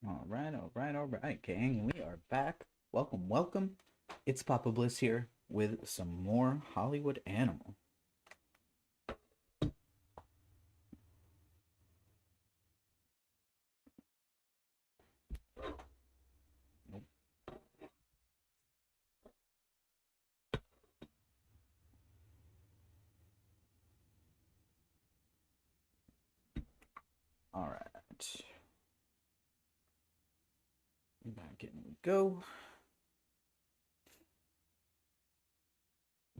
All right, gang. We are back. Welcome, welcome. It's Papa Bliss here with some more Hollywood Animal. Nope. All right. Back in we go.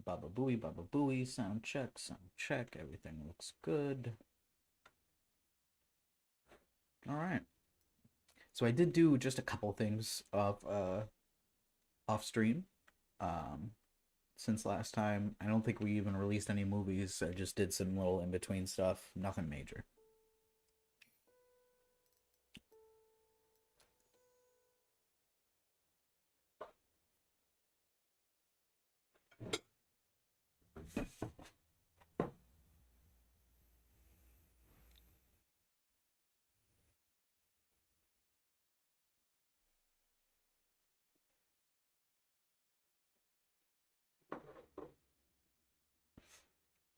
Baba booey, sound check. Everything looks good. All right. So I did do just a couple things of off stream. Um, since last time, I don't think we even released any movies. I just did some little in between stuff. Nothing major.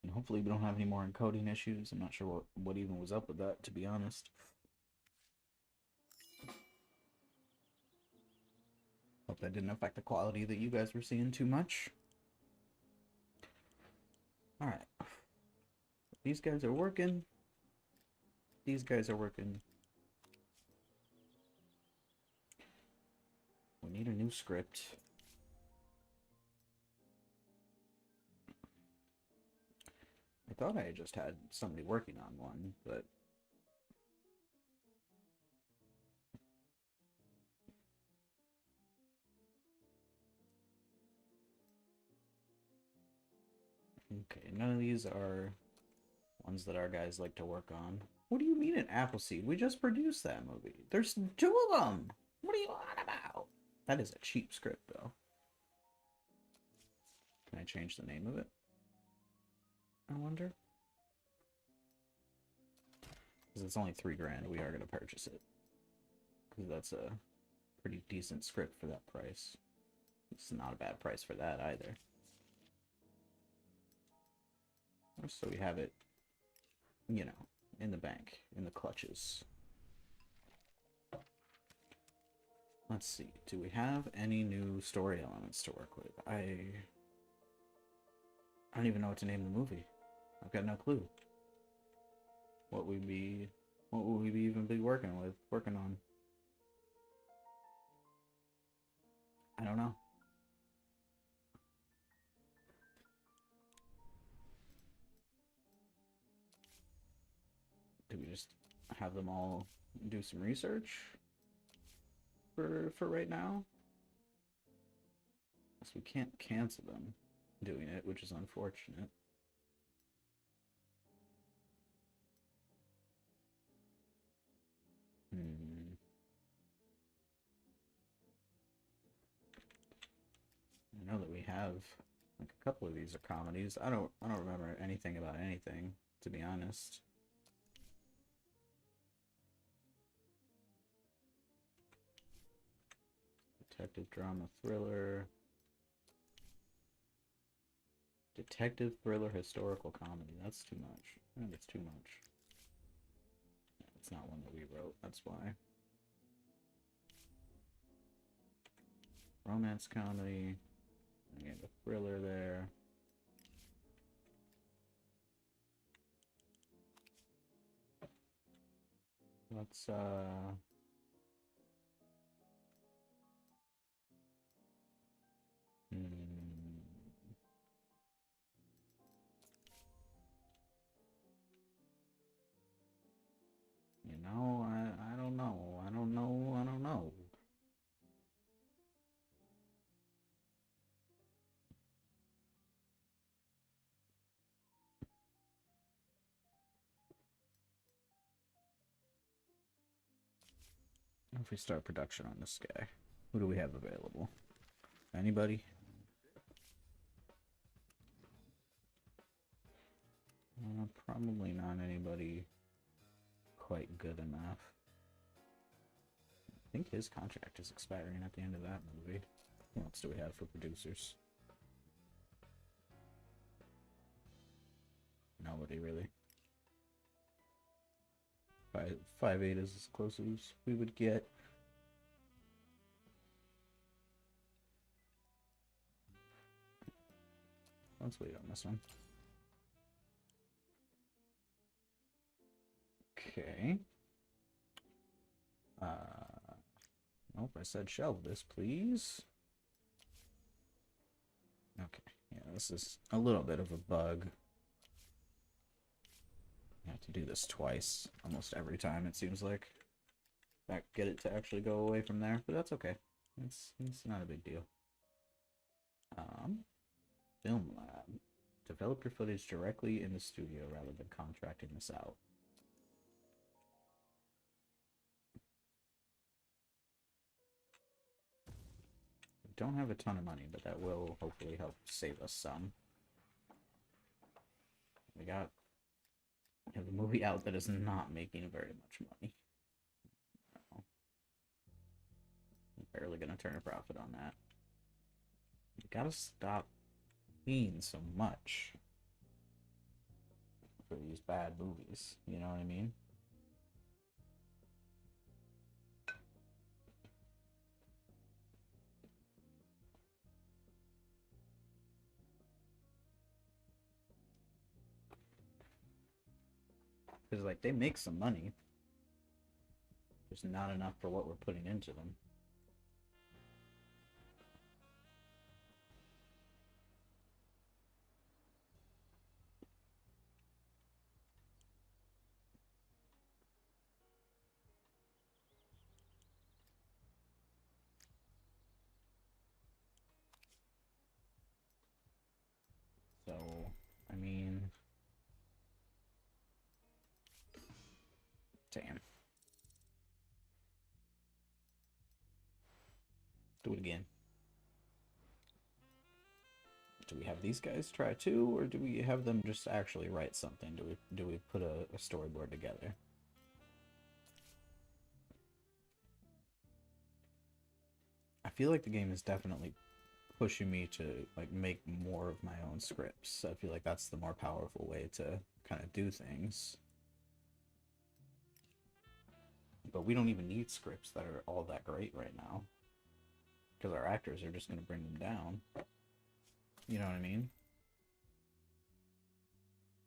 And hopefully we don't have any more encoding issues. I'm not sure what even was up with that, to be honest. Hope that didn't affect the quality that you guys were seeing too much. Alright. These guys are working. These guys are working. We need a new script. I thought I just had somebody working on one, but okay, none of these are ones that our guys like to work on. What do you mean an Appleseed? We just produced that movie. There's two of them. What are you on about? That is a cheap script, though. Can I change the name of it? I wonder. Because it's only $3 grand. We are going to purchase it. Because that's a pretty decent script for that price. It's not a bad price for that either. So we have it, you know, in the bank, in the clutches. Let's see. Do we have any new story elements to work with? I don't even know what to name the movie. I've got no clue. What would we even be working on? I don't know. Do we just have them all do some research for right now? So we can't cancel them doing it, which is unfortunate. I know that we have like a couple of these are comedies. I don't remember anything about anything, to be honest. Detective drama thriller. Detective thriller historical comedy. That's too much. I think it's too much. It's not one that we wrote, that's why. Romance comedy. Again, the thriller there. Let's you know, I don't know. I don't know. If we start production on this guy, who do we have available? Anybody? Probably not anybody quite good enough. I think his contract is expiring at the end of that movie. What else do we have for producers? Nobody really. 5'8" is as close as we would get. Let's wait on this one. Okay. Nope, I said shelve this, please. Okay, yeah, this is a little bit of a bug. I have to do this twice, almost every time, it seems like. Get it to actually go away from there, but that's okay. It's not a big deal. Film lab. Develop your footage directly in the studio rather than contracting this out. We don't have a ton of money, but that will hopefully help save us some. We have a movie out that is not making very much money. No. I'm barely gonna turn a profit on that. You gotta stop paying so much for these bad movies, you know what I mean? Because, like, they make some money. Just not enough for what we're putting into them. So, I mean... Damn. Do it again. Do we have these guys try too, or do we have them just actually write something? Do we put a storyboard together? I feel like the game is definitely pushing me to like make more of my own scripts. I feel like that's the more powerful way to kind of do things. But we don't even need scripts that are all that great right now, because our actors are just going to bring them down. You know what I mean?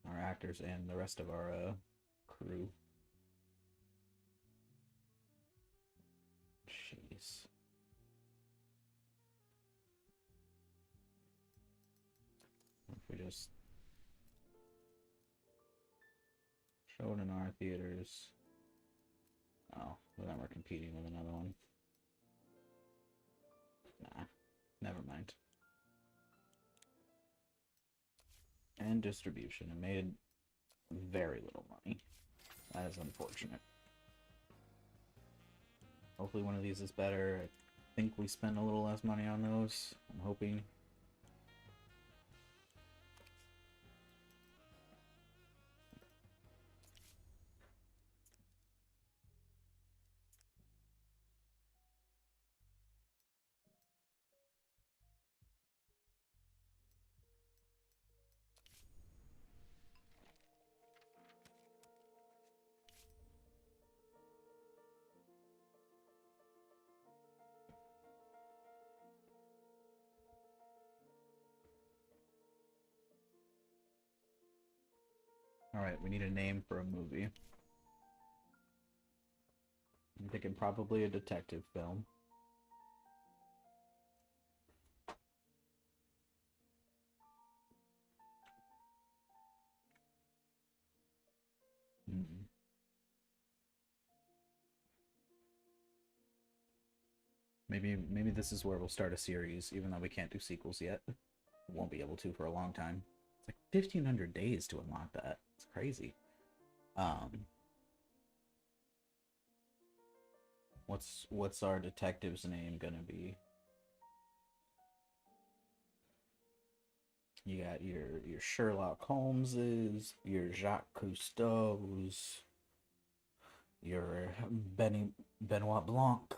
Our actors and the rest of our crew. Jeez. If we just show it in our theaters. Oh, well then we're competing with another one. Nah, never mind. And distribution. It made very little money. That is unfortunate. Hopefully one of these is better. I think we spent a little less money on those. I'm hoping. Alright, we need a name for a movie. I'm thinking probably a detective film. Mm-hmm. Maybe this is where we'll start a series, even though we can't do sequels yet. Won't be able to for a long time. It's like 1,500 days to unlock that. It's crazy. What's our detective's name gonna be? You got your Sherlock Holmeses, your Jacques Cousteau's, your Benoit Blanc.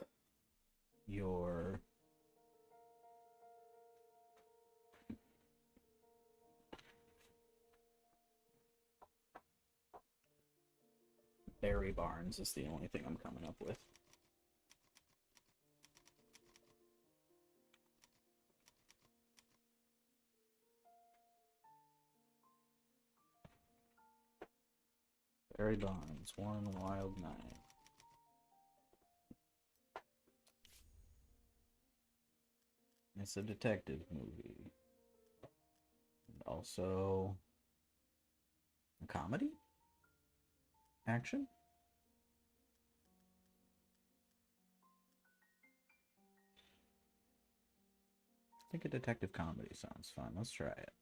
your Berry Barnes is the only thing I'm coming up with. Barry Bonds, One Wild Night. It's a detective movie. And also a comedy? Action? I think a detective comedy sounds fun. Let's try it.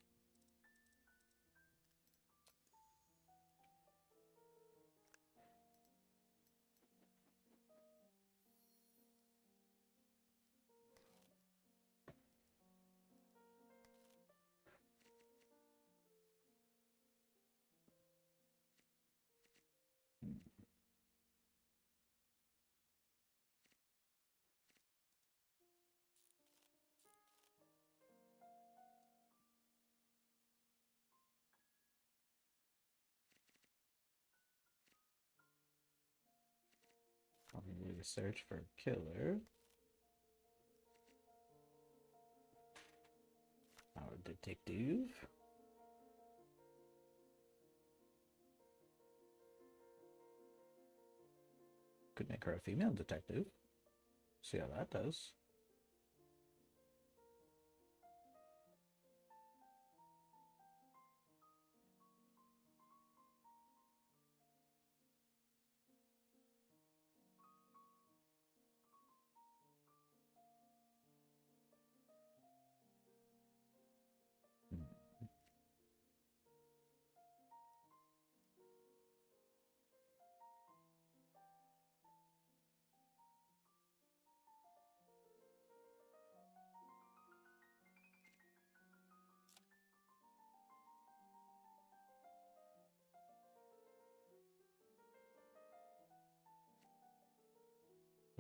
Probably a search for a killer. Our detective. Could make her a female detective. See how that does.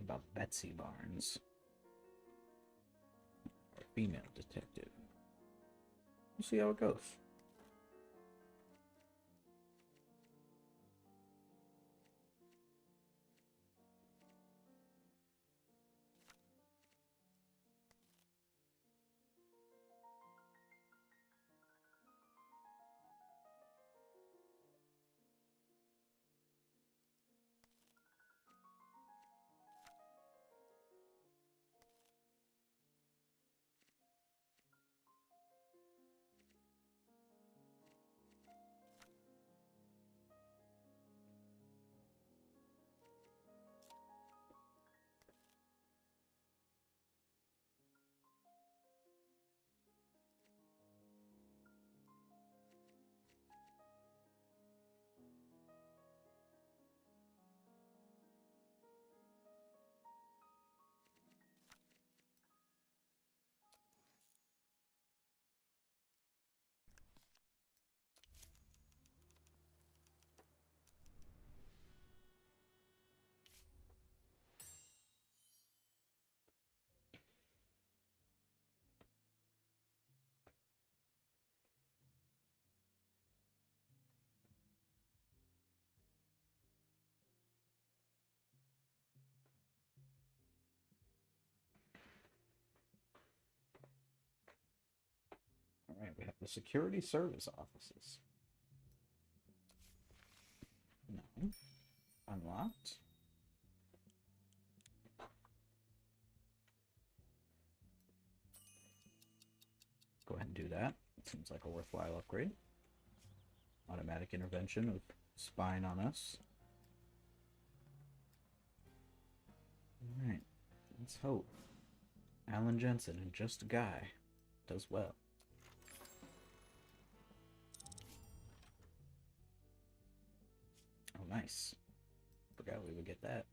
About Betsy Barnes, our female detective. We'll see how it goes. All right, we have the security service offices. No. Unlocked. Go ahead and do that. Seems like a worthwhile upgrade. Automatic intervention of spying on us. Alright, let's hope. Alan Jensen and Just a Guy does well. Oh, nice. Forgot we would get that.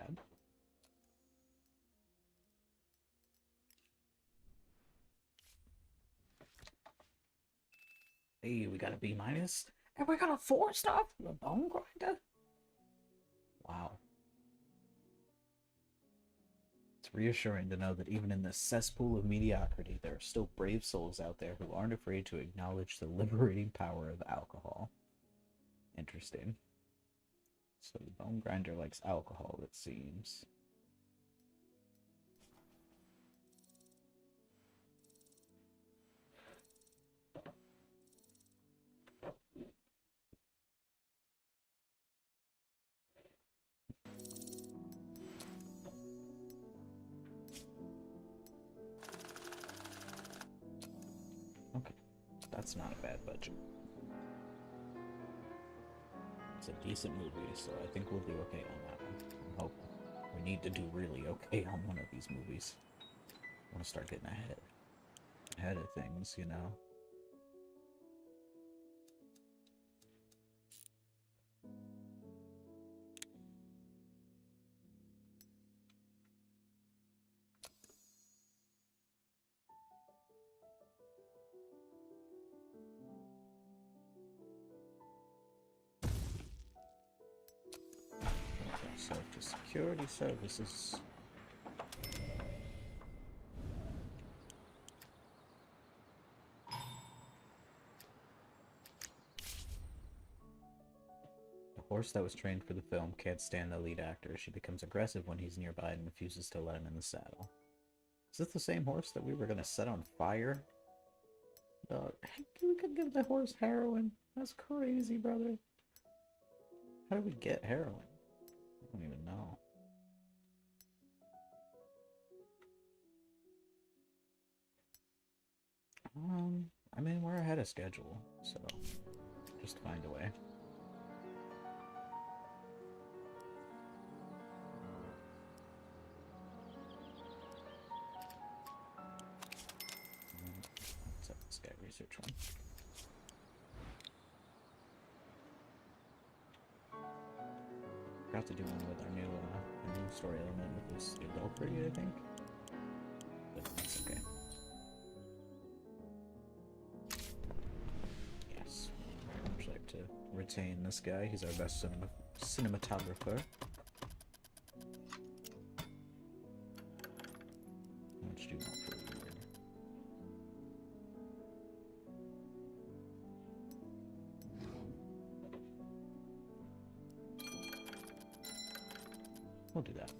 bad. Hey, we got a B minus, and we got a 4-star from the Bone Grinder. Wow. It's reassuring to know that even in this cesspool of mediocrity, there are still brave souls out there who aren't afraid to acknowledge the liberating power of alcohol. Interesting. So the Bone Grinder likes alcohol, it seems. Okay, that's not a bad budget. It's a decent movie, so I think we'll do okay on that one. I'm hoping. We need to do really okay on one of these movies. I want to start getting ahead of things, you know. Okay, so to security services. The horse that was trained for the film can't stand the lead actor. She becomes aggressive when he's nearby and refuses to let him in the saddle. Is this the same horse that we were gonna set on fire? Heck, we could give the horse heroin. That's crazy, brother. How do we get heroin? I don't even know. I mean, we're ahead of schedule, so just find a way. Let's have this guy research one. Forgot to do one with our new story element with this adultery, I think. But that's okay. Yes. I'd much like to retain this guy. He's our best cinematographer. How much do you want for a year? We'll do that.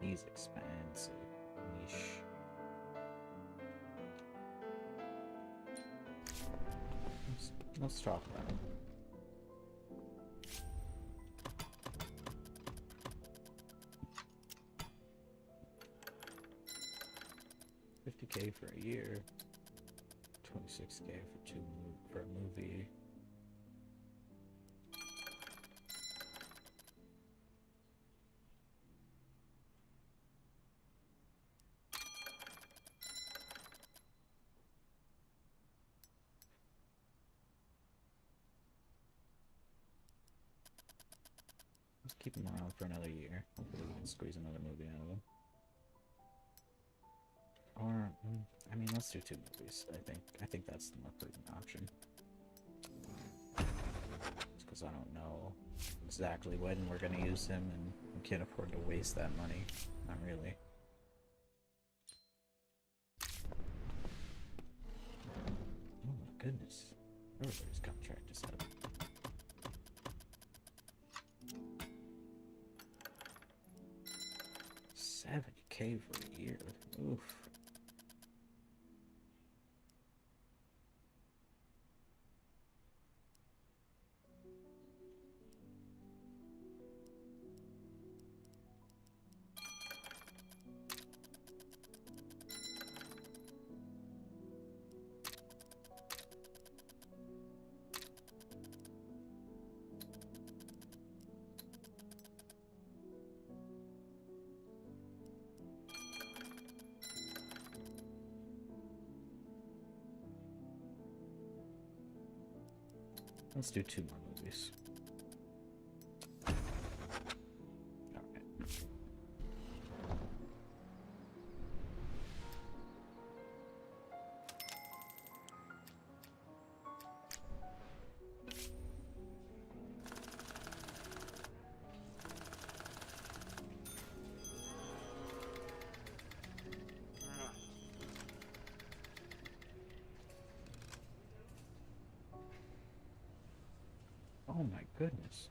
He's expensive. Yeesh. Let's talk about him. $50K for a year, $26K for a movie. Let's keep him around for another year. Hopefully we can squeeze another movie out of him. Or, I mean, let's do 2 movies. I think that's the more prudent option. Just because I don't know exactly when we're gonna use him, and we can't afford to waste that money. Not really. Oh my goodness. Everybody's contract is up. $70K for a year. Oof. Let's do 2 more movies. Okay. Oh my goodness.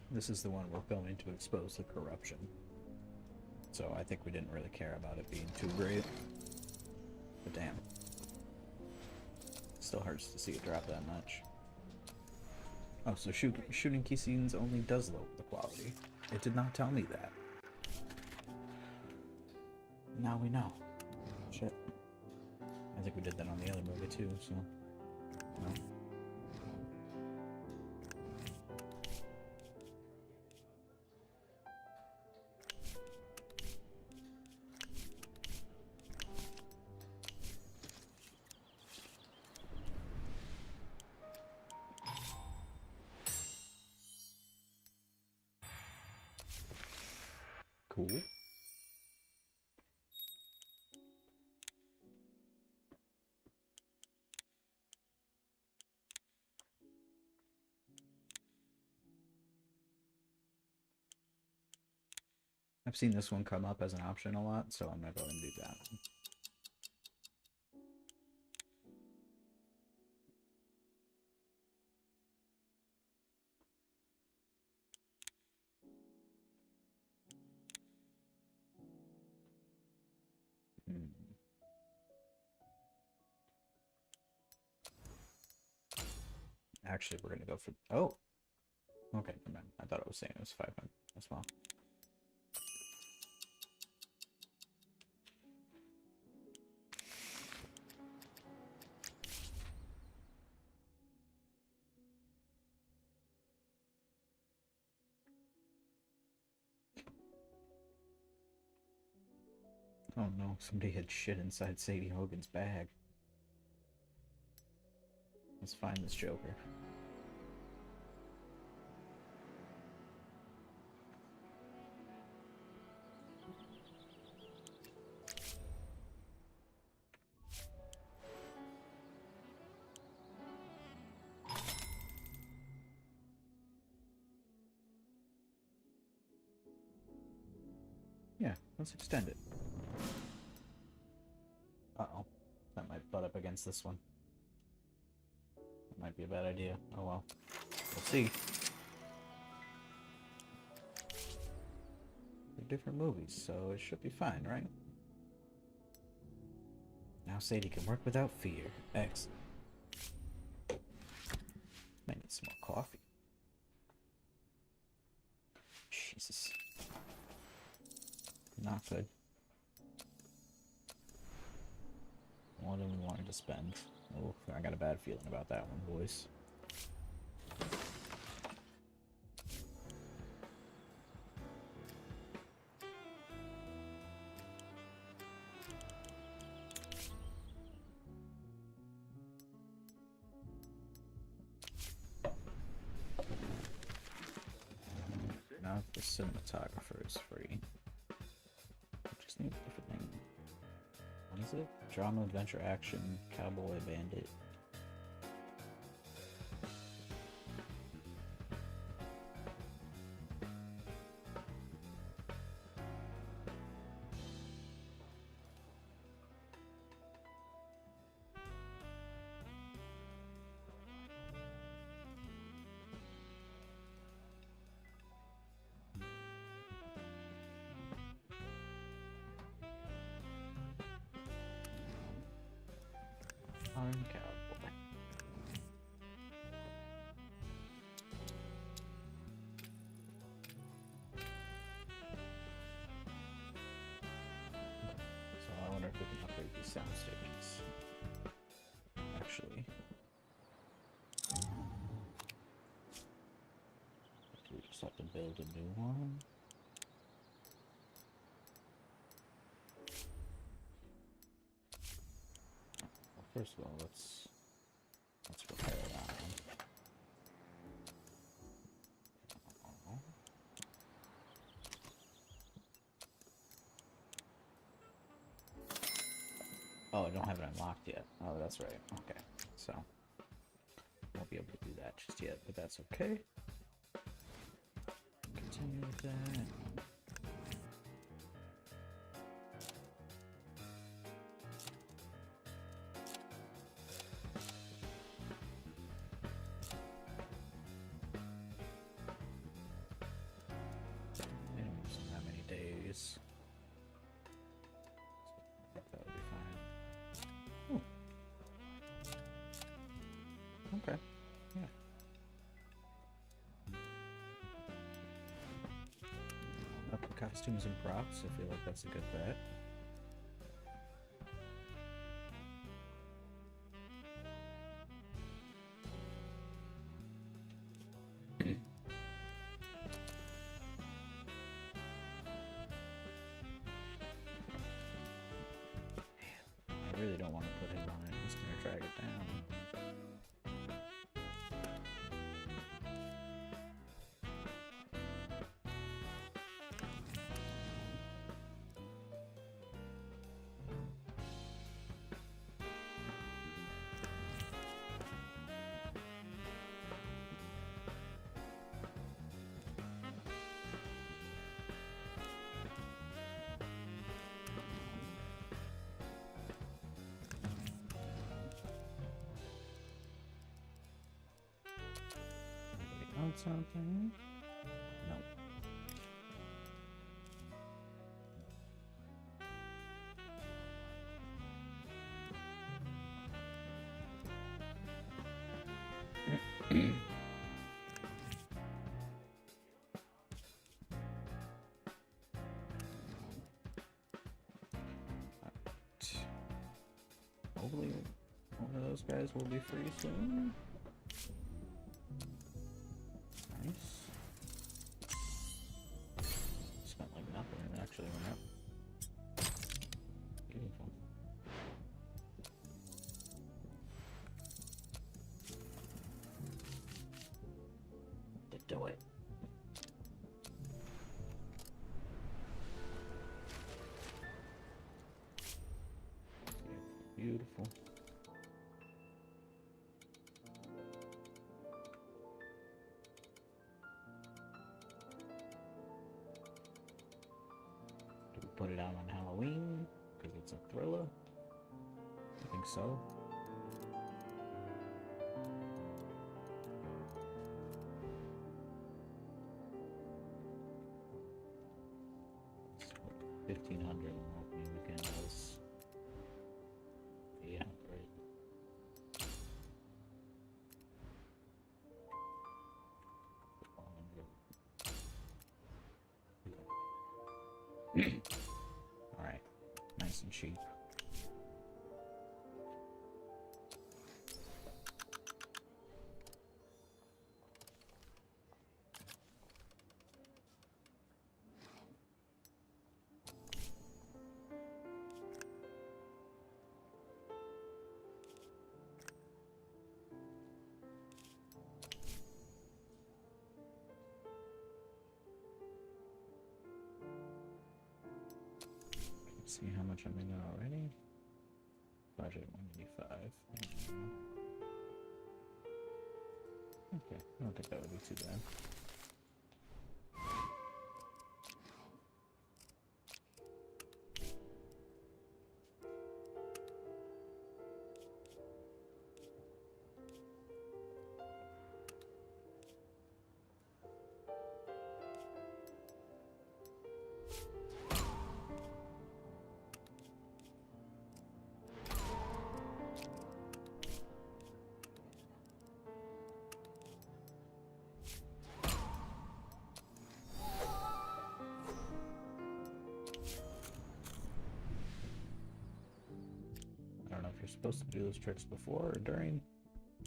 This is the one we're going to expose the corruption. So I think we didn't really care about it being too great. But damn. Still hurts to see it drop that much. Oh, so shooting key scenes only does lower the quality. It did not tell me that. Now we know. Shit. I think we did that on the other movie too, so... No. Cool. I've seen this one come up as an option a lot, so I'm gonna go ahead and do that one. Actually, we're gonna go for... Oh! Okay, never mind. I thought I was saying it was 500 as well. Oh no, somebody had shit inside Sadie Hogan's bag. Let's find this Joker. Yeah, let's extend it. Uh-oh. That might butt up against this one. That might be a bad idea. Oh well. We'll see. They're different movies, so it should be fine, right? Now Sadie can work without fear. Excellent. Might need some more coffee. Jesus. Not good. More than we wanted to spend. Oh, I got a bad feeling about that one, boys. Now the cinematographer is free. I just need a different name. What is it? Drama, adventure, action, cowboy, bandit. Iron Cowboy. So I wonder if we can upgrade these sound stations. Actually, we just have to build a new one. First of all, let's repair that one. Oh, I don't have it unlocked yet. Oh, that's right. Okay, so won't be able to do that just yet, but that's okay. Continue with that. Okay. Yeah. Up in costumes and props, I feel like that's a good bet. I really don't want to put him on it. He's gonna drag it down. On something? No. Hopefully one of those guys will be free soon. Nice. Spent like nothing and it actually went up. Beautiful. To do it. Beautiful. Do we put it out on Halloween because it's a thriller? I think so. It's 1,500 on opening weekend was 800. All right, nice and cheap. See how much I'm in already. Budget 185. Okay, I don't think that would be too bad. I don't know if you're supposed to do those tricks before or during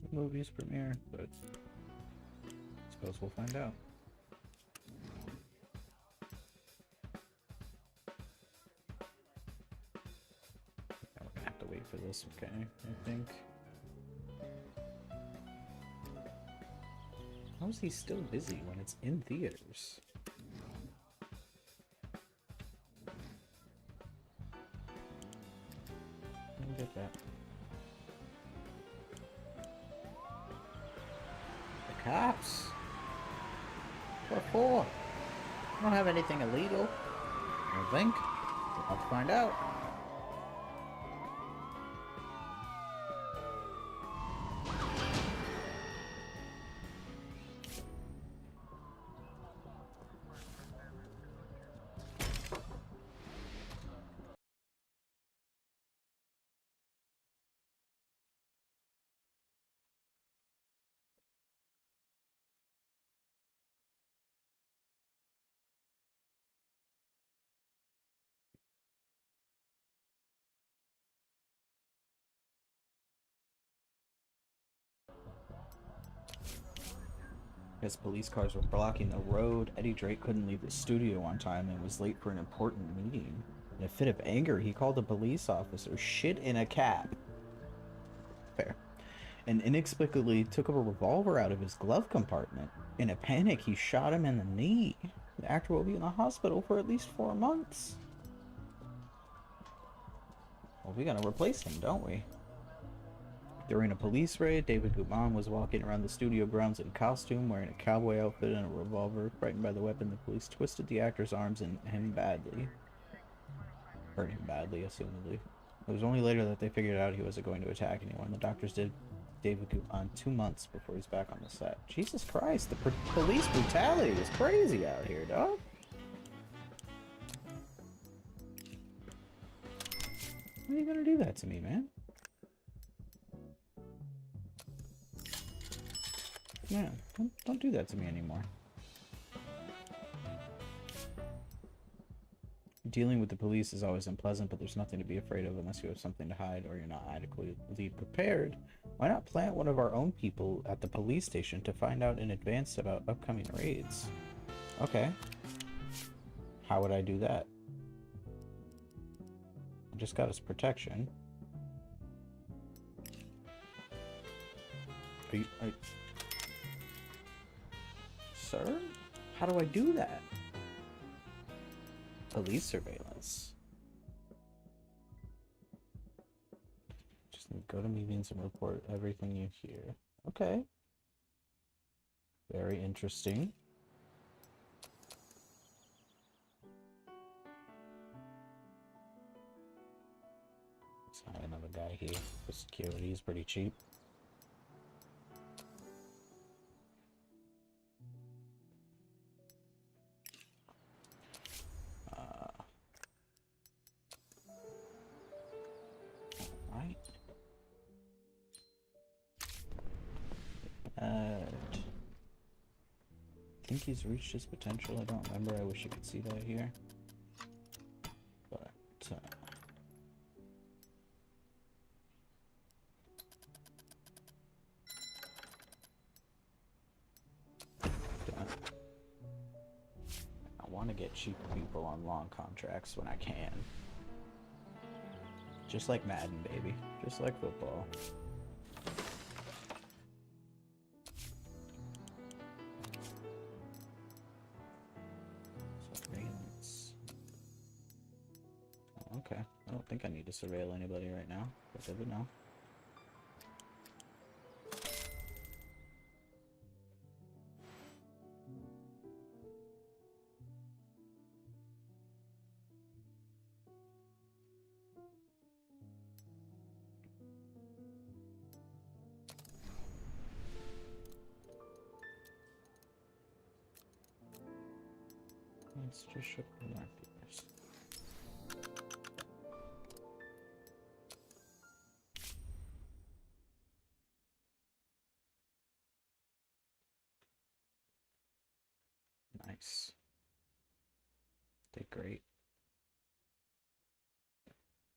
the movie's premiere, but I suppose we'll find out. Now we're gonna have to wait for this okay, I think. How is he still busy when it's in theaters? I don't get that. The cops? What for? I don't have anything illegal. I don't think. We'll have to find out. As police cars were blocking the road, Eddie Drake couldn't leave the studio on time and was late for an important meeting. In a fit of anger, he called a police officer shit in a cab. Fair. And inexplicably took a revolver out of his glove compartment. In a panic, he shot him in the knee. The actor will be in the hospital for at least 4 months. Well, we gotta replace him, don't we? During a police raid, David Gutman was walking around the studio grounds in costume, wearing a cowboy outfit and a revolver. Frightened by the weapon, the police twisted the actor's arms and him badly. Hurt him badly, assumedly. It was only later that they figured out he wasn't going to attack anyone. The doctors did David Gutman 2 months before he's back on the set. Jesus Christ, the police brutality is crazy out here, dog. Why are you gonna do that to me, man? Yeah, don't do that to me anymore. Dealing with the police is always unpleasant, but there's nothing to be afraid of unless you have something to hide or you're not adequately prepared. Why not plant one of our own people at the police station to find out in advance about upcoming raids? Okay. How would I do that? I just got his protection. Are you... Sir? How do I do that? Police surveillance. Just go to meetings and report everything you hear. Okay. Very interesting. Let's hire another guy here. The security is pretty cheap. I think he's reached his potential. I don't remember. I wish you could see that here. But, I want to get cheap people on long contracts when I can. Just like Madden, baby. Just like football. Okay, I don't think I need to surveil anybody right now, but good to know. Let's just ship the markers. Nice. Did great.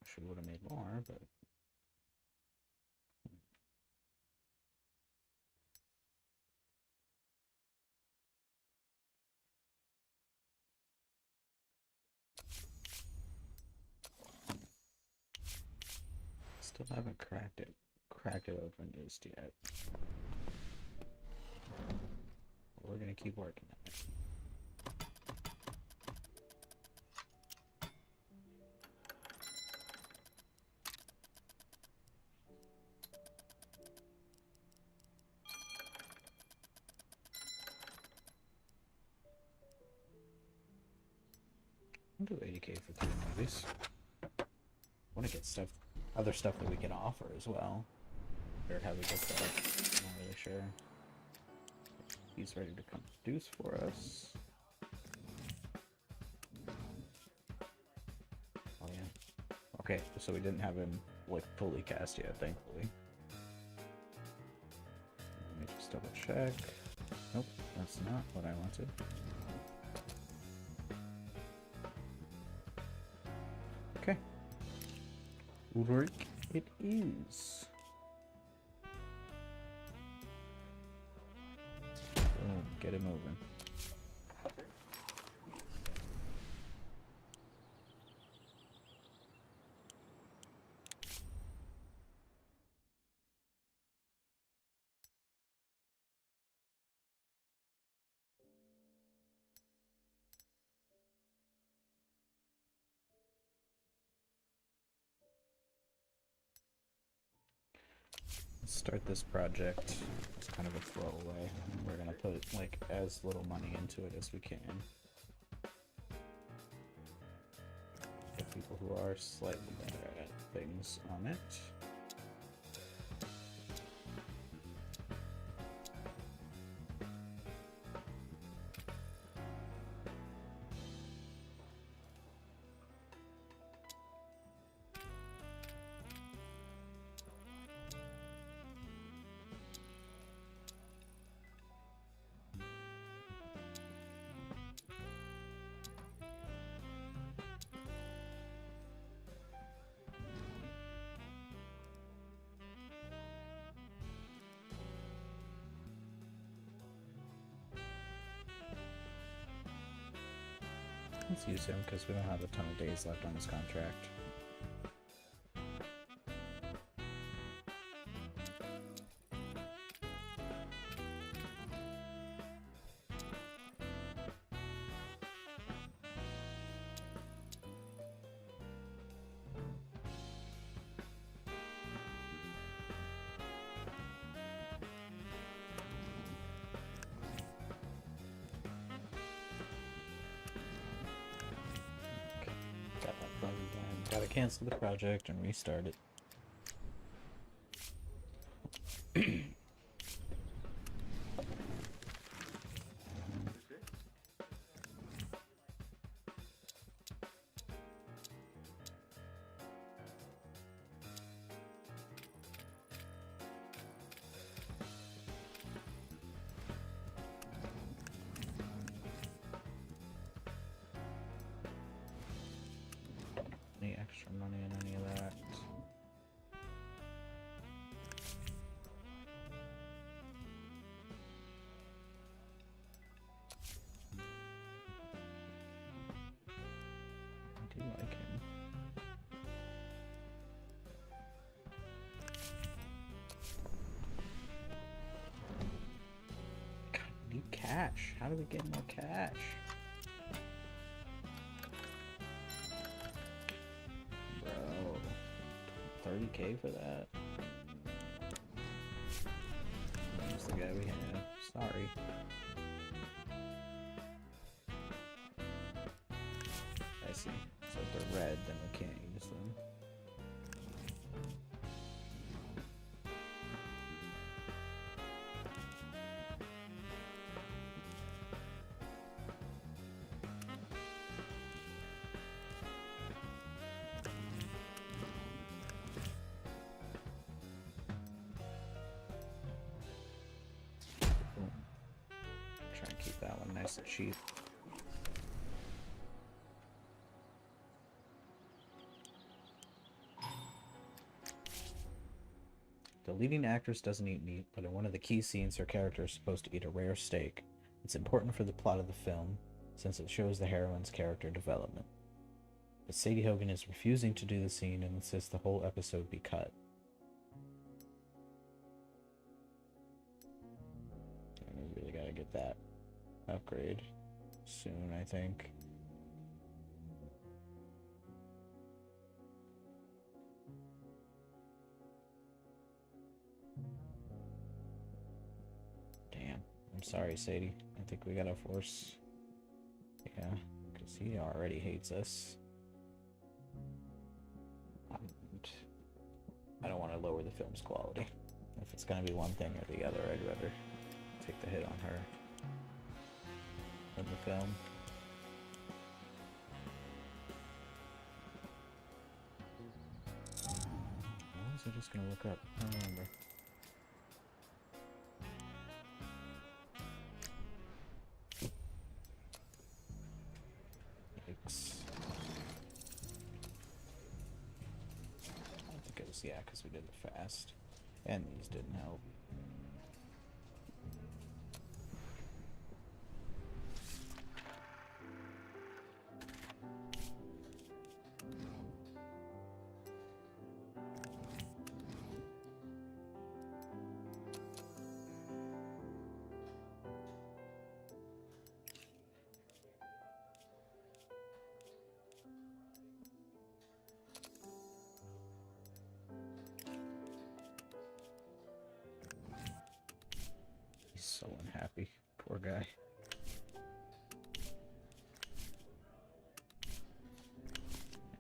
Should would have made more, but still haven't cracked it open just yet. We're gonna keep working on it. I'll do 80K for 3 movies. I want to get other stuff that we can offer as well. Or how we get that, I'm not really sure. He's ready to come produce for us. Oh yeah. Okay, so we didn't have him like fully cast yet, thankfully. Let me just double check. Nope, that's not what I wanted. Okay. Work it is. Boom, get it moving. Start this project. It's kind of a throwaway. We're gonna put like as little money into it as we can. Get people who are slightly better at things on it. Let's use him because we don't have a ton of days left on this contract. Gotta cancel the project and restart it. Any extra money in any of that? I do like him. God, we need cash. How do we get more cash? Bro, 30K for that. That's the guy we have. Sorry. I see. So if they're red, then we can't use them. Boom. Try and keep that one nice and cheap. The leading actress doesn't eat meat, but in one of the key scenes, her character is supposed to eat a rare steak. It's important for the plot of the film, since it shows the heroine's character development. But Sadie Hogan is refusing to do the scene and insists the whole episode be cut. get that upgrade soon, I think. Damn. I'm sorry, Sadie. I think we gotta force... Yeah, because he already hates us. And I don't want to lower the film's quality. If it's gonna be one thing or the other, I'd rather take the hit on her than the film. What was I just gonna look up? I don't remember. Yikes. I think it was, yeah, because we did it fast. And these didn't help. He's so unhappy. Poor guy.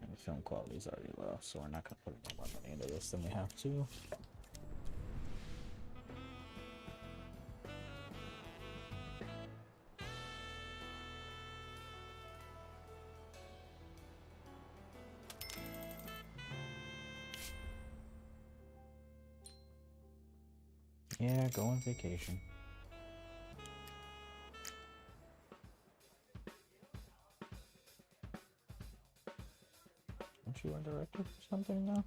And the film quality is already low, so we're not going to put more money into this than we have to. Yeah, go on vacation. Aren't you a director for something now?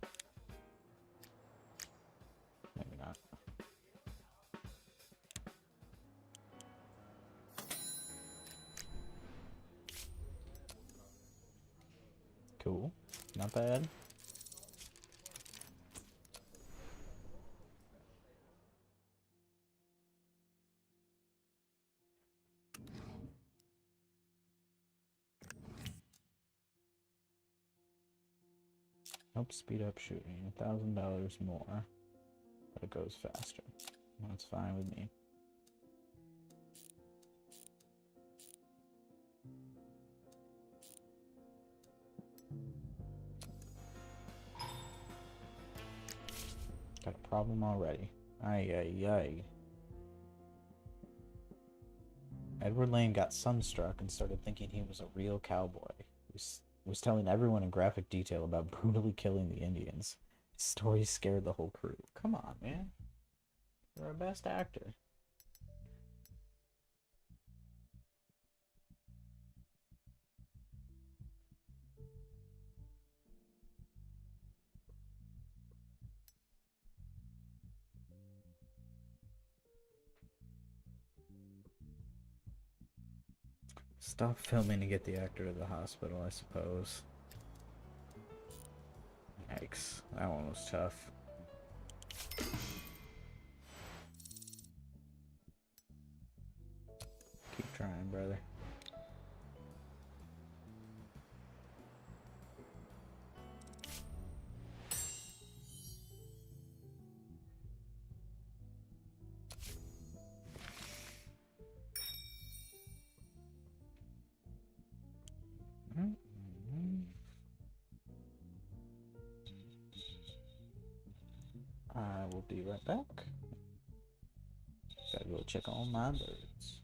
Maybe not. Cool. Not bad. Help speed up shooting. $1,000 more. But it goes faster. That's fine with me. Got a problem already. Ay, ay, ay. Edward Lane got sunstruck and started thinking he was a real cowboy. He was telling everyone in graphic detail about brutally killing the Indians. His story scared the whole crew. Come on, man. You're our best actor. Stop filming to get the actor to the hospital, I suppose. Yikes. That one was tough. Keep trying, brother. I will be right back. Gotta go check on my birds.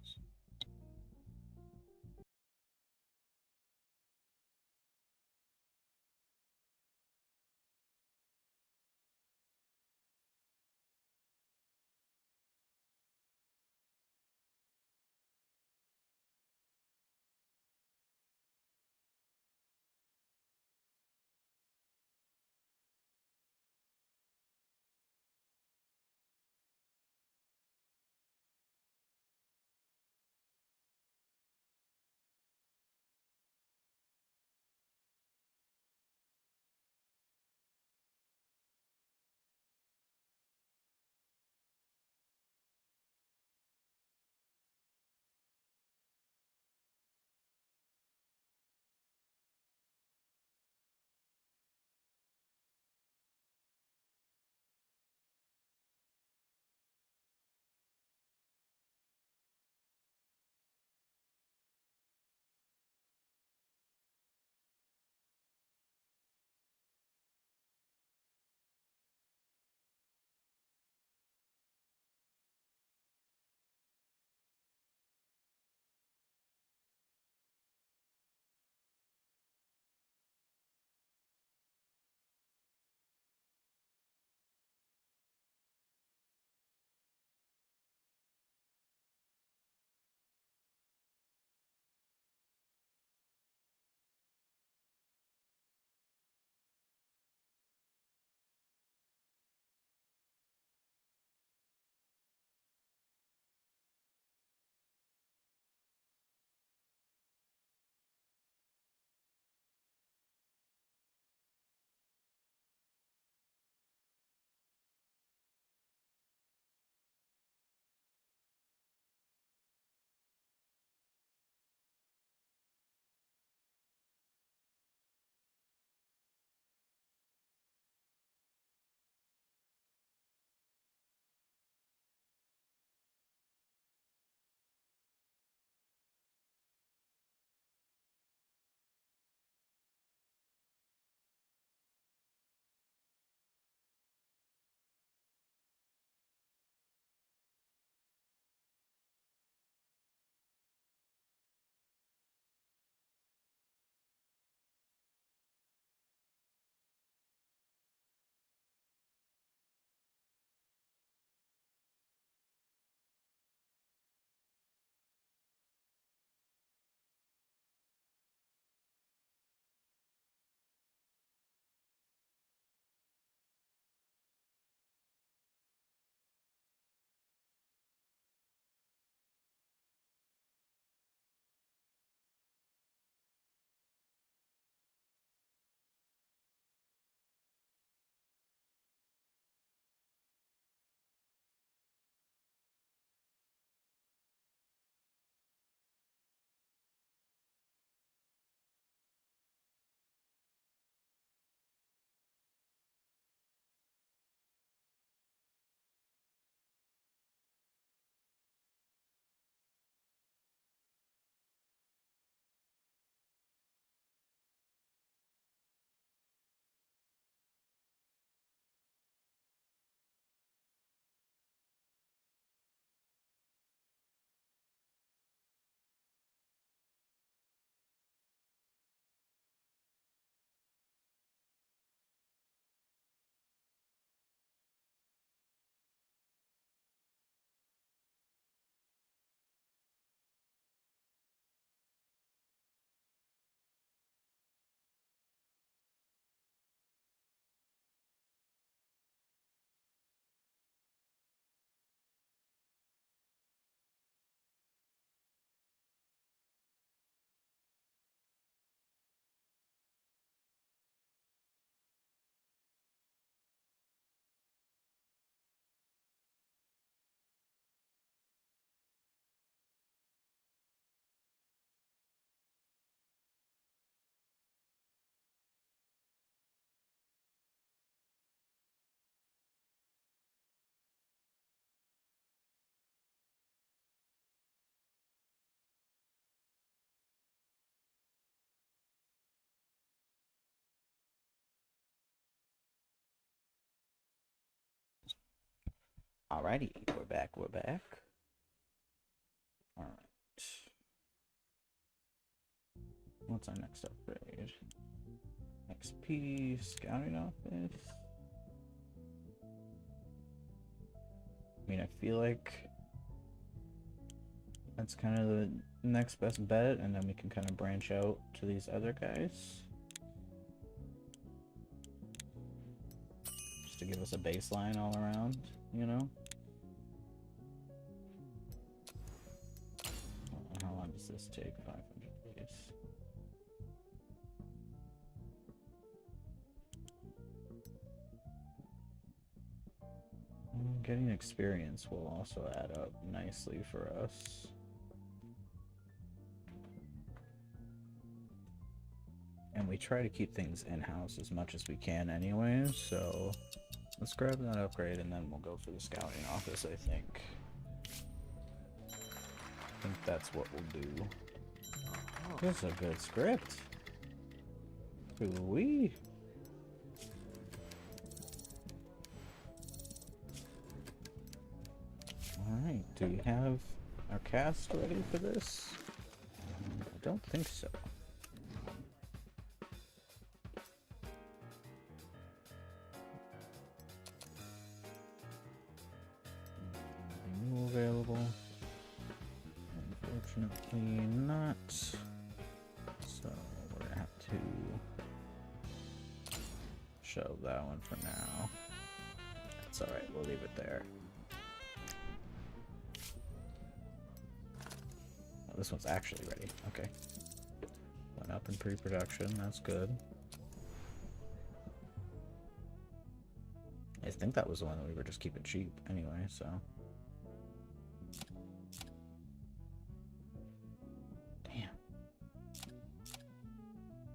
Alrighty, we're back. Alright. What's our next upgrade? XP, scouting office. I mean, I feel like that's kind of the next best bet, and then we can kind of branch out to these other guys. Just to give us a baseline all around, you know? How long does this take? 500 days. Getting experience will also add up nicely for us. And we try to keep things in-house as much as we can anyways, so let's grab that upgrade and then we'll go for the scouting office, I think. I think that's what we'll do. This is a good script. Ooh-wee. Alright, do we have our cast ready for this? I don't think so. New available. Unfortunately not. So we're gonna have to shove that one for now. That's alright, we'll leave it there. Oh, this one's actually ready. Okay. Went up in pre-production, that's good. I think that was the one that we were just keeping cheap anyway, so. Damn.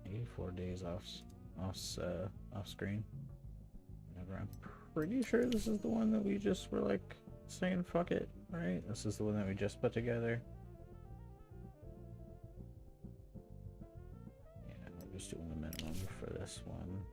84 days off screen. Whatever. I'm pretty sure this is the one that we just were like saying fuck it, right? This is the one that we just put together. Yeah, we're just doing the minimum for this one.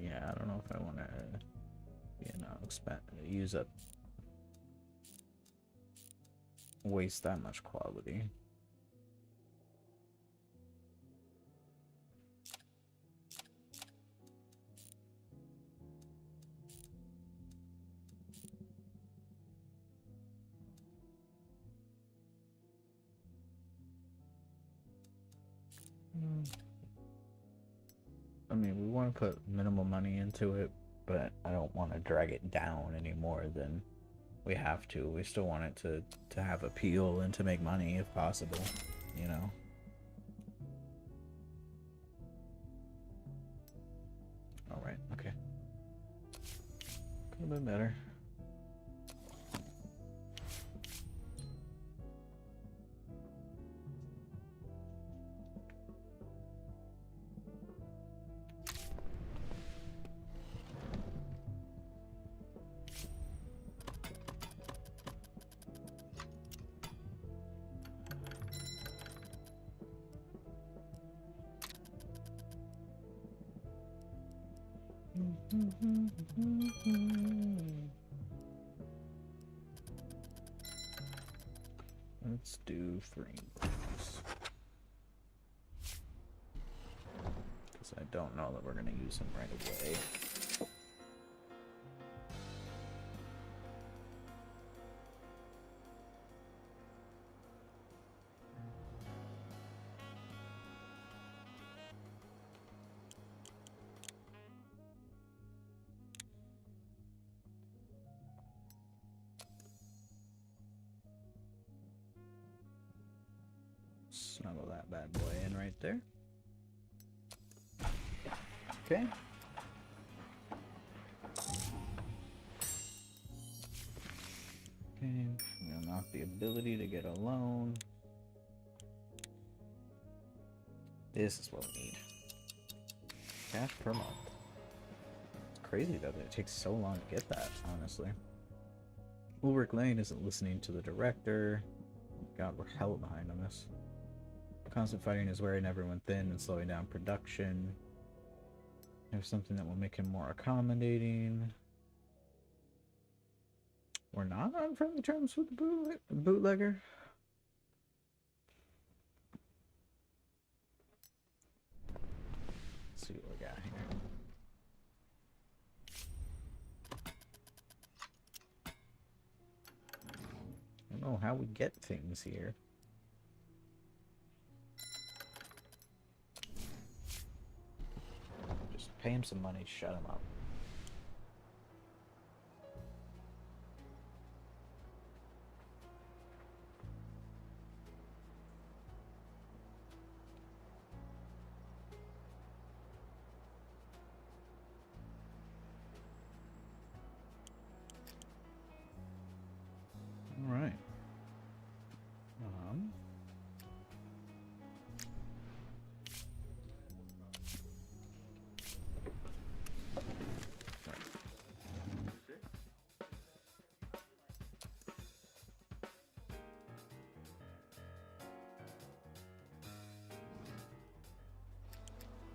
Yeah, I don't know if I want to, use up, waste that much quality. I mean, we want to put minimal money into it, but I don't want to drag it down any more than we have to. We still want it to have appeal and to make money if possible, you know? Alright, okay. Could have been better. Let's do 3 things. Because I don't know that we're going to use them right away. Snuggle that bad boy in right there. Okay. Okay, we unlock the ability to get a loan. This is what we need. Cash per month. It's crazy though that it takes so long to get that, honestly. Ulrich Lane isn't listening to the director. God, we're hella behind on this. Constant fighting is wearing everyone thin and slowing down production. There's something that will make him more accommodating. We're not on friendly terms with the bootlegger. Let's see what we got here. I don't know how we get things here. Just pay him some money, shut him up. All right.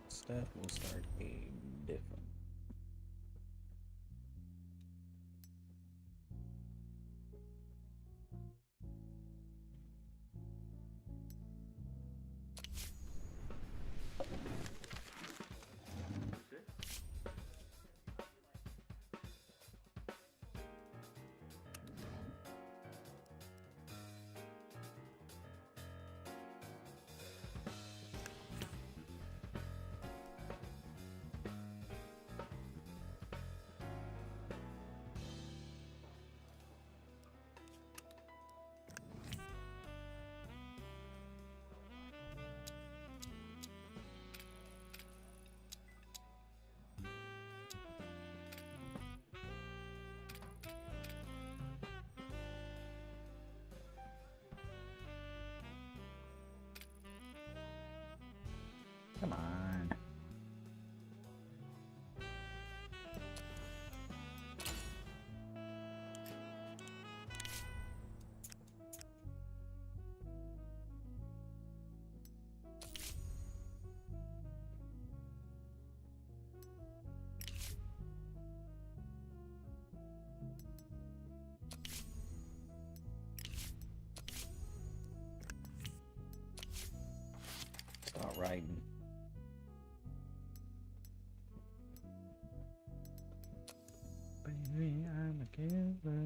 Stuff will start a different. Come on. Start riding. Baby, I'm a giver.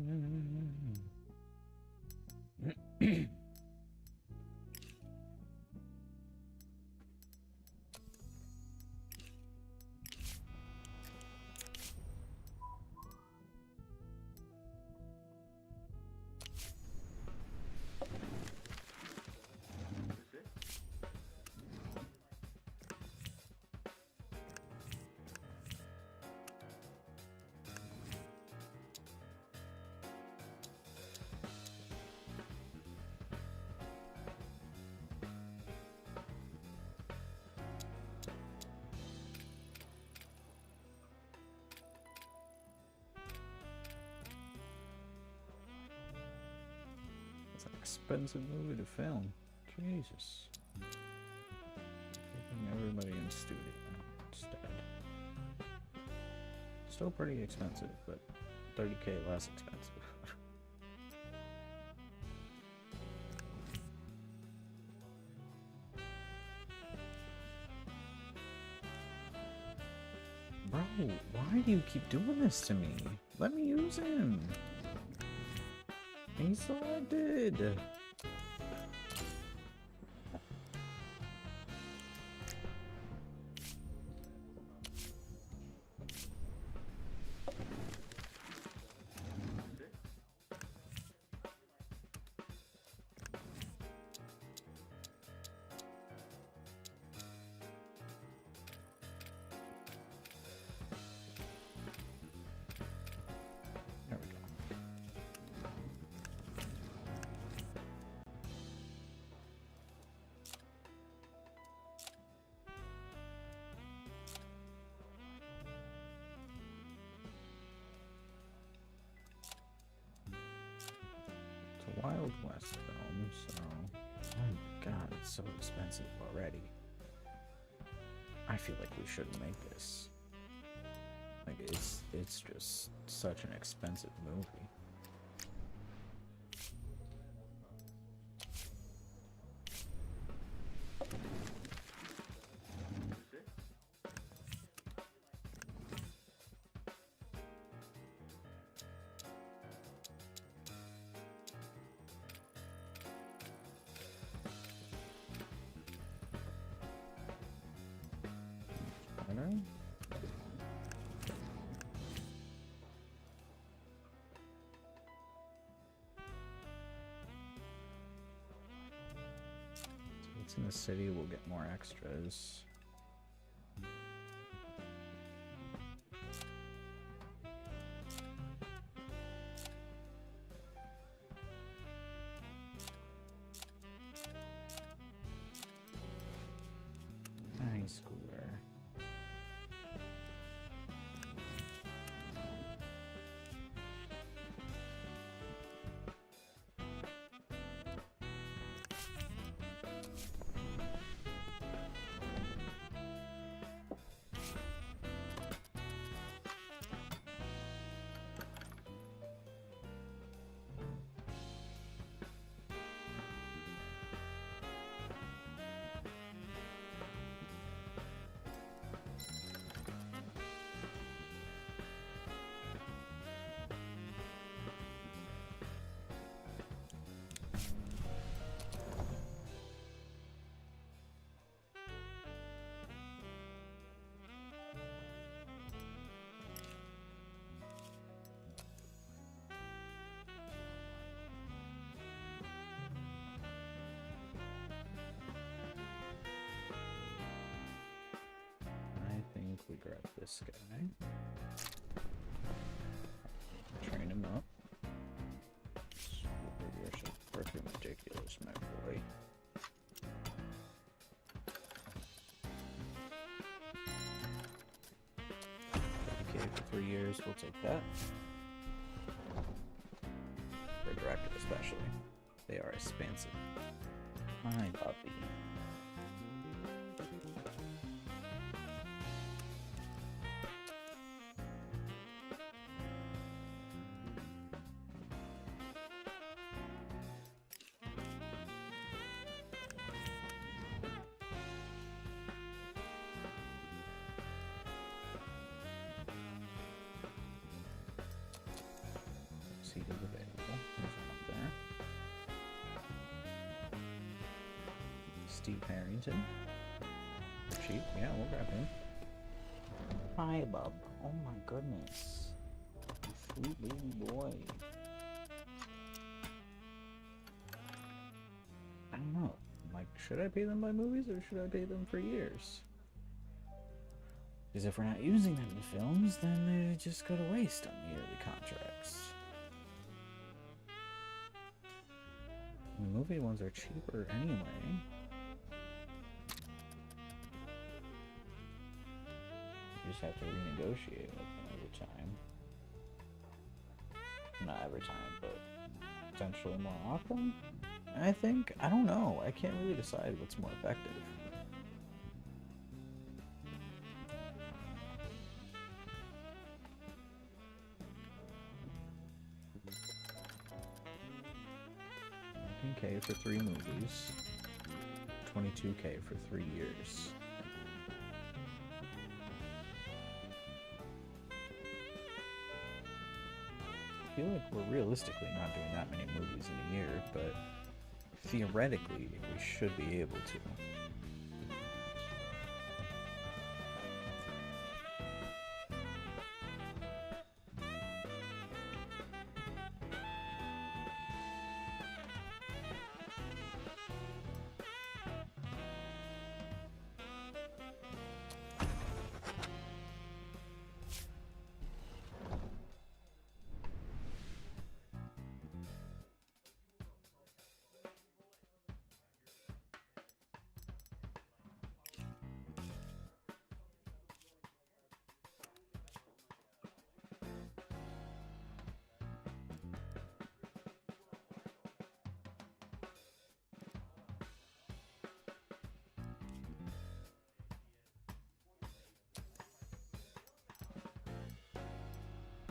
It's an expensive movie to film. Jesus. Keeping everybody in studio instead. Still pretty expensive, but 30K less expensive. Bro, why do you keep doing this to me? Let me use him. He's selected. There we go. Wild West film, so oh my god, it's so expensive already. I feel like we shouldn't make this. Like it's just such an expensive movie. It's in the city, we'll get more extras. High schooler. We grab this guy, train him up. You're so freaking ridiculous, my boy. Okay, for 3 years, we'll take that. For director especially. They are expensive. Hi, puppy. Seat is available. There's one up there. Steve Harrington. Cheap. Yeah, we'll grab him. Hi, bub. Oh my goodness. Sweet baby boy. I don't know. Like, should I pay them by movies or should I pay them for years? Because if we're not using them in films, then they just go to waste on the yearly contracts. The movie ones are cheaper anyway. You just have to renegotiate with them every time. Not every time, but potentially more often, I think. I don't know. I can't really decide what's more effective. $19K for 3 movies, $22K for 3 years. I feel like we're realistically not doing that many movies in a year, but theoretically we should be able to.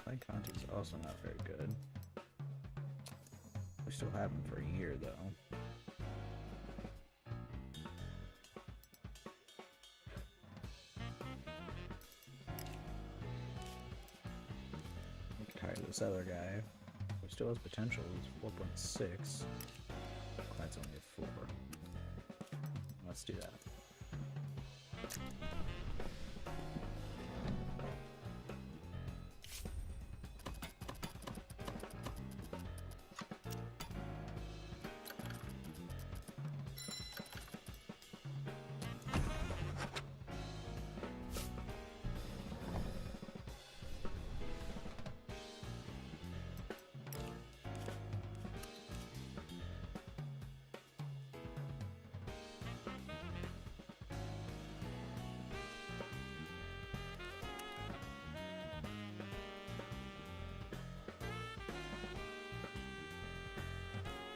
Clay Conti's also not very good. We still have him for a year, though. We could hire this other guy, who still has potential. He's 4.6. Clyde's only a 4. Let's do that.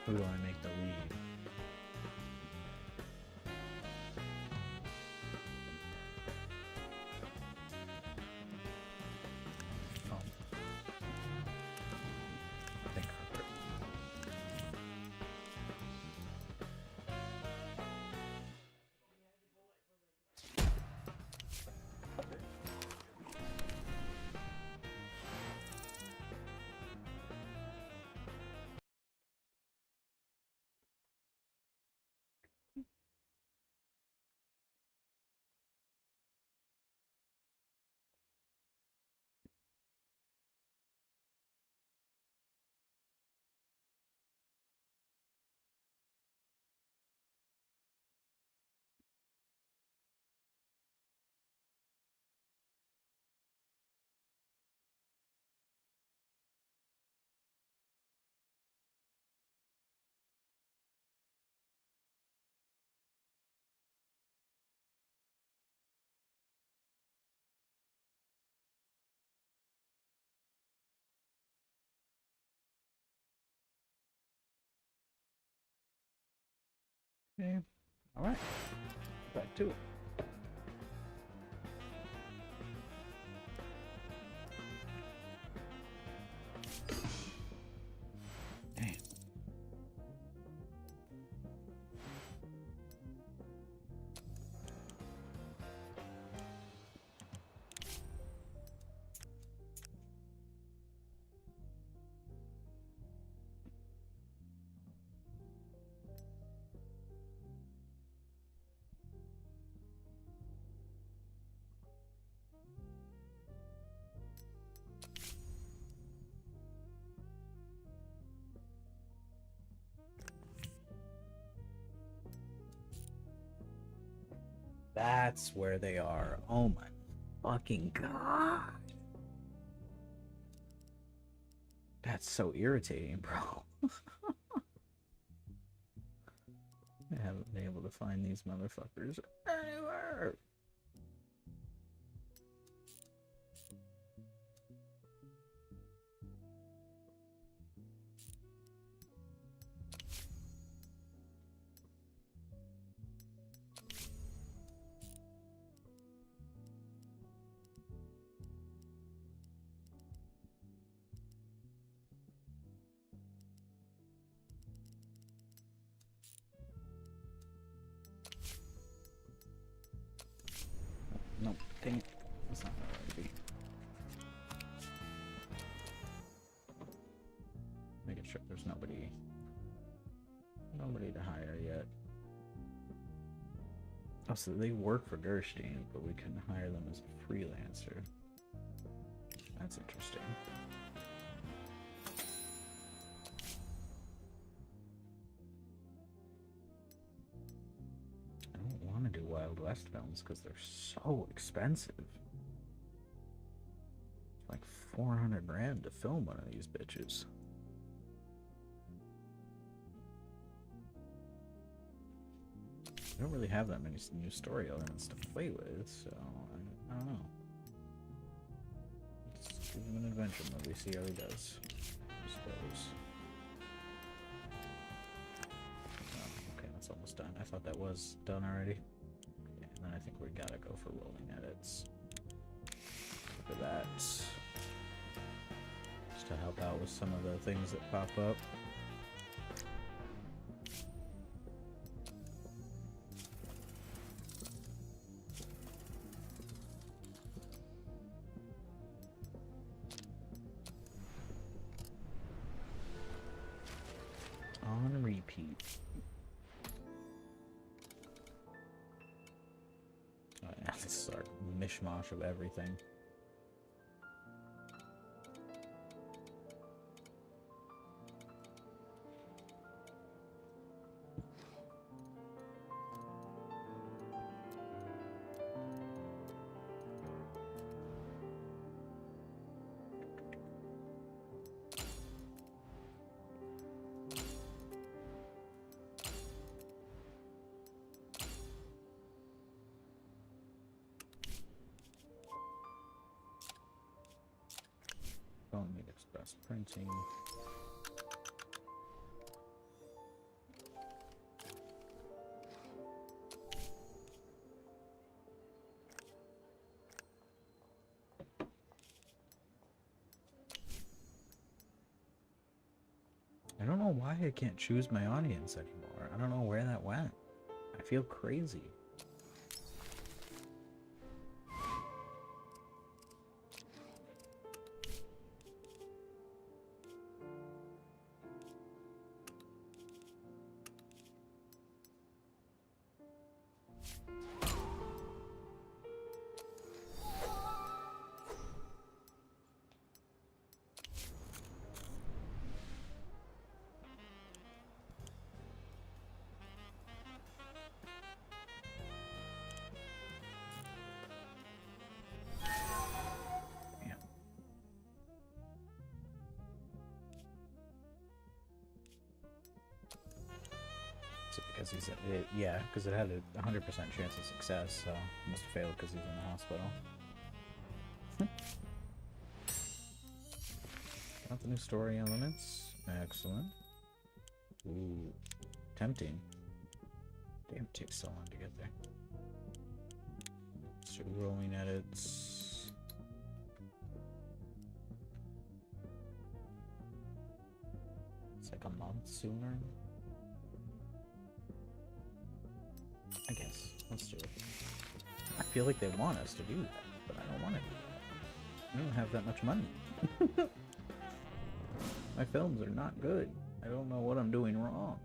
Who do I make the lead? Oh. I think Harper. Okay. All right. Back to it. Damn. That's where they are. Oh my fucking god. That's so irritating, bro. I haven't been able to find these motherfuckers anywhere. Nope, dang it. That's not where I want to be. Making sure there's nobody to hire yet. Oh, so they work for Gerstein, but we can hire them as a freelancer. That's interesting. I don't want to do Wild West films because they're so expensive. It's like 400 grand to film one of these bitches. I don't really have that many new story elements to play with, so I don't know. Let's give him an adventure movie, see how he does, I suppose. Oh, okay, that's almost done. I thought that was done already. Okay, and then I think we gotta go for rolling edits. Look at that. to help out with some of the things that pop up. On repeat. Oh, yeah, this is our mishmash of everything. Don't need express printing. I don't know why I can't choose my audience anymore. I don't know where that went. I feel crazy. Because he's yeah, because it had a 100% chance of success, so it must have failed because he's in the hospital. Got the new story elements. Excellent. Ooh, tempting. Damn, it takes so long to get there. So rolling edits. It's like a month sooner. I guess. Let's do it. I feel like they want us to do that, but I don't want to do that. I don't have that much money. My films are not good. I don't know what I'm doing wrong.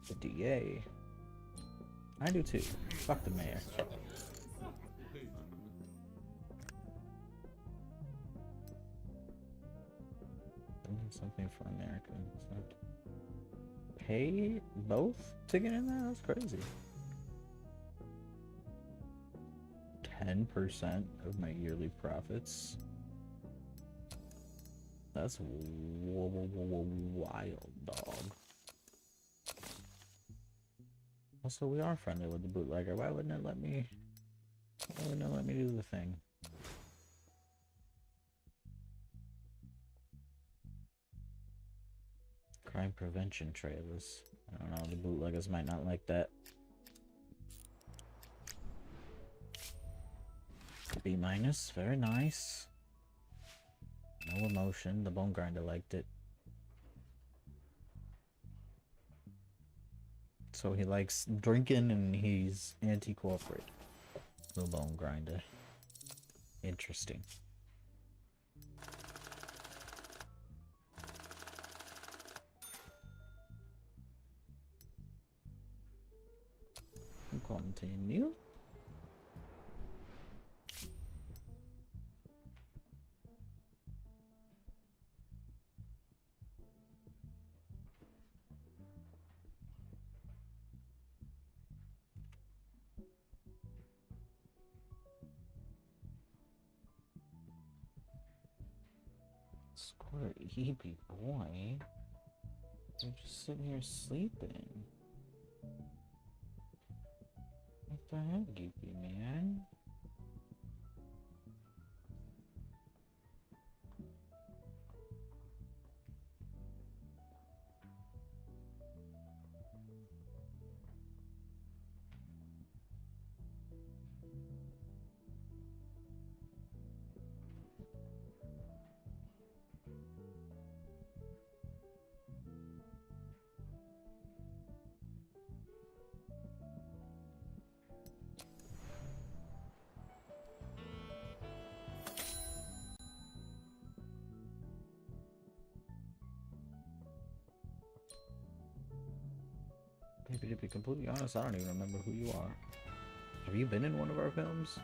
The DA. I do too. Fuck the mayor. Doing something for Americans. Pay both to get in there? That's crazy. 10% of my yearly profits. That's wild, dog. Also, we are friendly with the bootlegger. Why wouldn't it let me? Why wouldn't it let me do the thing? Crime prevention trailers. I don't know. The bootleggers might not like that. B-, very nice. No emotion. The bone grinder liked it. So he likes drinking and he's anti-corporate. The bone grinder. Interesting. Continue. Squirt, heapy boy. You're just sitting here sleeping. What the heck, Geepy, man? Maybe to be completely honest, I don't even remember who you are. Have you been in one of our films?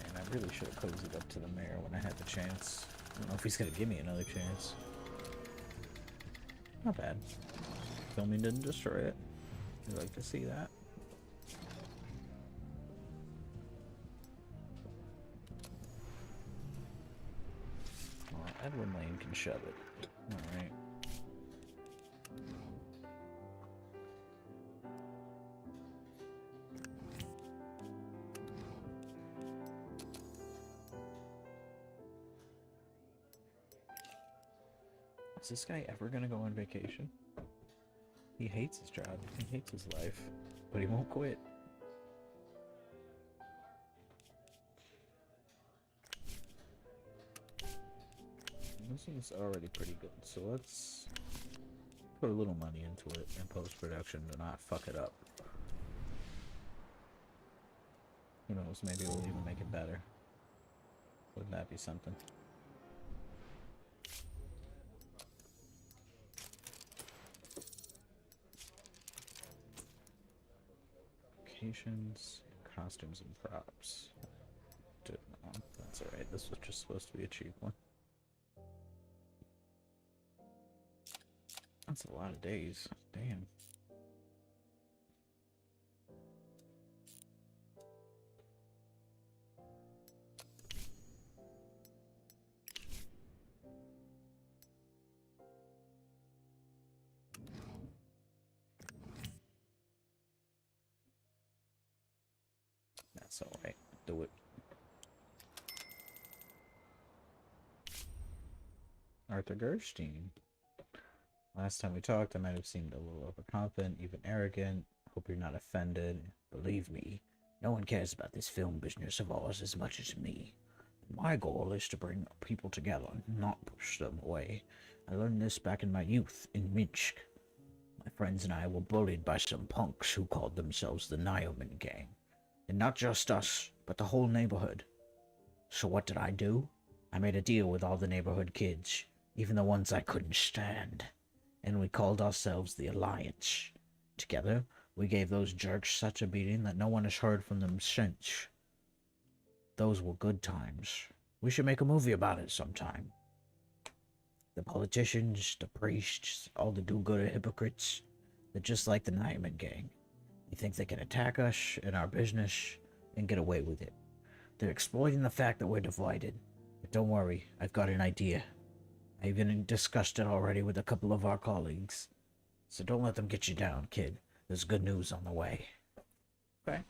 And I really should have cozied up to the mayor when I had the chance. I don't know if he's gonna give me another chance. Not bad. Filming didn't destroy it. I'd like to see that. Well, Edwin Lane can shove it. Alright. Is this guy ever gonna go on vacation? He hates his job. He hates his life. But he won't quit. This one's already pretty good, so let's put a little money into it in post-production to not fuck it up. Who knows, maybe we'll even make it better. Wouldn't that be something? Locations, costumes, and props. That's alright, this was just supposed to be a cheap one. That's a lot of days. Damn. That's alright. Do it. Arthur Gerstein. Last time we talked, I might have seemed a little overconfident, even arrogant. Hope you're not offended. Believe me, no one cares about this film business of ours as much as me. My goal is to bring people together, not push them away. I learned this back in my youth, in Minsk. My friends and I were bullied by some punks who called themselves the Nyoman Gang. And not just us, but the whole neighborhood. So what did I do? I made a deal with all the neighborhood kids, even the ones I couldn't stand. And we called ourselves the Alliance. Together, we gave those jerks such a beating that no one has heard from them since. Those were good times. We should make a movie about it sometime. The politicians, the priests, all the do-gooder hypocrites, they're just like the Nyman Gang. They think they can attack us and our business and get away with it. They're exploiting the fact that we're divided. But don't worry, I've got an idea. I even discussed it already with a couple of our colleagues. So don't let them get you down, kid. There's good news on the way. Okay.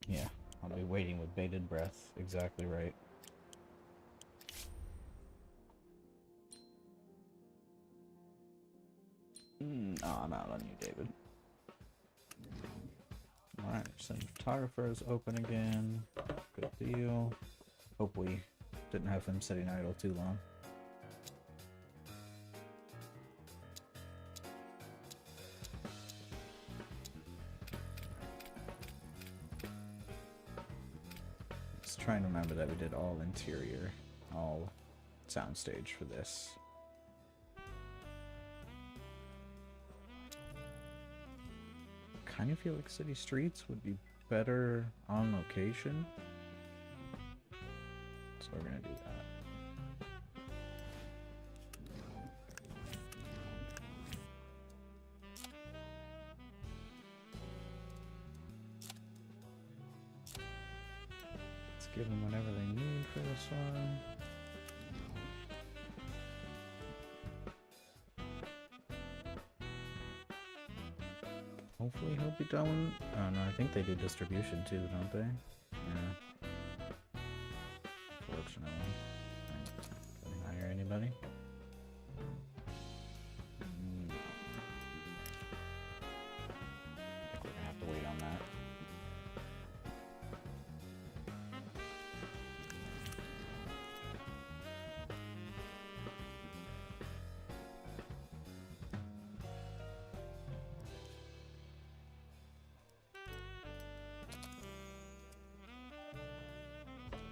Yeah, I'll be waiting with bated breath. Exactly right. Oh, I'm out on you, David. Alright, cinematographer is open again. Good deal. Hope we didn't have him sitting idle too long. Just trying to remember that we did all interior, all soundstage for this. Kind of feel like city streets would be better on location, so we're gonna do that. Let's give them whatever they need for this one. Hopefully he'll be done. Oh no, I think they do distribution too, don't they? Yeah. Fortunately. Did I hire anybody? No. I think we're gonna have to wait on that.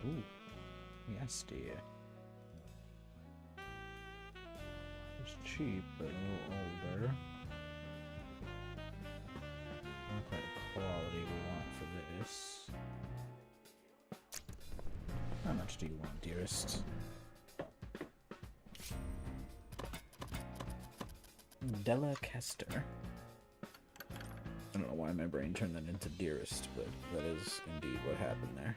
Ooh, yes, dear. It's cheap, but a little older. What kind of quality we want for this? How much do you want, dearest? Della Kester. I don't know why my brain turned that into dearest, but that is indeed what happened there.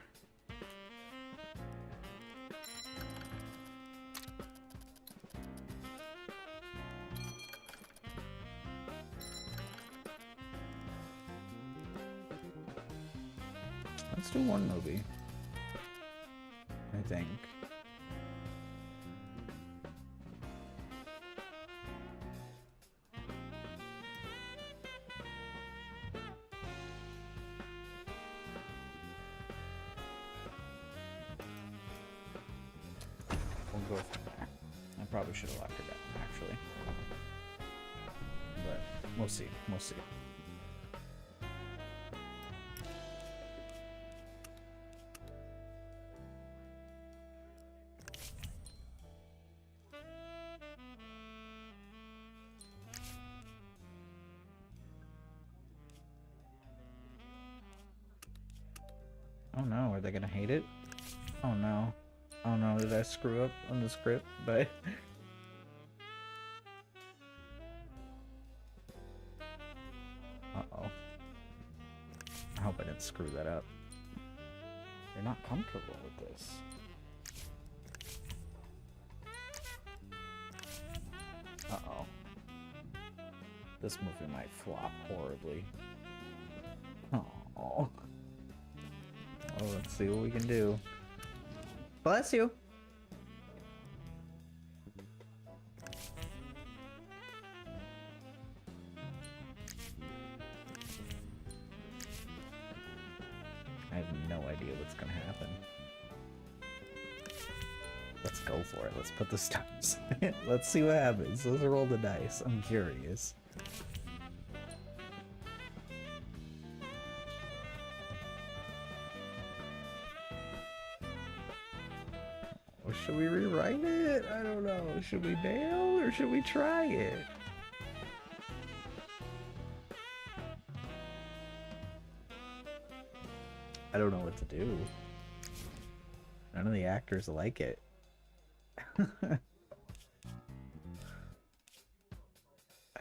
Let's do one movie, I think. We'll go from there. I probably should have locked her down, actually. But we'll see. We'll see. Oh no, are they gonna hate it? Oh no. Oh no, did I screw up on the script? But uh-oh. I hope I didn't screw that up. They're not comfortable with this. Uh-oh. This movie might flop horribly. Oh. Well, let's see what we can do. Bless you. I have no idea what's gonna happen. Let's go for it. Let's put the stars. Let's see what happens. Let's roll the dice. I'm curious. Or should we rewrite it? I don't know. Should we bail or should we try it? I don't know what to do. None of the actors like it. I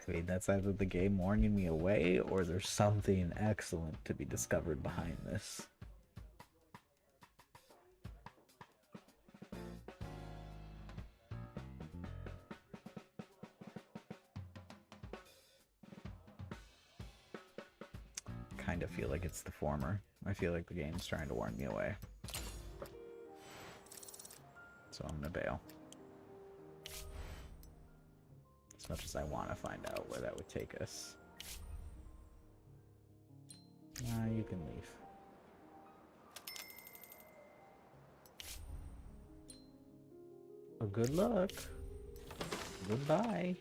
mean, that's either the game warning me away or there's something excellent to be discovered behind this. Kind of feel like it's the former. I feel like the game's trying to warn me away. So I'm gonna bail. As much as I want to find out where that would take us. You can leave. Well, good luck. Goodbye.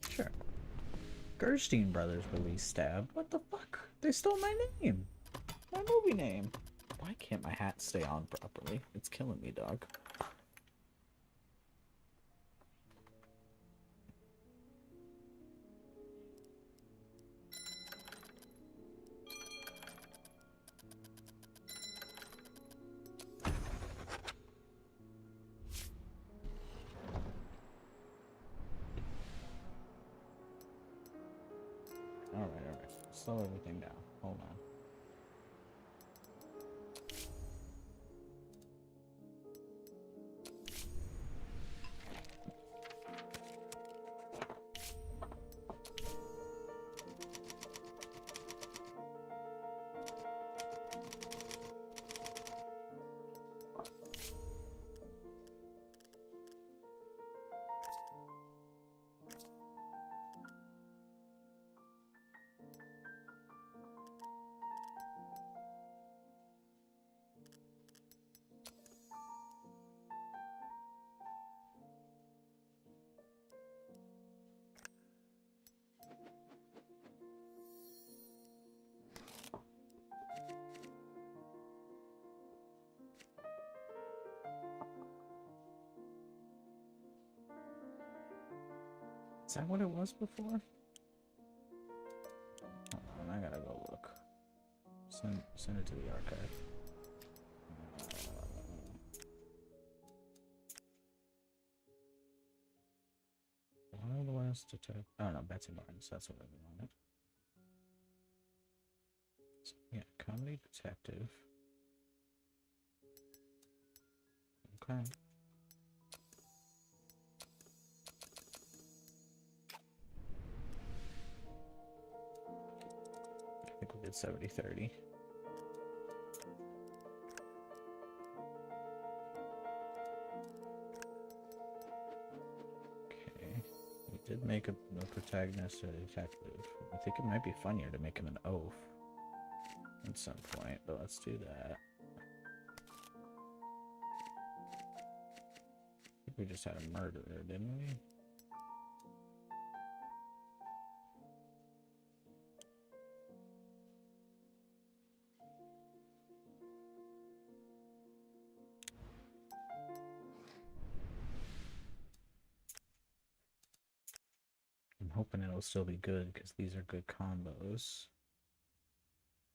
Sure. Gerstein Brothers released Stab. What the fuck? They stole my name. My movie name. Why can't my hat stay on properly? It's killing me, dog. Alright. Slow everything down. Hold on. that what it was before? Hold on, I gotta go look. Send it to the archive. Wild West Detective. Oh no, Betsy Barnes. That's what I wanted. So, yeah, comedy detective. Okay. I think we did 70-30. Okay. We did make a protagonist a detective. I think it might be funnier to make him an oaf at some point, but let's do that. I think we just had a murderer, didn't we? I'm hoping it'll still be good because these are good combos.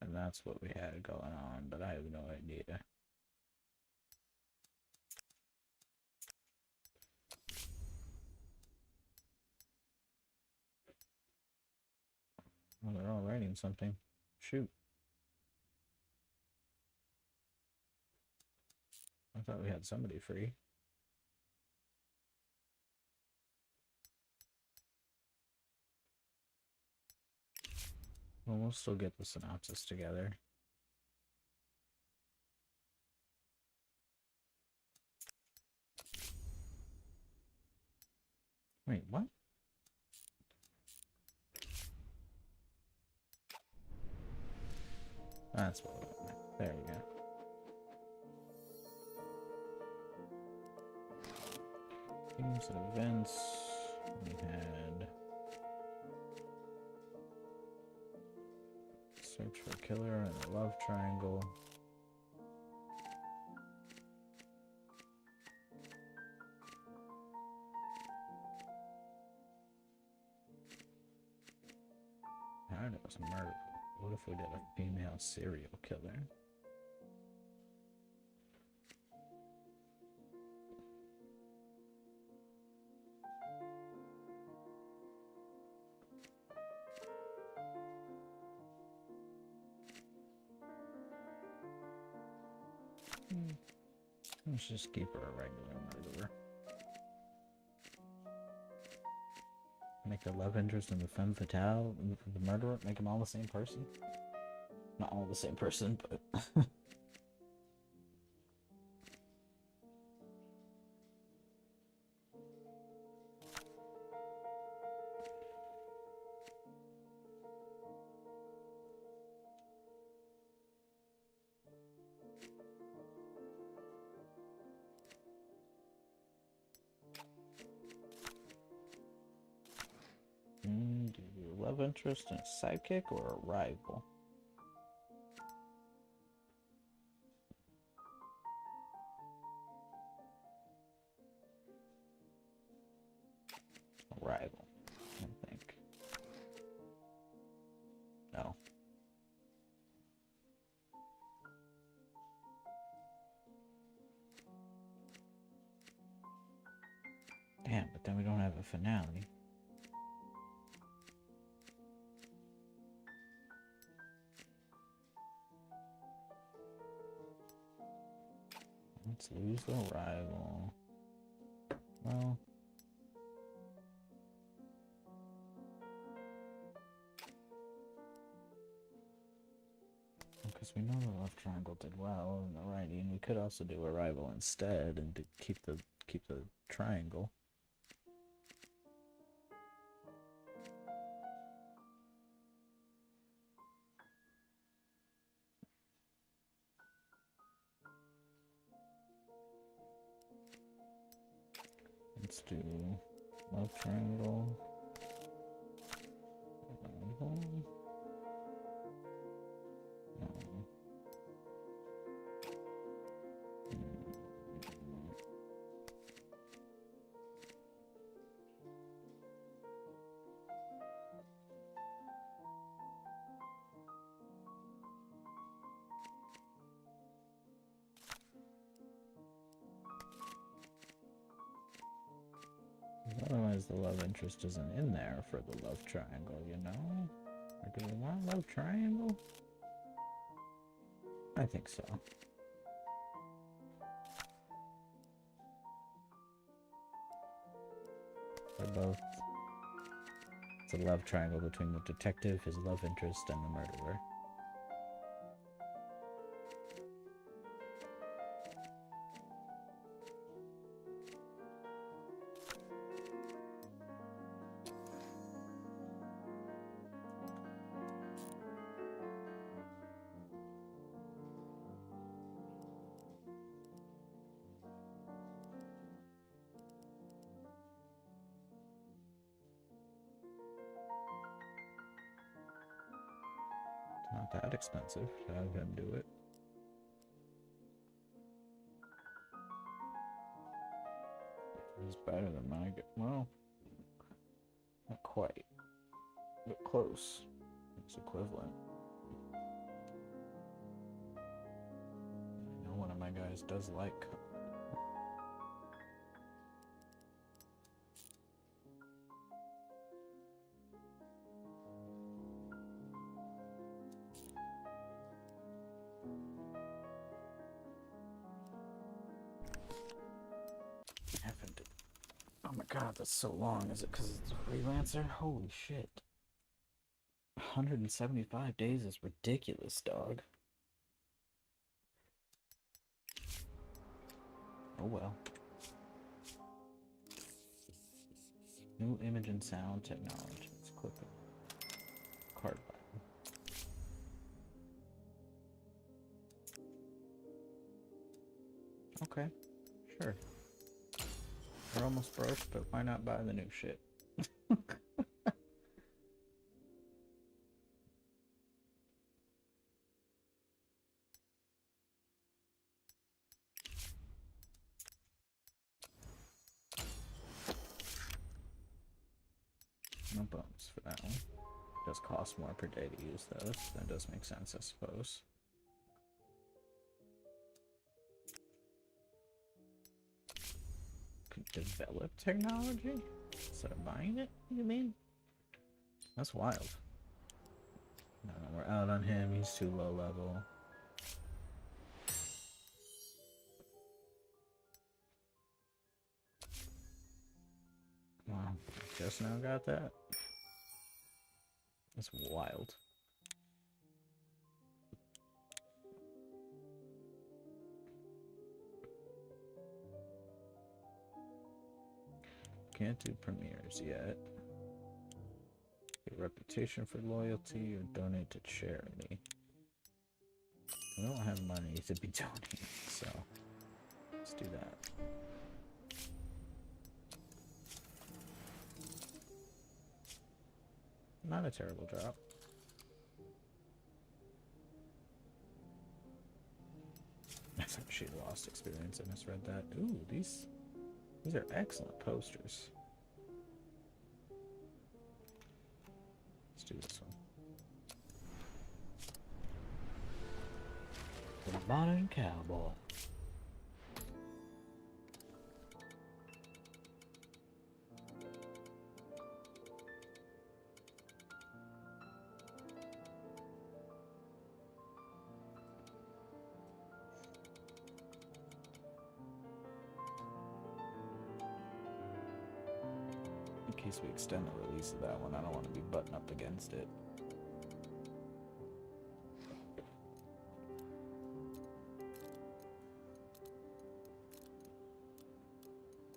And that's what we had going on, but I have no idea. Oh, they're all writing something. Shoot. I thought we had somebody free. Well, we'll still get the synopsis together. Wait, what? That's what we meant. There we go. Themes and events. We had search for a killer and a love triangle. I know it was murder. What if we did a female serial killer? Let's just keep her a regular murderer. Make a love interest and the femme fatale, the murderer, make them all the same person? Not all the same person, but... do you love interest and a sidekick or a rival? A rival, I think. No. Damn, but then we don't have a finale. Let's lose the rival. Well, because we know the love triangle did well in the writing, we could also do a rival instead and keep the triangle. Let's do love triangle. Rival. No. Otherwise, the love interest isn't in there for the love triangle, you know? Or do we want love triangle? I think so. They're both. It's a love triangle between the detective, his love interest, and the murderer. Not that expensive to have him do it. He's better than my... Well, not quite. But close. It's equivalent. I know one of my guys does like... Oh my god, that's so long. Is it because it's a freelancer? Holy shit. 175 days is ridiculous, dog. Oh well. New image and sound technology. Let's click the card button. Okay, sure. We're almost broke, but why not buy the new shit? No bumps for that one. It does cost more per day to use those. That does make sense, I suppose. Develop technology instead of buying it, you mean? That's wild. No, we're out on him. He's too low level. Wow, just now got that. That's wild. Can't do premieres yet. Get reputation for loyalty or donate to charity. We don't have money to be donating, so let's do that. Not a terrible drop. That's actually lost experience. I misread that. Ooh, these are excellent posters. Let's do this one. The Modern Cowboy. In case we extend the release of that one, I don't want to be buttoned up against it.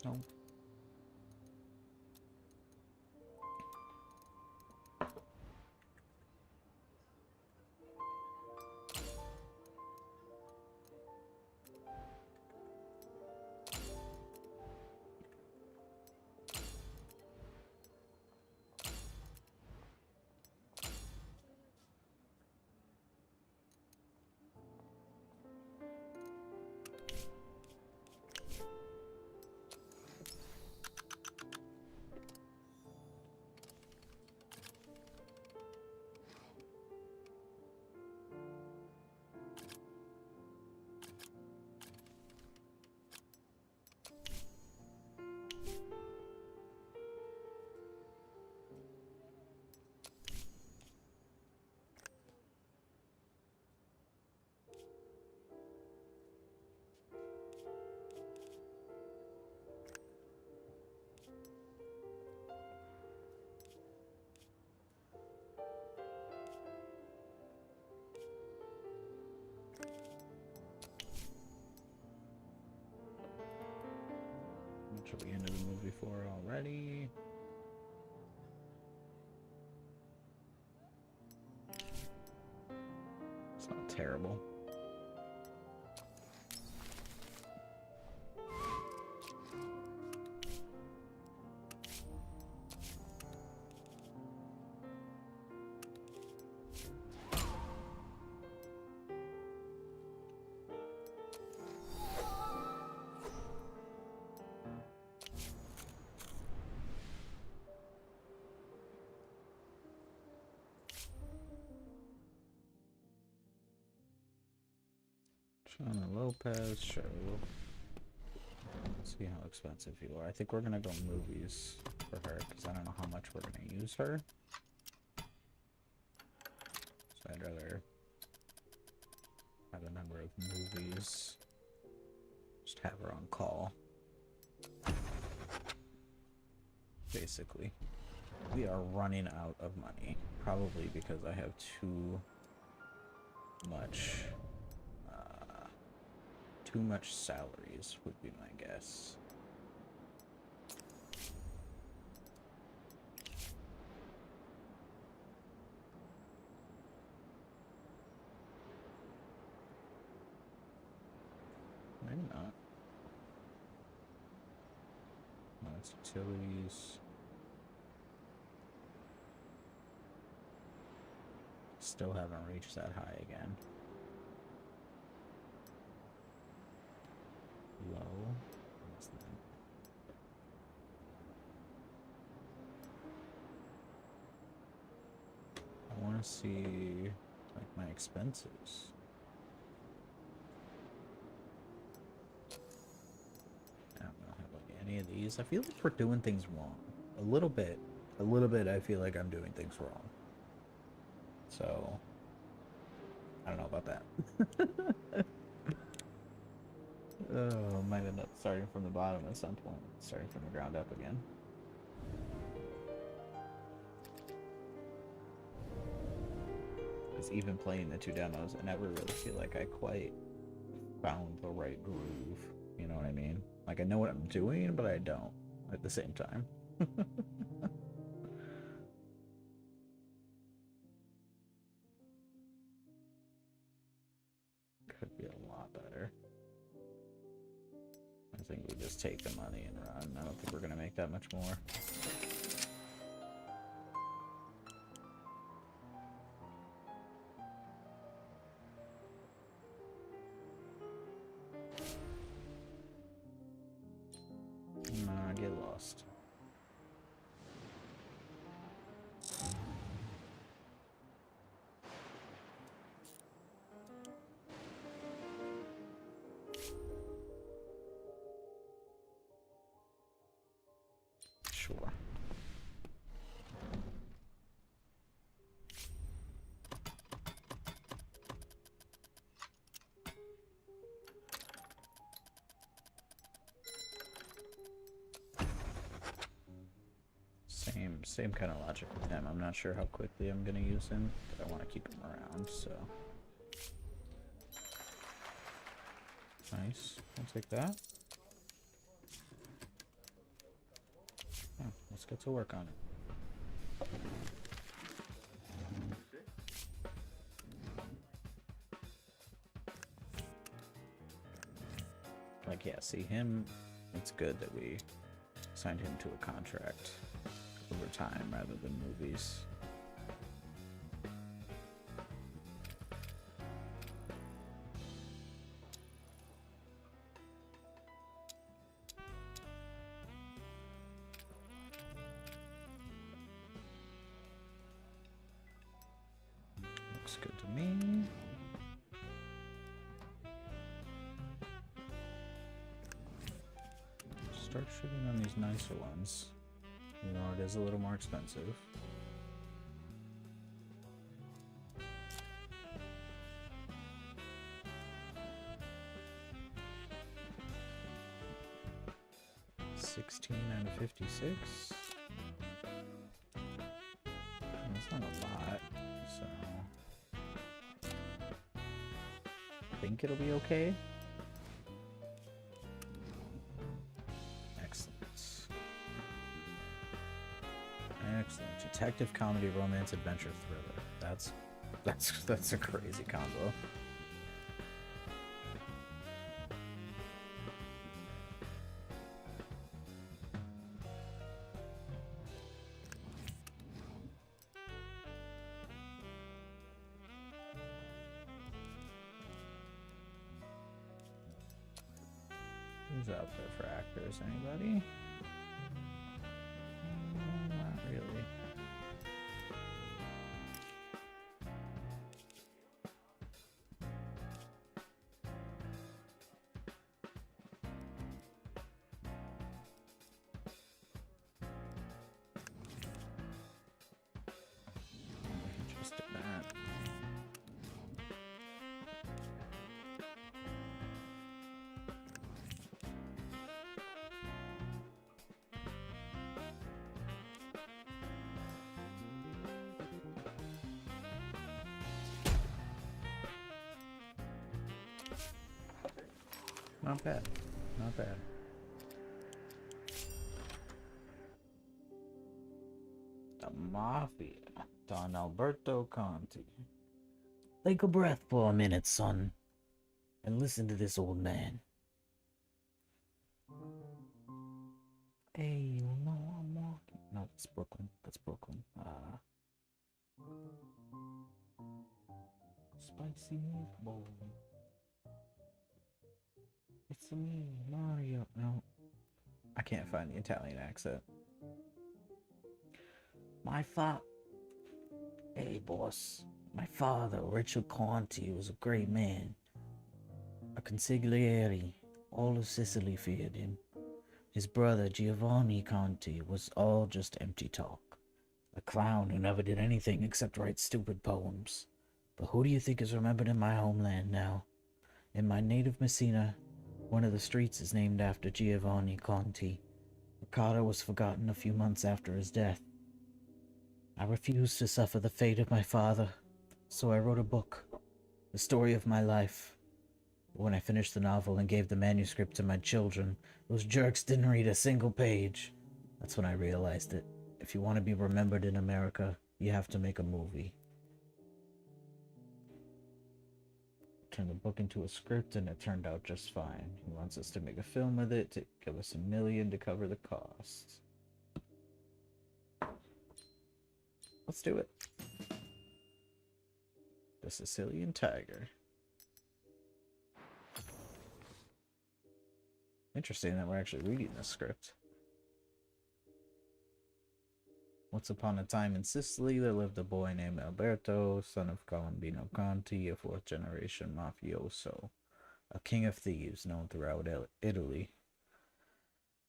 No. much are we into the movie for already? It's not terrible. Chana Lopez, sure. Let's see how expensive you are. I think we're gonna go movies for her because I don't know how much we're gonna use her. So I'd rather have a number of movies. Just have her on call. Basically. We are running out of money. Probably because I have too much salaries would be my guess. Maybe not. No, it's utilities. Still haven't reached that high again. Low. What's that? I want to see like my expenses. I don't know have like any of these. I feel like we're doing things wrong. A little bit. I feel like I'm doing things wrong. So I don't know about that. Oh, might end up starting from the bottom at some point. Starting from the ground up again. Because even playing the two demos, I never really feel like I quite found the right groove. You know what I mean? Like, I know what I'm doing, but I don't at the same time. Could be a lot better. I think we just take the money and run. I don't think we're going to make that much more. Nah, get lost. Sure. Same kind of logic with him. I'm not sure how quickly I'm gonna use him, but I want to keep him around, so. Nice. I'll take that. Oh, let's get to work on it. Like, yeah, see him, it's good that we signed him to a contract over time rather than movies. Looks good to me. Start shooting on these nicer ones. You know, it is a little more expensive. $16 out of 56. That's not a lot, so I think it'll be okay. Excellent. detective comedy romance adventure thriller. That's a crazy combo. Who's out there for actors? Anybody? Not really. Just did that. Not bad. Not bad. The Mafia. Don Alberto Conti. Take a breath for a minute, son. And listen to this old man. Hey, you know I'm walking. No, it's Brooklyn. That's Brooklyn. Spicy meatball. It's me, Mario. No, I can't find the Italian accent. Hey, boss. My father, Richard Conti, was a great man. A consigliere. All of Sicily feared him. His brother, Giovanni Conti, was all just empty talk. A clown who never did anything except write stupid poems. But who do you think is remembered in my homeland now? In my native Messina, one of the streets is named after Giovanni Conti. Ricardo was forgotten a few months after his death. I refused to suffer the fate of my father, so I wrote a book, the story of my life. But when I finished the novel and gave the manuscript to my children, those jerks didn't read a single page. That's when I realized it. If you want to be remembered in America, you have to make a movie. Turn the book into a script and it turned out just fine. He wants us to make a film with it, to give us $1 million to cover the costs. Let's do it. The Sicilian Tiger. Interesting that we're actually reading the script. Once upon a time in Sicily, there lived a boy named Alberto, son of Colombino Conti, a fourth-generation mafioso, a king of thieves known throughout Italy.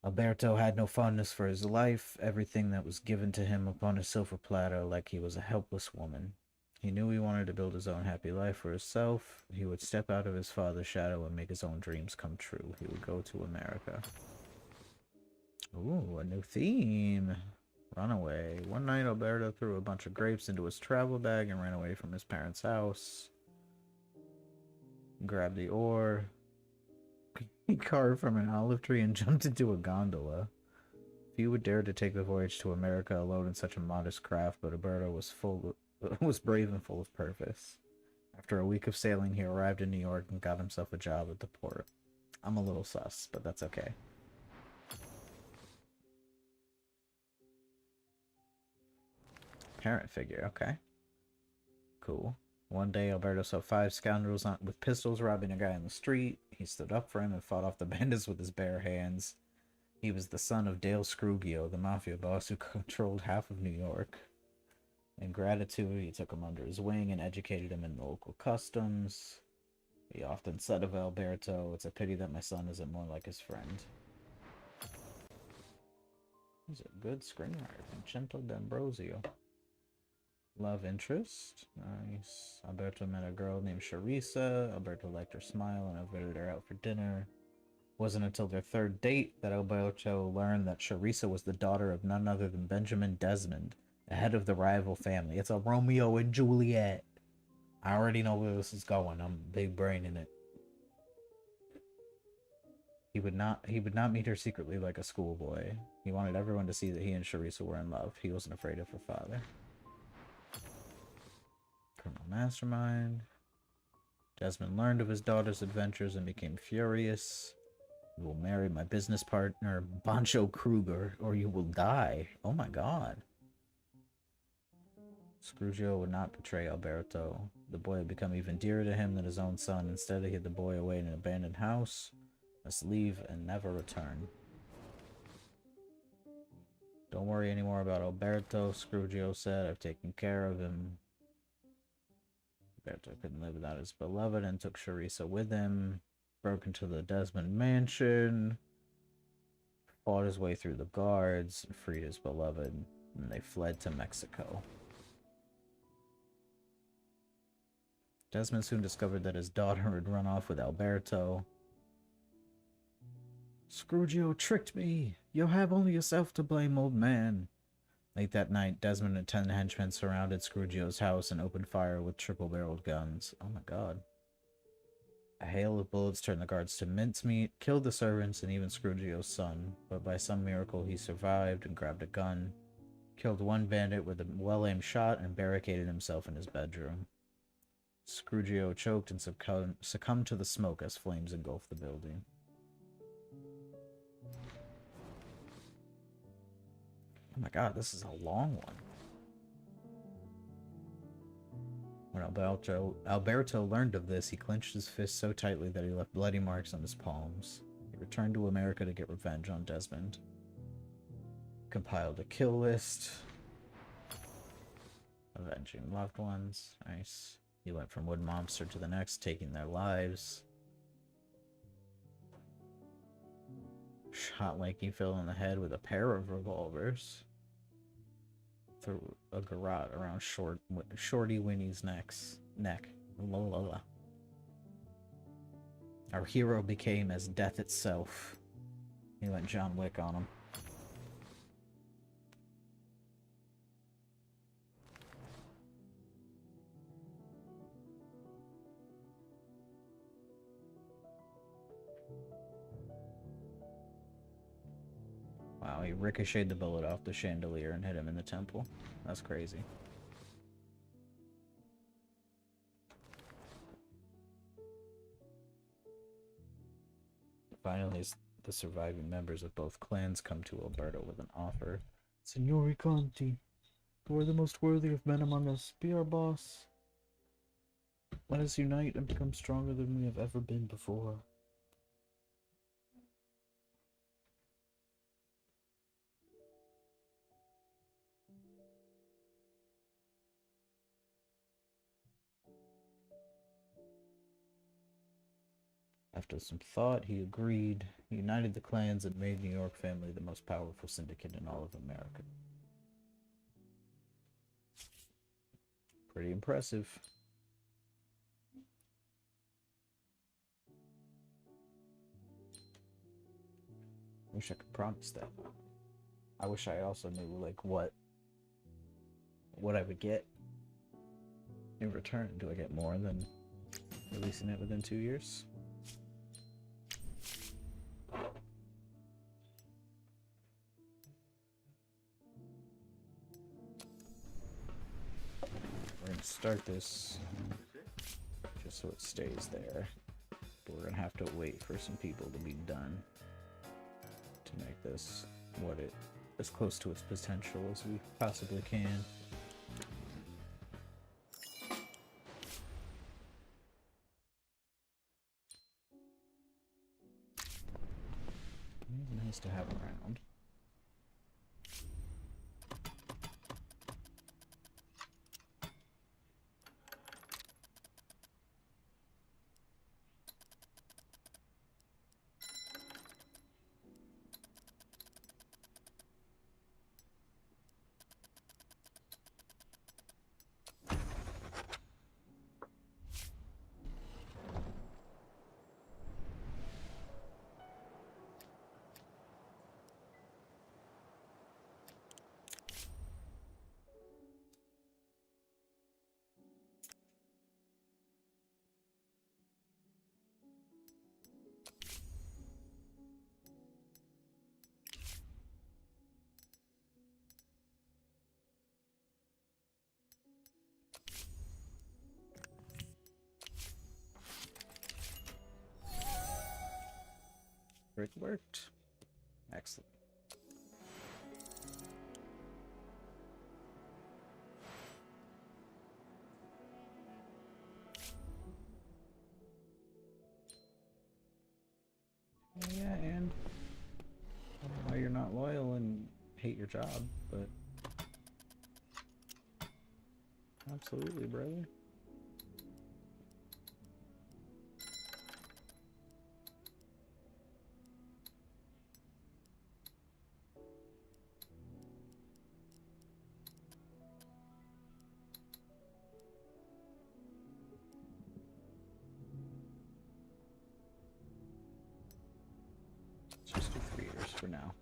Alberto had no fondness for his life, everything that was given to him upon a silver platter like he was a helpless woman. He knew he wanted to build his own happy life for himself. He would step out of his father's shadow and make his own dreams come true. He would go to America. Ooh, a new theme. Runaway. One night, Alberto threw a bunch of grapes into his travel bag and ran away from his parents' house. Grabbed the oar. He carved from an olive tree and jumped into a gondola. Few would dare to take the voyage to America alone in such a modest craft, but Alberto was brave and full of purpose. After a week of sailing, he arrived in New York and got himself a job at the port. I'm a little sus, but that's okay. Parent figure, okay. Cool. One day, Alberto saw 5 scoundrels with pistols robbing a guy on the street. He stood up for him and fought off the bandits with his bare hands. He was the son of Dale Scrugio, the mafia boss who controlled half of New York. In gratitude, he took him under his wing and educated him in local customs. He often said of Alberto, "It's a pity that my son isn't more like his friend." He's a good screenwriter, Vincenzo D'Ambrosio. Love interest. Nice. Alberto met a girl named Charissa. Alberto liked her smile and invited her out for dinner. Wasn't until their third date that Alberto learned that Charissa was the daughter of none other than Benjamin Desmond, the head of the rival family. It's a Romeo and Juliet. I already know where this is going. I'm big braining it. He would not meet her secretly like a schoolboy. He wanted everyone to see that he and Charissa were in love. He wasn't afraid of her father. Criminal mastermind. Desmond learned of his daughter's adventures and became furious. You will marry my business partner, Bancho Kruger, or you will die. Oh my god. Scrooge would not betray Alberto. The boy had become even dearer to him than his own son. Instead, he hid the boy away in an abandoned house. Must leave and never return. Don't worry anymore about Alberto, Scrooge said. I've taken care of him. Alberto couldn't live without his beloved and took Charissa with him. Broke into the Desmond mansion. Fought his way through the guards. Freed his beloved. And they fled to Mexico. Desmond soon discovered that his daughter had run off with Alberto. Scrooge tricked me. You have only yourself to blame, old man. Late that night, Desmond and 10 henchmen surrounded Scrooge's house and opened fire with triple-barreled guns. Oh my god. A hail of bullets turned the guards to mincemeat, killed the servants and even Scrooge's son, but by some miracle he survived and grabbed a gun, killed one bandit with a well-aimed shot, and barricaded himself in his bedroom. Scrooge choked and succumbed to the smoke as flames engulfed the building. Oh my god, this is a long one. When Alberto learned of this, he clenched his fist so tightly that he left bloody marks on his palms. He returned to America to get revenge on Desmond. Compiled a kill list. Avenging loved ones. Nice. He went from one monster to the next, taking their lives. Shot Lanky Phil in the head with a pair of revolvers. Threw a garrote around Shorty Winnie's neck. La. Our hero became as death itself. He went John Wick on him. Wow, he ricocheted the bullet off the chandelier and hit him in the temple. That's crazy. Finally, the surviving members of both clans come to Alberto with an offer. Signori Conti, you are the most worthy of men among us. Be our boss. Let us unite and become stronger than we have ever been before. After some thought, he agreed. He united the clans and made New York family the most powerful syndicate in all of America. Pretty impressive. Wish I could promise that. I wish I also knew, like, what I would get in return. Do I get more than releasing it within 2 years? We're gonna start this just so it stays there. But we're gonna have to wait for some people to be done to make this as close to its potential as we possibly can. It's nice to have around. It worked. Excellent. Yeah, and I don't know why you're not loyal and hate your job, but absolutely, brother. Let's just do 3 years for now.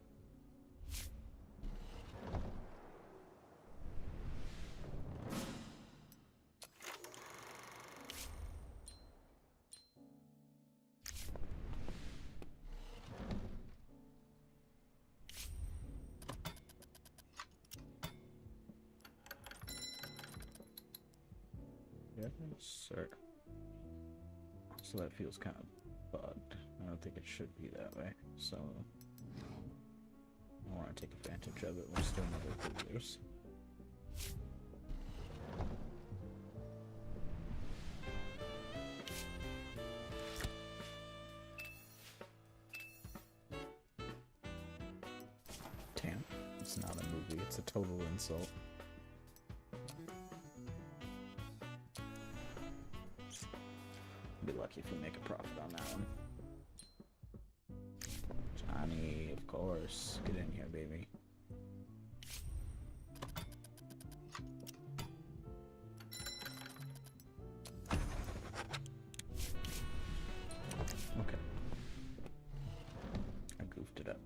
Yes, sir. So that feels kind of bugged. I don't think it should be that way. So I want to take advantage of it. We're still another 3 years. Damn, it's not a movie. It's a total insult. Be lucky if we make a profit on that one. Johnny, of course. Get in here, baby. Okay. I goofed it up.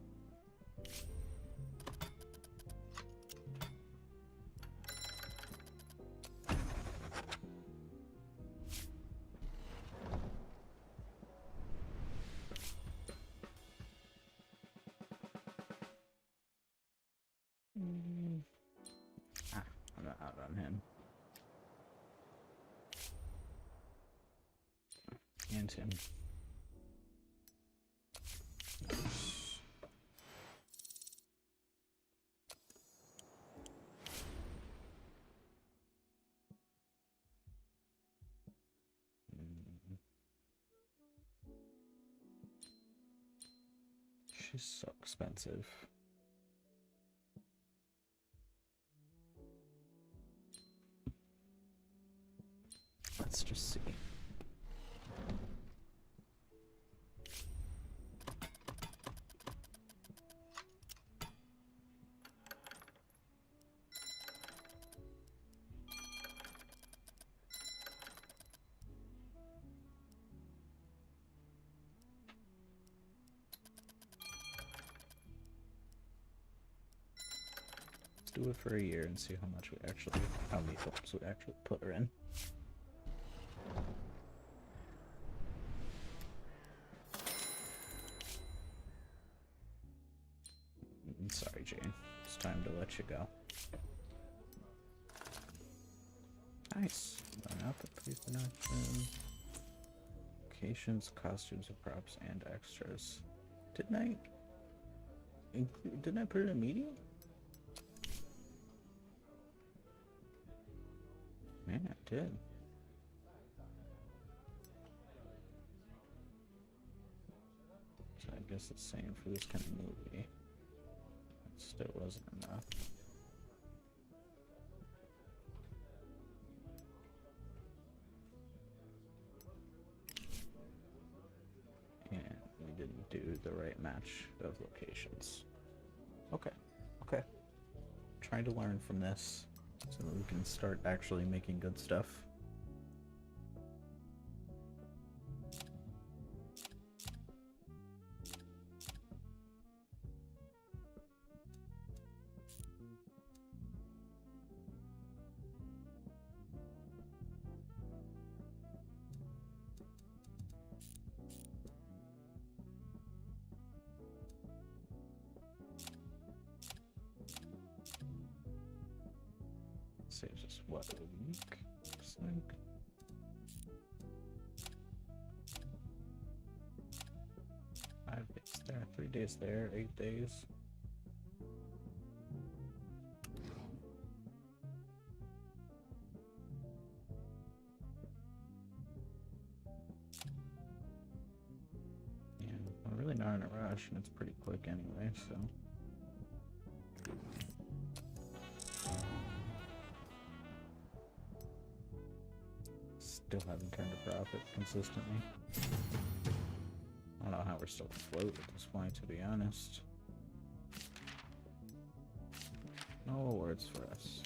I'm not out on him. And him. She's so expensive. Let's just see. Let's do it for a year and see how much we actually, how many films we actually put her in. Sorry, Jane. It's time to let you go. Nice. Learn out the pre-production. Locations, costumes, and props, and extras. Didn't I put it in medium? Man, I did. So I guess it's same for this kind of movie. It still wasn't enough. And we didn't do the right match of locations. Okay, okay. Trying to learn from this so that we can start actually making good stuff. Saves us what, a week? Looks like. Five days there. days there? 8 days? Yeah, we're really not in a rush, and it's pretty quick anyway, so. Still haven't turned a profit consistently. I don't know how we're still afloat at this point, to be honest. No awards for us.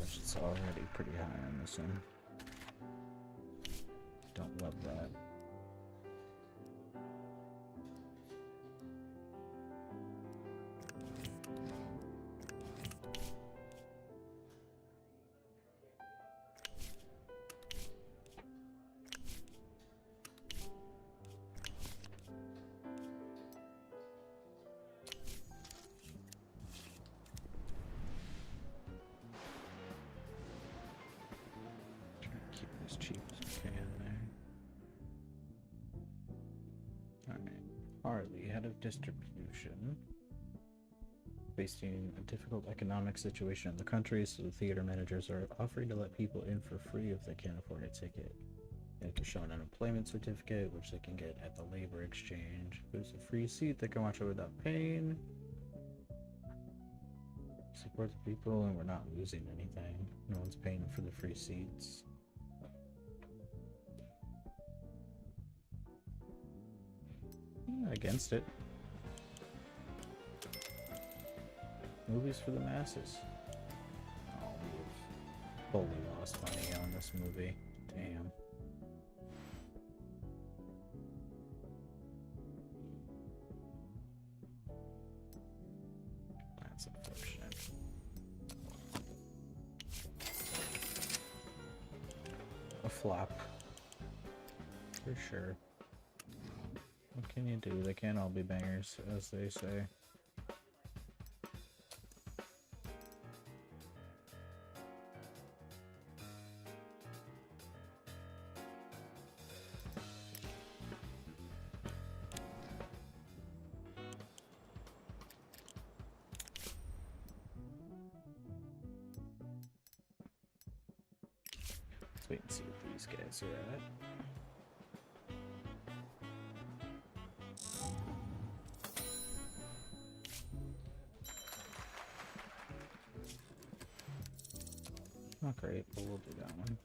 It's already pretty high on this one. Don't love that. Cheap as we can there. Alright. Harley, head of distribution. Facing a difficult economic situation in the country, so the theater managers are offering to let people in for free if they can't afford a ticket. They have to show an unemployment certificate, which they can get at the labor exchange. If there's a free seat, they can watch it without paying. Support the people, and we're not losing anything. No one's paying for the free seats. Against it. Movies for the masses. Oh, we've fully lost money on this movie. Damn. That's unfortunate. A flop. For sure. What can you do? They can't all be bangers, as they say. Let's wait and see what these guys are at. Not great, but we'll do that one.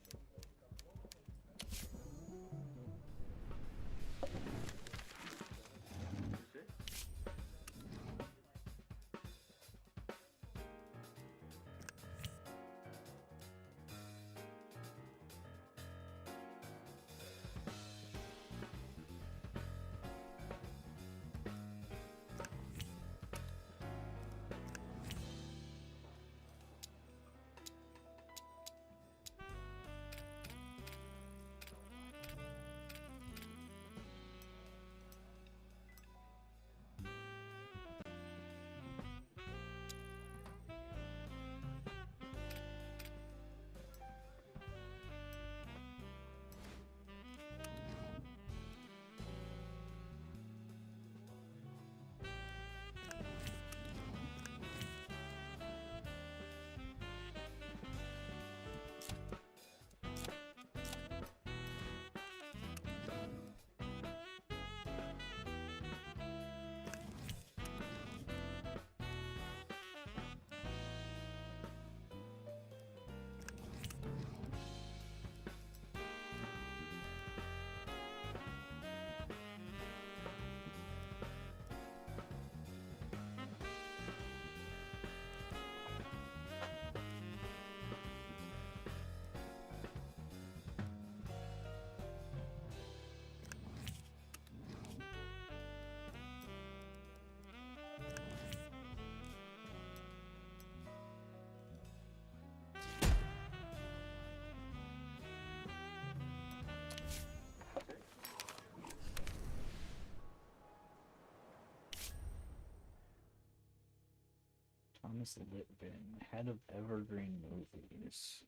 Miss Litvin, head of Evergreen Movies.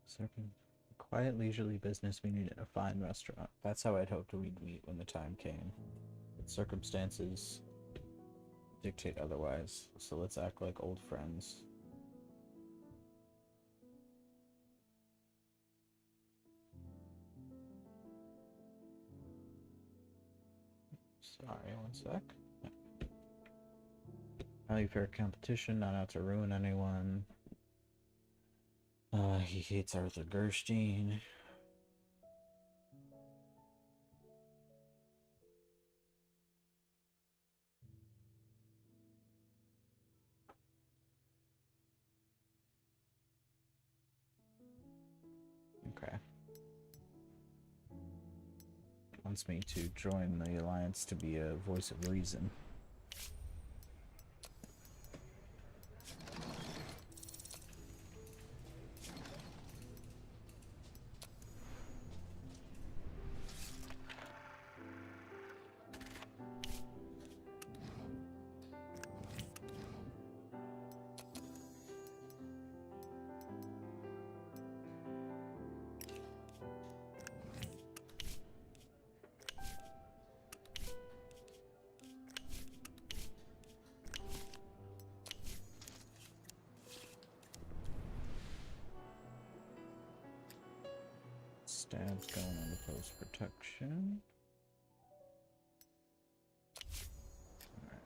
Circum quiet, leisurely business meaning in a fine restaurant. That's how I'd hoped we'd meet when the time came. But circumstances dictate otherwise, so let's act like old friends. Sorry, one sec. Value fair competition, not out to ruin anyone. He hates Arthur Gerstein. Okay. Wants me to join the alliance to be a voice of reason. Stab's going on the post protection. Alright,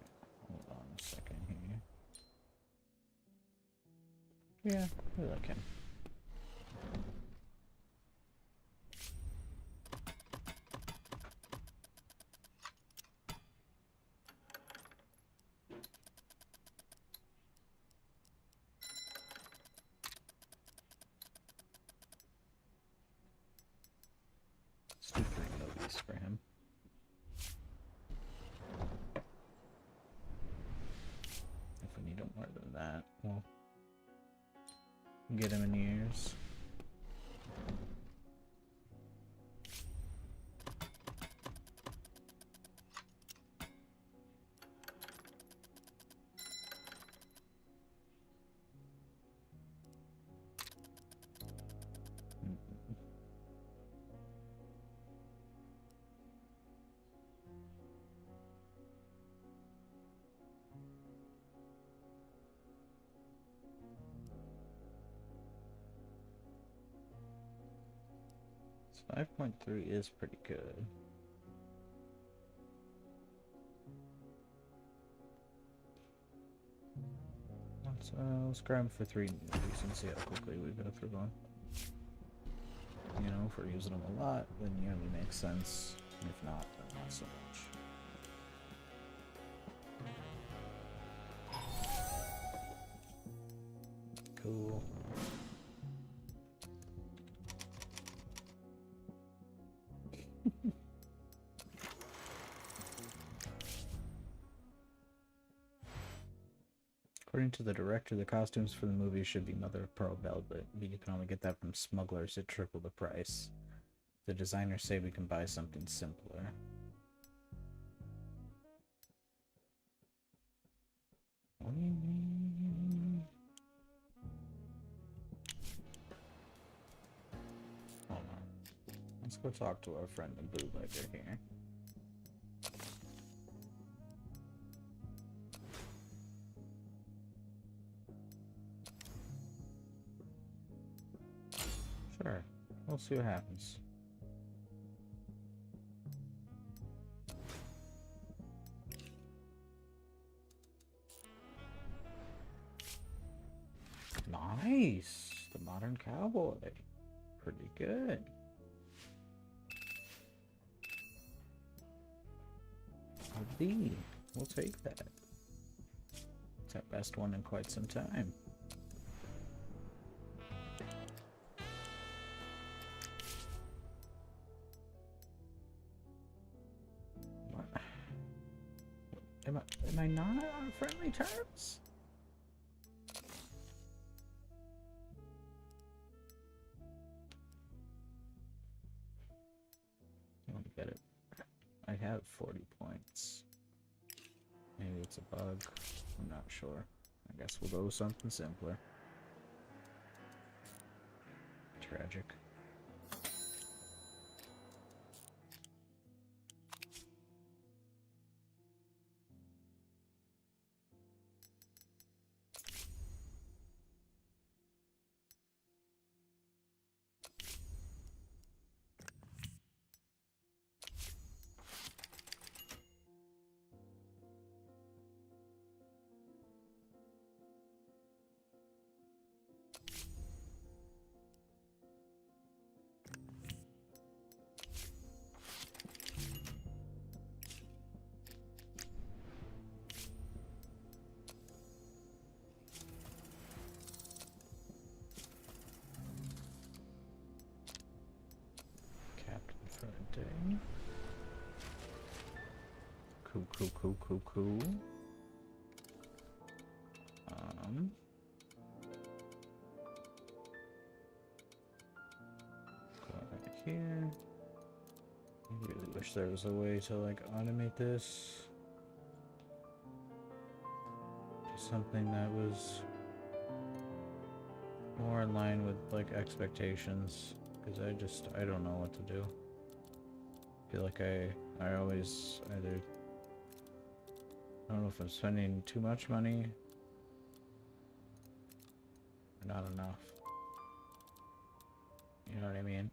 hold on a second here. Yeah, we like him. Let's do 3 movies for him. If we need him more than that, we'll get him in years. So 5.3 is pretty good. Let's grab him for 3 movies and see how quickly we go through them. You know, if we're using them a lot, then yearly makes sense. If not, then not so much. Cool. According to the director, the costumes for the movie should be mother of pearl velvet, but you can only get that from smugglers at triple the price. The designers say we can buy something simpler. What do you mean? Hold on. Let's go talk to our friend the bootlegger here. Sure. We'll see what happens. Nice! The modern cowboy. Pretty good. B. We'll take that. It's our best one in quite some time. What? Am I not on friendly terms? have 40 points. Maybe it's a bug. I'm not sure. I guess we'll go with something simpler. Tragic. Day. Cool. Go right here. I really wish there was a way to like automate this to something that was more in line with like expectations, because I don't know what to do. I feel like I always either, I don't know if I'm spending too much money or not enough. You know what I mean?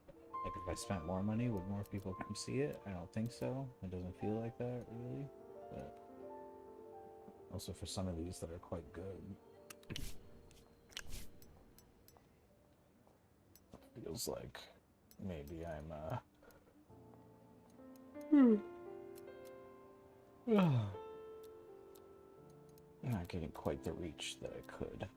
Like if I spent more money, would more people come see it? I don't think so. It doesn't feel like that really. But also for some of these that are quite good, it feels like maybe I'm not getting quite the reach that I could.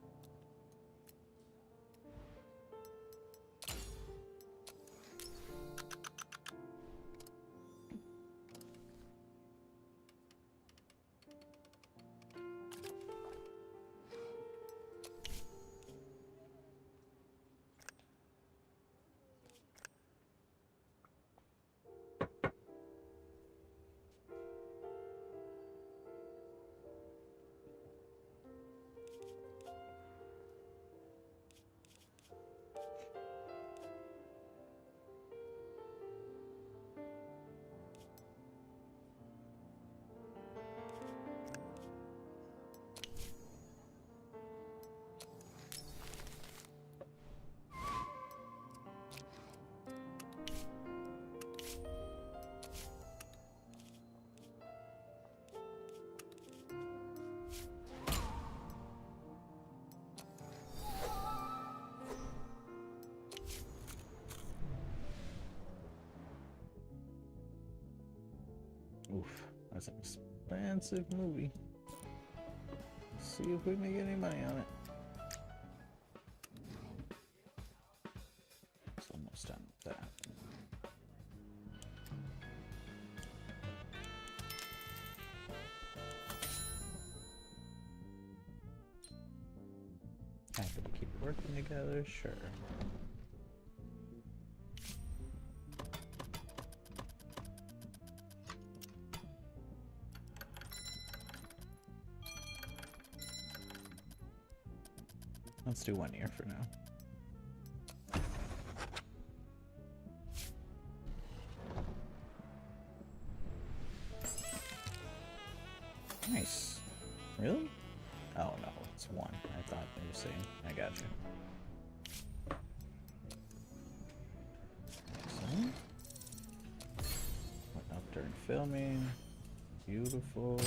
Oof, that's an expensive movie. Let's see if we make any money on it. It's almost done with that. Happy to keep working together, sure. Let's do 1 year for now. Nice. Really? Oh no, it's 1. I thought they were saying. I got you. Excellent. Went up during filming. Beautiful.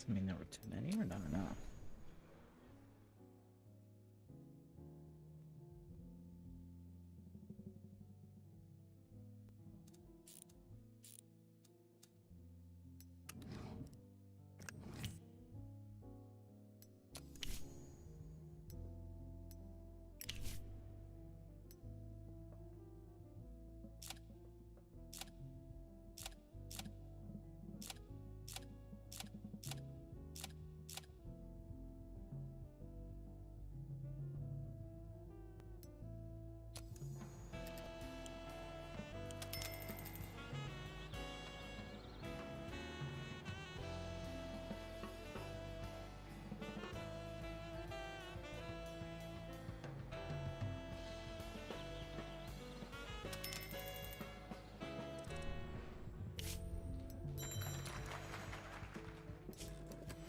I mean, there were too many or not enough?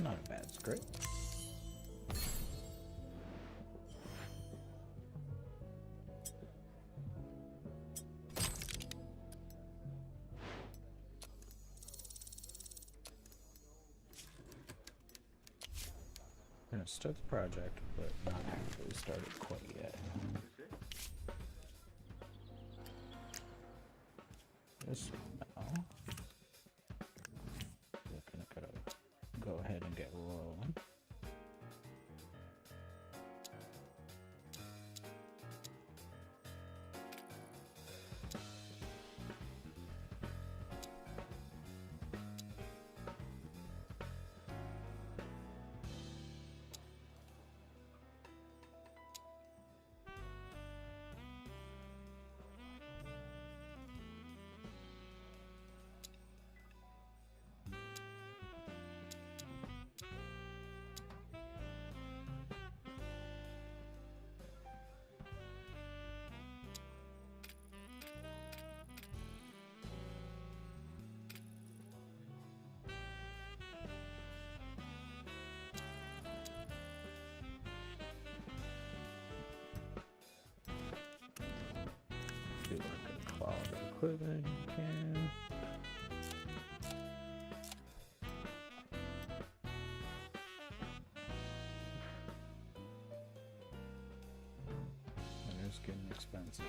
Not a bad script. Gonna start the project, but not actually started quite yet. This now. We're gonna go ahead and get rolling. Do like a quality equipment can. It is getting expensive.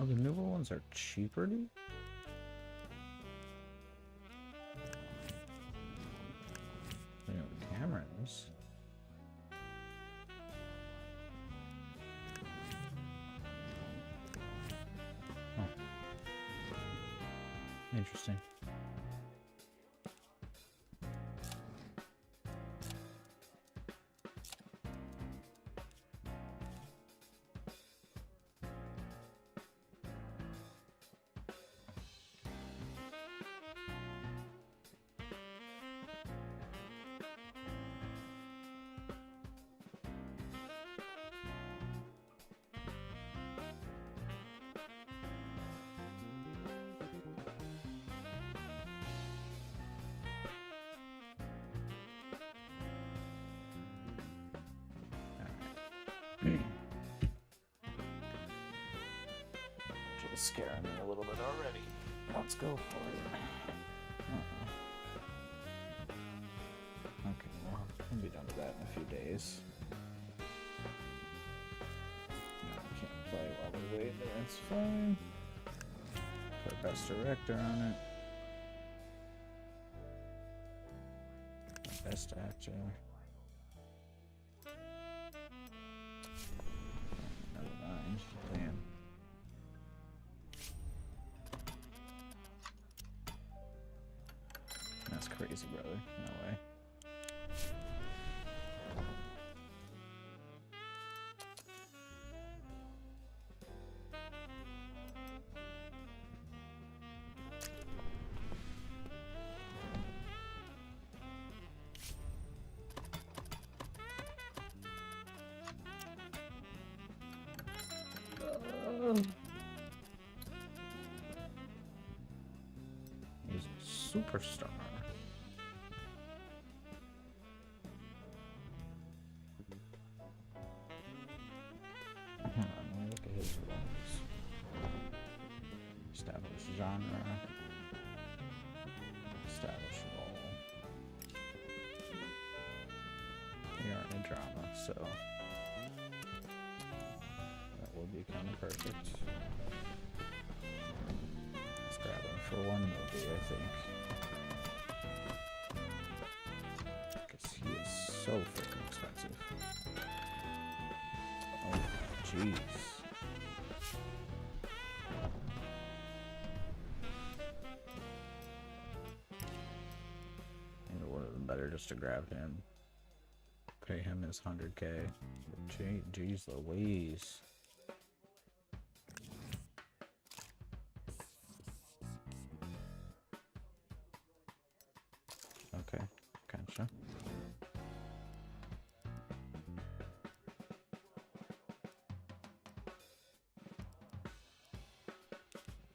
Oh, the newer ones are cheaper, dude? The newer cameras. Oh. Interesting. Just scaring me a little bit already. Let's go for it. Okay, well, we'll be done with that in a few days. No, I can't play while we're waiting. That's fine. Put best director on it. Best actor. Never mind. Damn. That's crazy, brother. No way. He's a superstar. genre. Establish role. We are in a drama, so that would be kind of perfect. Let's grab him for one movie, I think. Because he is so freaking expensive. Oh, jeez. It would have been better just to grab him. Pay him his 100K. Jeez Louise. Okay, gotcha.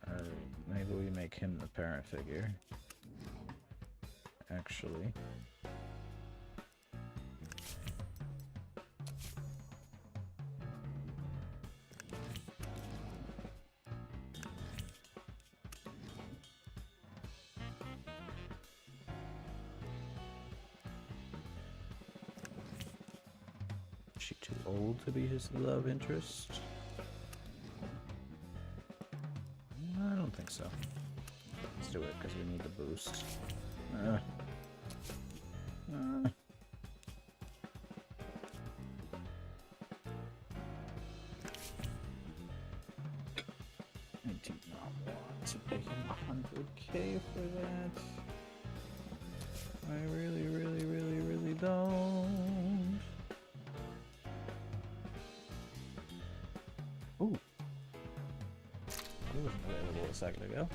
Alright, maybe we make him the parent figure. Actually. Is she too old to be his love interest? I don't think so. Let's do it because we need the boost. I do not want to pay him 100K for that. I really don't. Ooh. He wasn't available a second ago.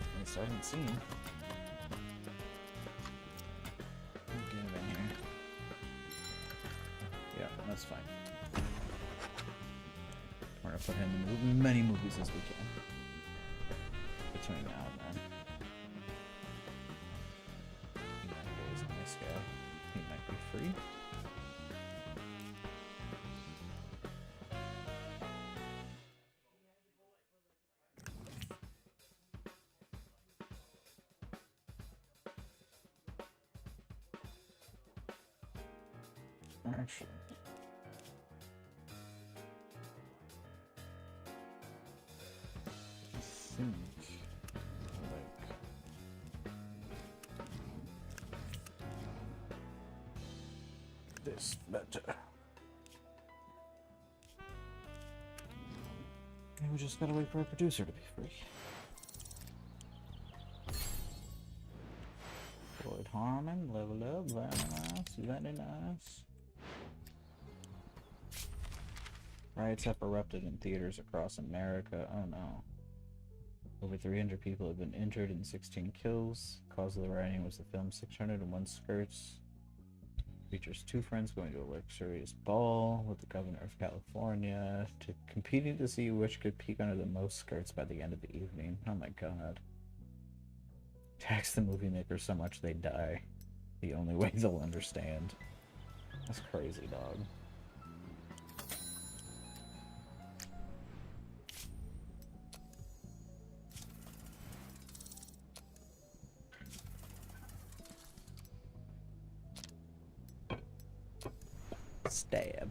At least I haven't seen. Get him in here. Yeah, that's fine. We're gonna put him in as many movies as we can between now and then. He might is a nice guy. He might be free. Actually, I think like this better. We just gotta wait for a producer to be free. Lloyd Harmon, level up, very nice, very nice. Riots have erupted in theaters across America. Oh no. Over 300 people have been injured and 16 kills. Cause of the rioting was the film 601 Skirts. Features two friends going to a luxurious ball with the governor of California, competing to see which could peek under the most skirts by the end of the evening. Oh my god. Tax the movie makers so much they die. The only way they'll understand. That's crazy, dog. Stab.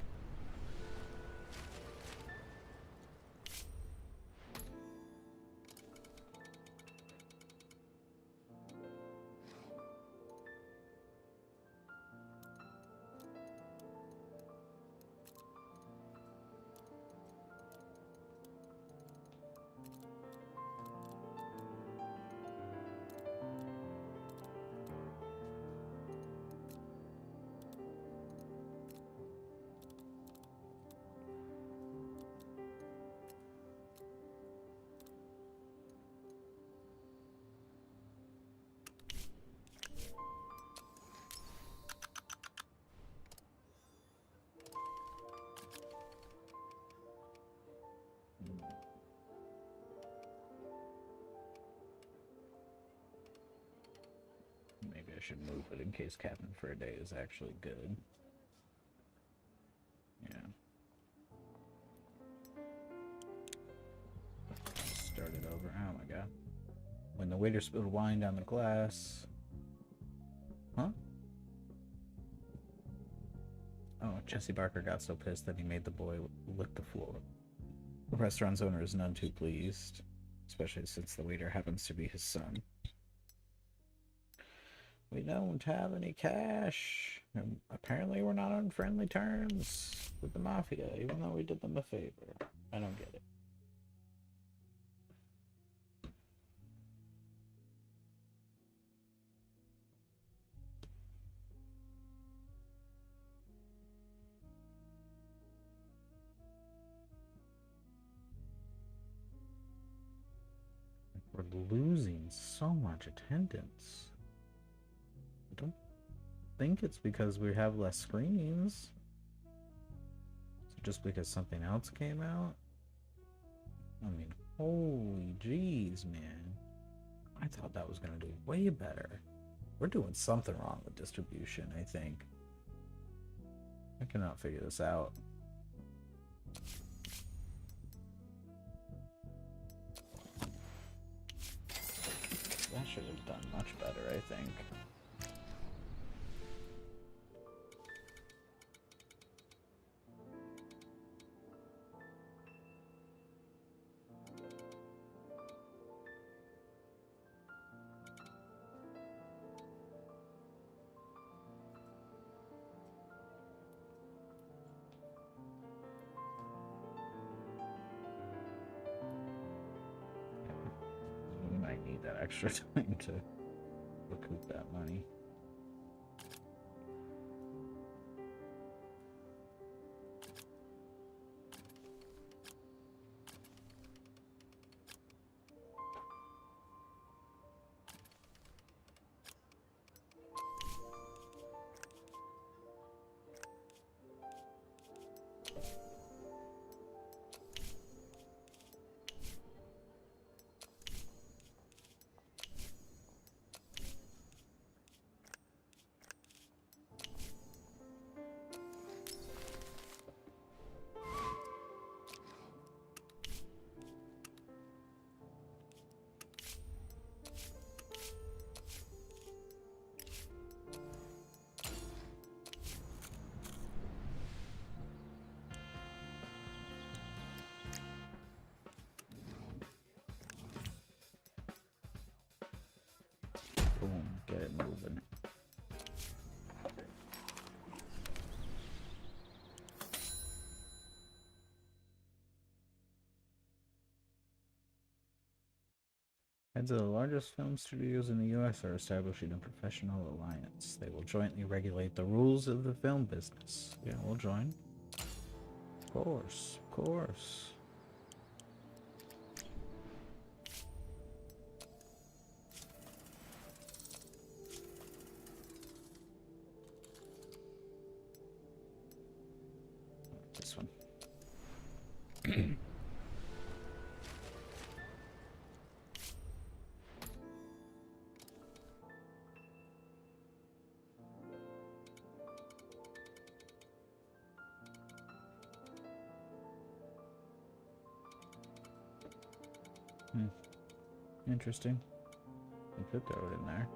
Maybe I should move it in case Captain for a Day is actually good. Yeah. go. When the waiter spilled wine down the glass. Huh? Oh, Jesse Barker got so pissed that he made the boy lick the floor. The restaurant's owner is none too pleased, especially since the waiter happens to be his son. We don't have any cash. And apparently we're not on friendly terms with the mafia, even though we did them a favor. I don't get it. We're losing so much attendance. I don't think it's because we have less screenings. Is it just because something else came out? I mean, holy jeez, man. I thought that was going to do way better. We're doing something wrong with distribution, I think. I cannot figure this out. That should have done much better, I think. We might need that extra time to recoup that money. Boom, get it moving. Heads of the largest film studios in the U.S. are establishing a professional alliance. They will jointly regulate the rules of the film business. Yeah, we'll join. Of course, of course. This one. Interesting. You could throw it in there.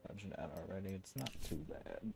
Budget out already. It's not too bad.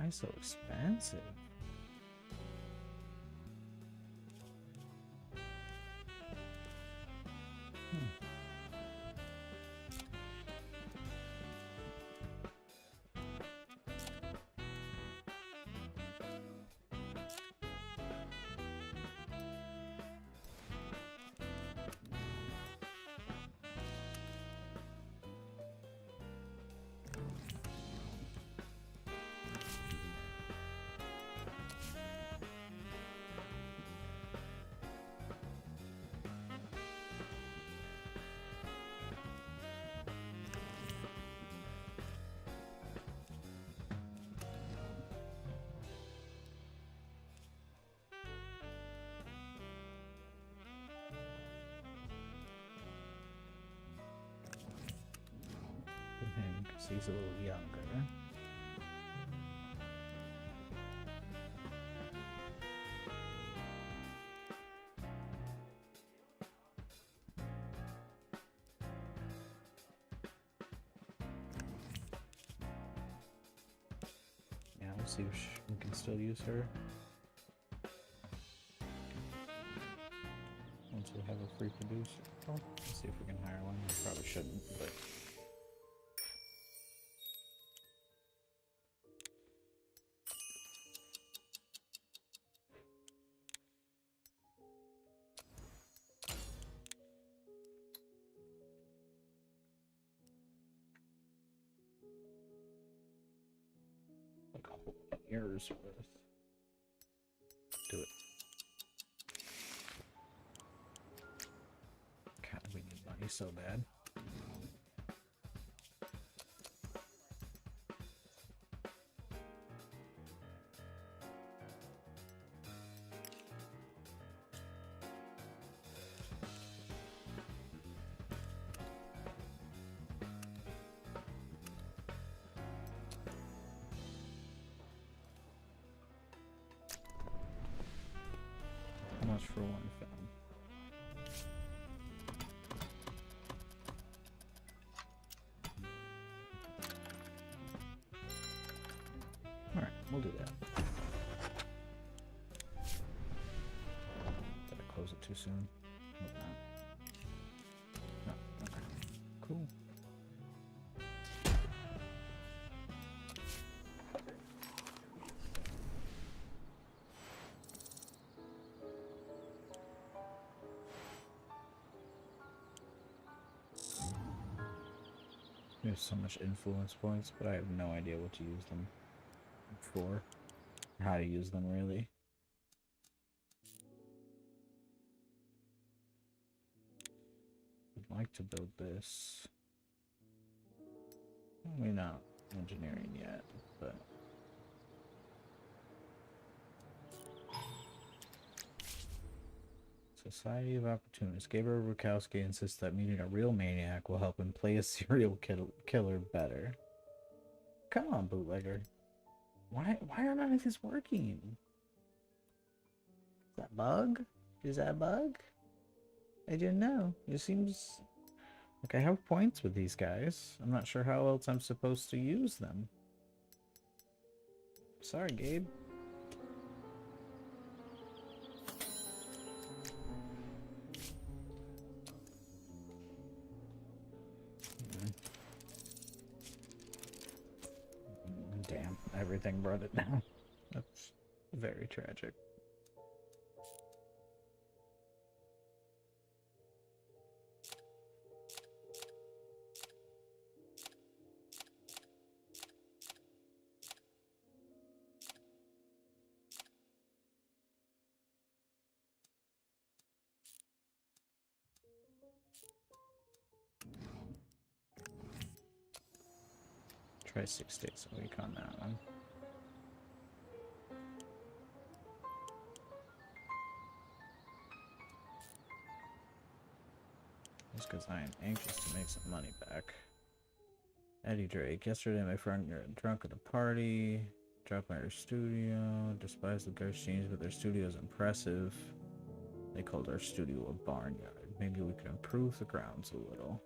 Why so expensive? Him because he's a little younger. Yeah, we'll see if we can still use her. Once we have a free producer. Oh, let's see if we can hire one. We probably shouldn't, but... like a whole year's worth. Do it. God, we need money so bad. How much for one film? Alright, we'll do that. Did I close it too soon? Hope not. No, okay. Cool. We have so much influence points, but I have no idea what to use them for. How to use them, really. I'd like to build this. We're not engineering yet, but... Society of Opportunists. Gabriel Rukowski insists that meeting a real maniac will help him play a serial killer better. Come on, bootlegger. Why are none of this working? Is that bug? Is that a bug? I didn't know. It seems like I have points with these guys. I'm not sure how else I'm supposed to use them. Sorry, Gabe. Damn, everything brought it down. That's very tragic. Try 6 days a week on that one. Just because I am anxious to make some money back. Eddie Drake. Yesterday my friend got drunk at a party. Dropped by her studio. Despised the ghost jeans, but their studio is impressive. They called our studio a barnyard. Maybe we could improve the grounds a little.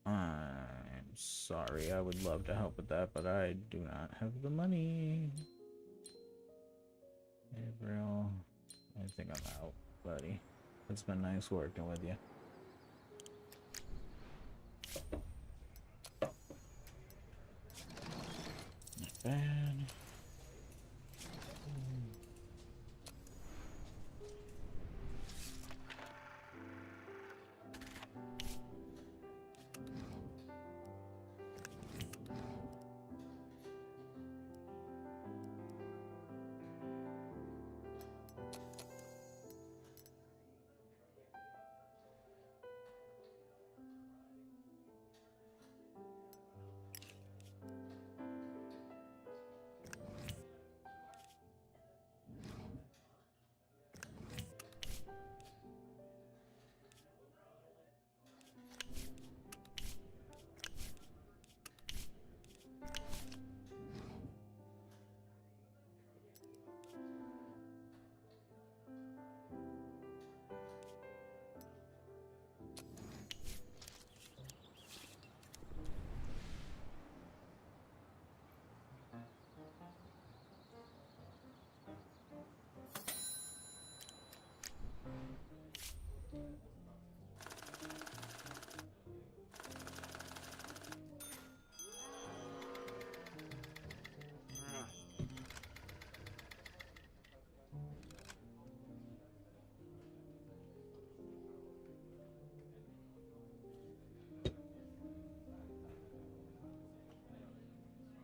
I'm sorry. I would love to help with that, but I do not have the money. Gabriel, I think I'm out, buddy. It's been nice working with you. Not bad.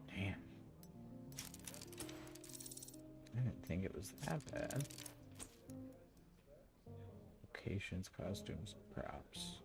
Damn. I didn't think it was that bad. Locations, costumes, props.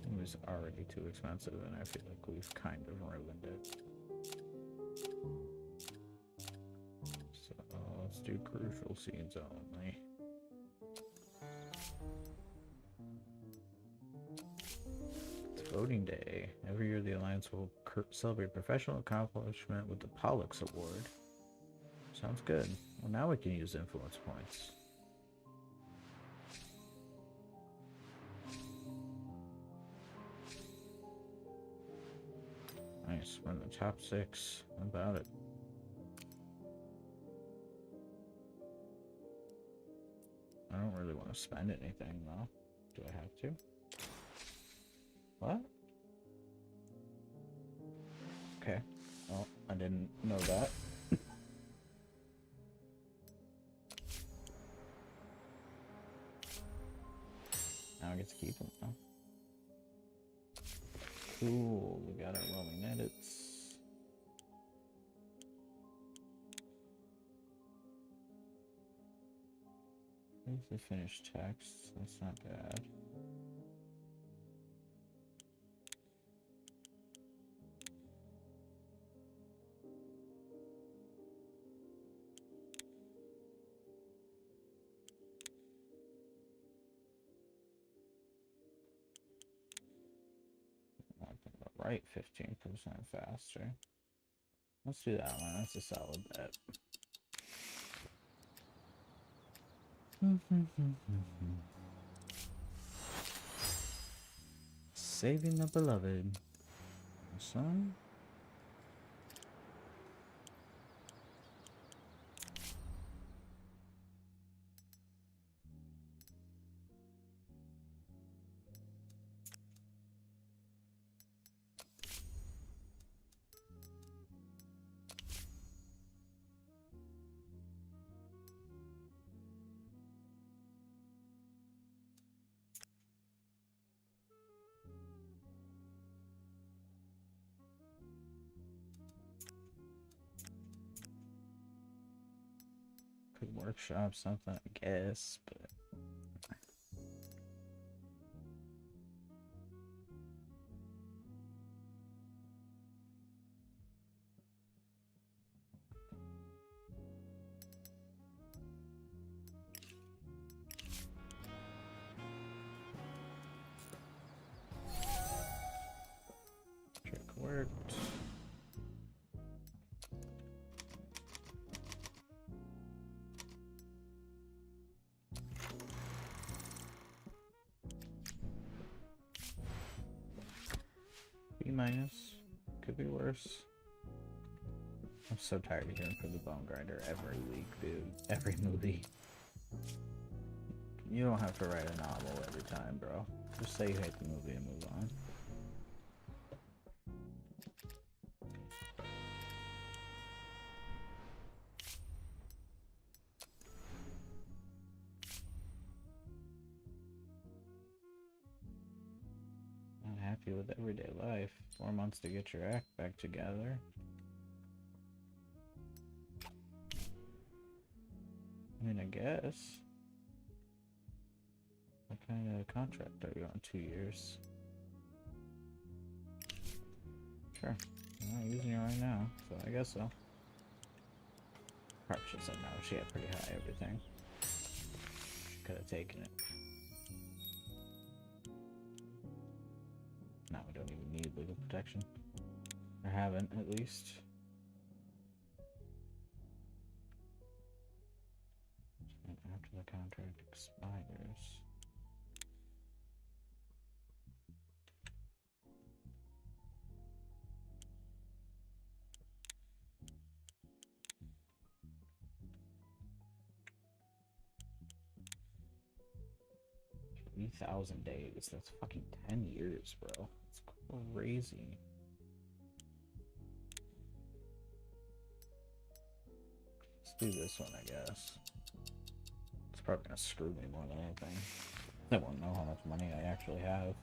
It was already too expensive, and I feel like we've kind of ruined it. So let's do crucial scenes only. It's voting day. Every year, the Alliance will celebrate professional accomplishment with the Pollux Award. Sounds good. Well, now we can use influence points. Nice. We're in the top 6. How about it? I don't really want to spend anything, though. Do I have to? What? Okay. Well, I didn't know that. Now I get to keep them, though. Cool. We got our rolling edits. Here's the finished text. That's not bad. Right, 15% faster. Let's do that one. That's a solid bet. Saving the beloved. Son. Could workshop something, I guess, but worked. B minus. Could be worse. I'm so tired of hearing from the bone grinder every week, dude. Every movie. You don't have to write a novel every time, bro. Just say you hate the movie and move on. Not happy with everyday life. 4 months to get your act back together. I mean, I guess. What kind of contract are you on? 2 years? Sure. I'm not using it right now, so I guess so. Probably should have said no. She had pretty high everything. Could have taken it. Now we don't even need legal protection. Or haven't, at least. And after the contract expires. $3,000 days. That's fucking 10 years, bro. It's crazy. Let's do this one, I guess. It's probably gonna screw me more than anything. I won't know how much money I actually have.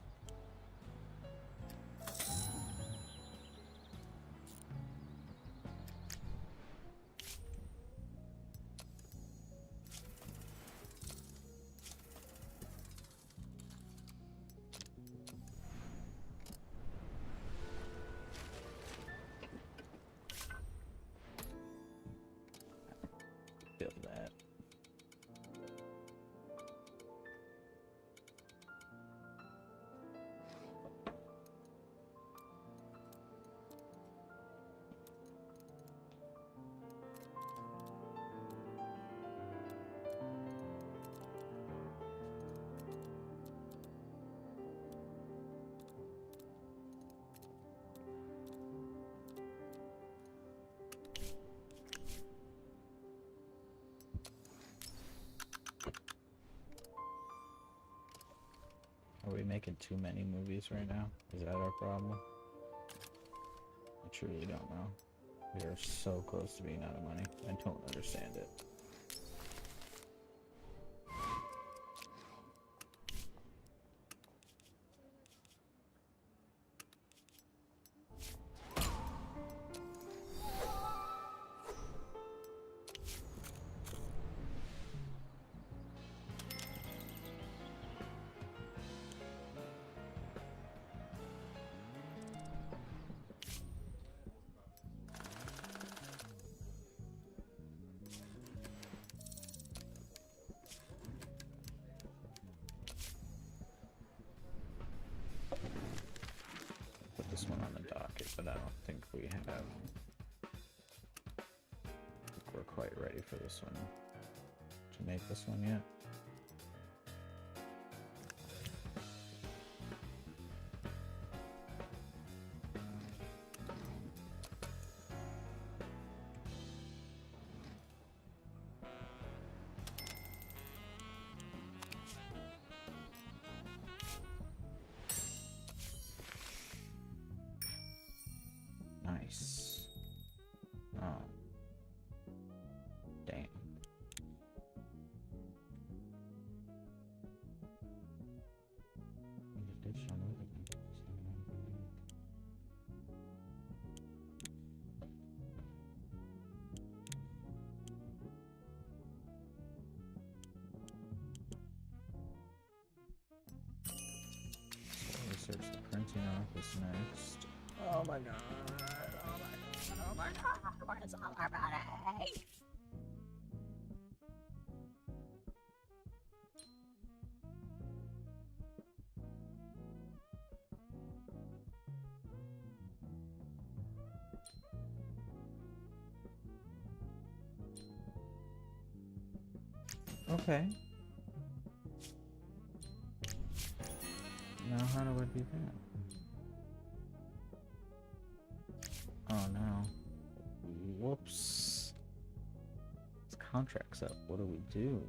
Feel that. Are we making too many movies right now? Is that our problem? I truly don't know. We are so close to being out of money. I don't understand it. This one on the docket, but I don't think we have. I think we're quite ready for this one to make this one yet. Nice. Oh. Damn. Research the printing office next. Oh my god. Oh my god. Where's all our money? Okay. Now how do I do that? Oh no. Whoops. This contract's up. What do we do?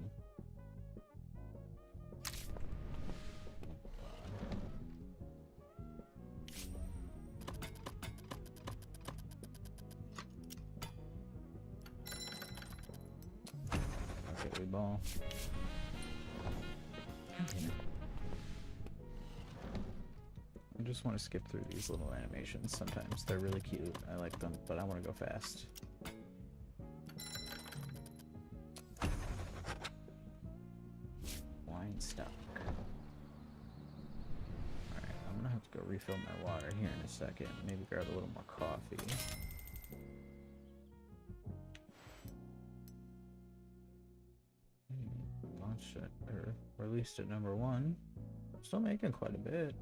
Okay, we ball. I just want to skip through these little animations sometimes. They're really cute. I like them, but I want to go fast. Wine stock. Alright, I'm gonna have to go refill my water here in a second. Maybe grab a little more coffee. Launched it, or released at #1. Still making quite a bit.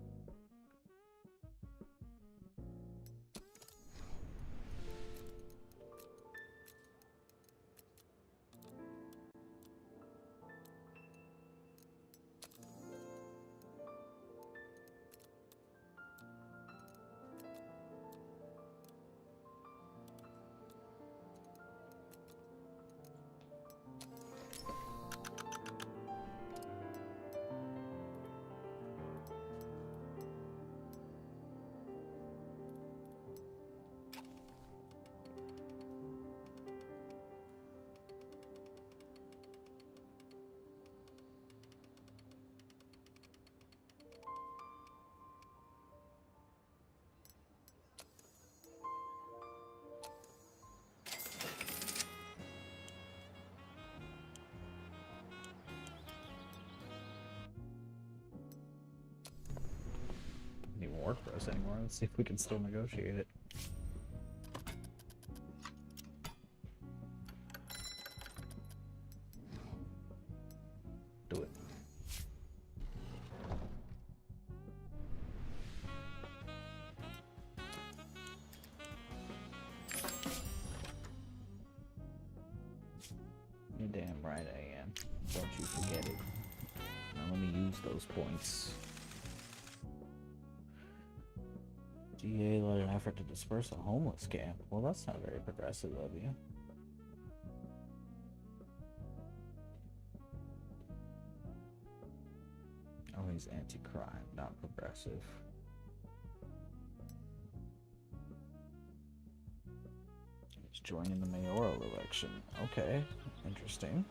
Even work for us anymore. Let's see if we can still negotiate it. Do it. You're damn right I am. Don't you forget it. Now let me use those points. GA led an effort to disperse a homeless camp. Well, that's not very progressive of you. Oh, he's anti-crime, not progressive. He's joining the mayoral election. Okay, interesting.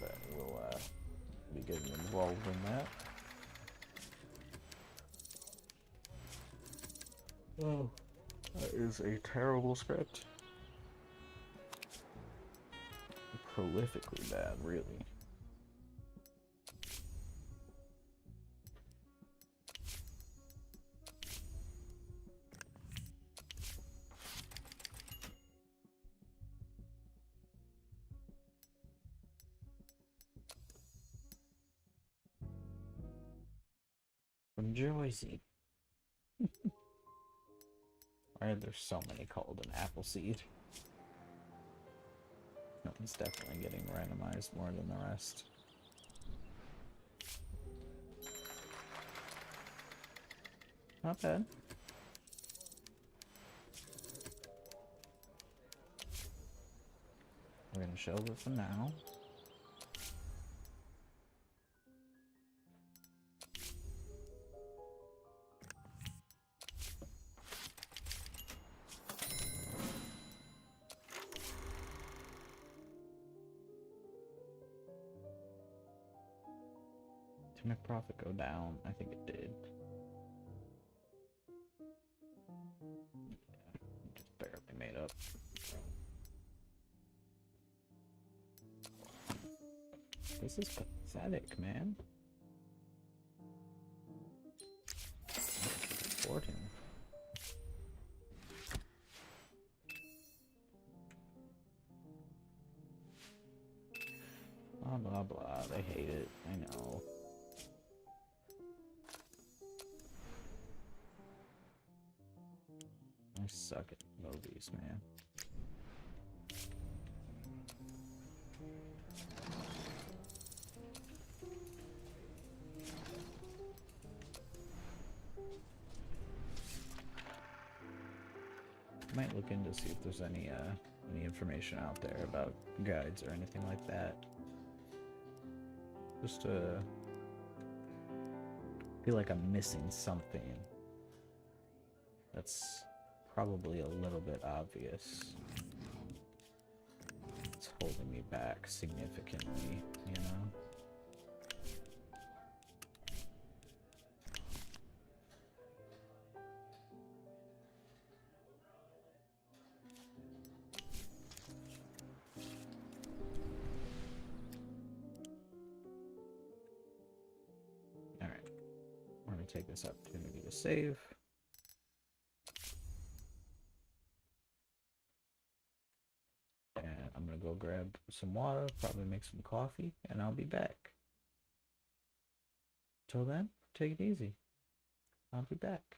But we'll be getting involved in that. Oh, that is a terrible script. Prolifically bad, really. From Jersey. Why are there so many called an Appleseed? No, he's definitely getting randomized more than the rest. Not bad. We're gonna shelve it for now. To make profit go down, I think it did. Yeah, just barely made up. This is pathetic, man. I can support him. Blah blah blah, they hate it, I know. I suck at movies, man. Might look into see if there's any information out there about guides or anything like that. Just to feel like I'm missing something that's probably a little bit obvious. It's holding me back significantly, you know? Alright. We're gonna take this opportunity to save. And I'm gonna go grab some water, probably make some coffee, and I'll be back. Till then, take it easy. I'll be back.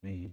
Me.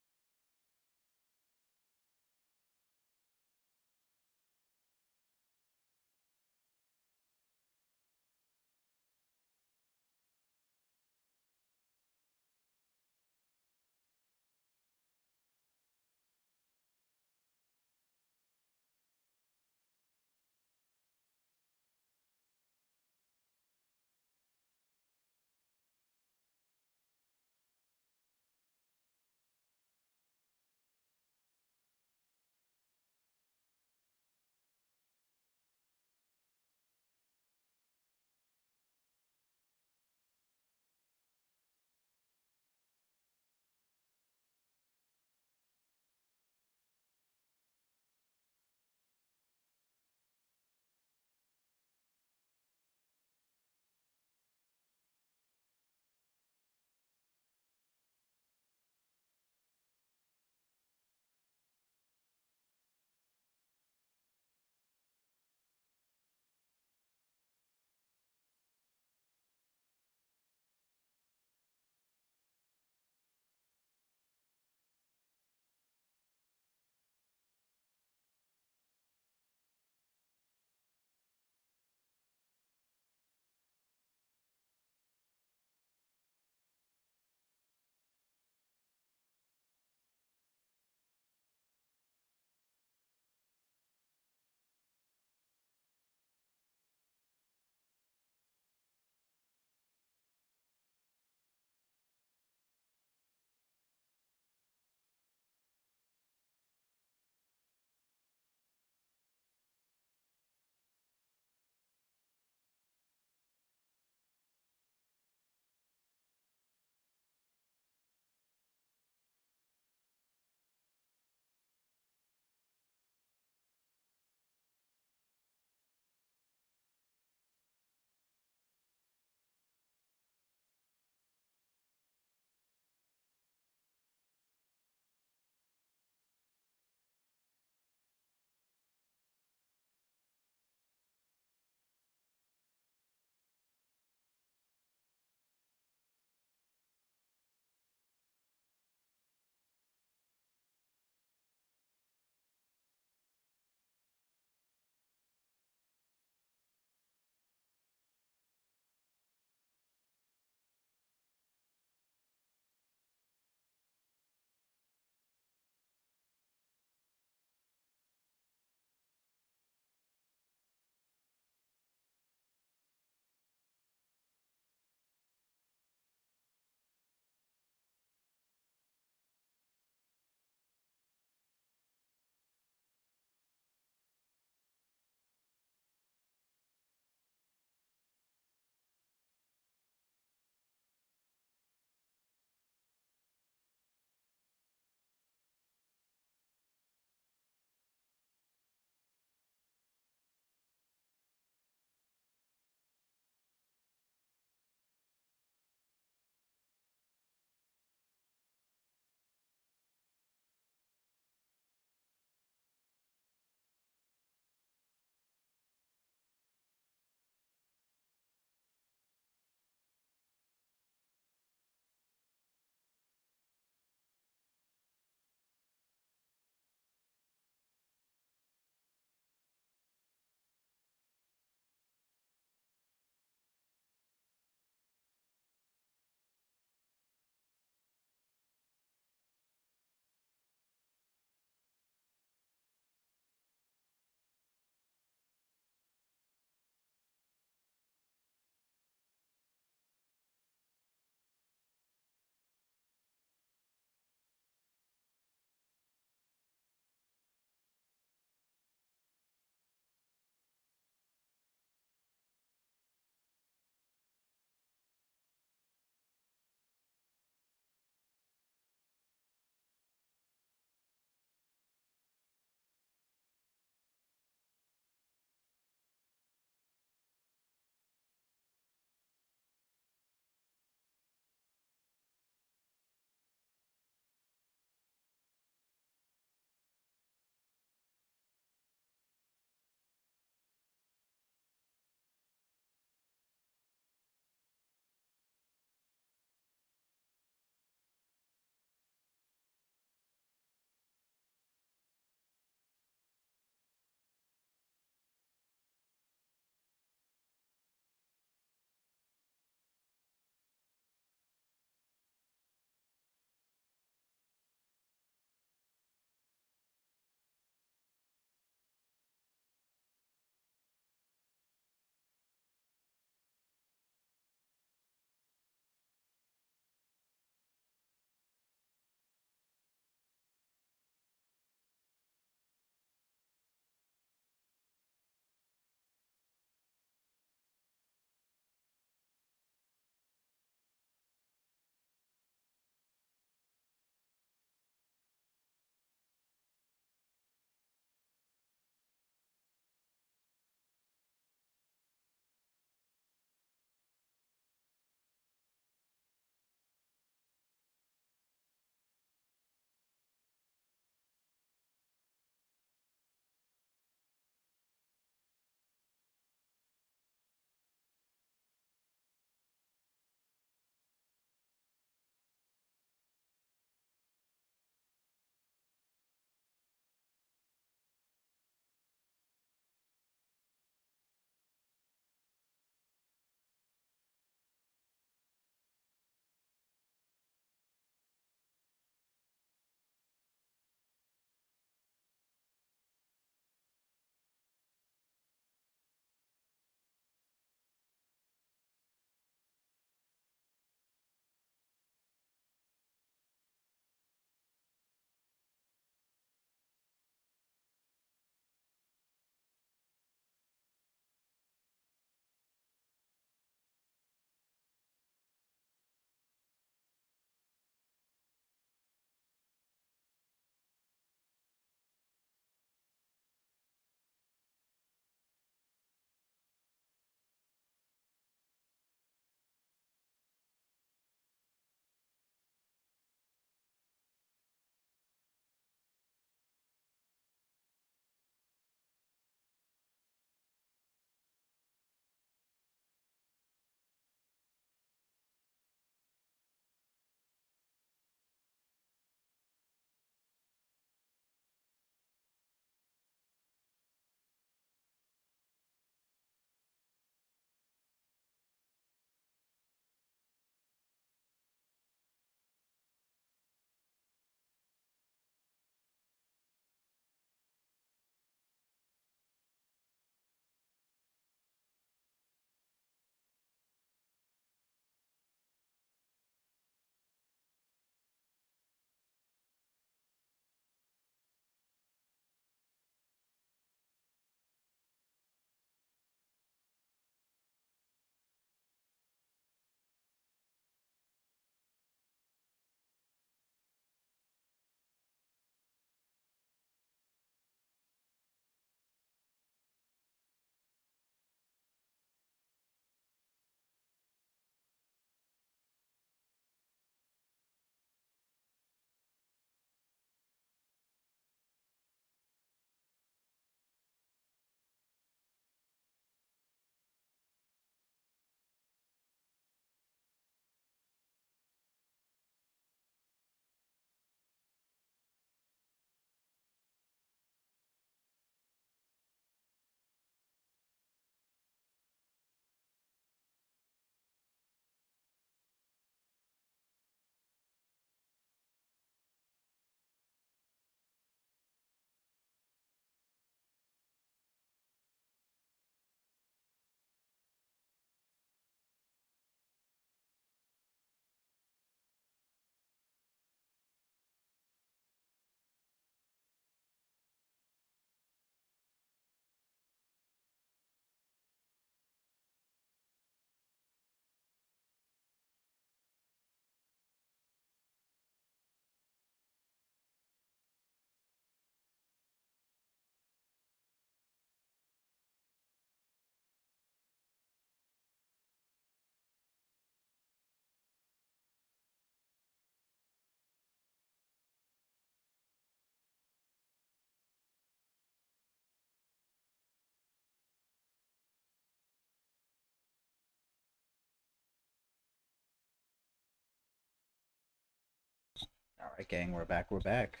All right, gang, we're back. We're back.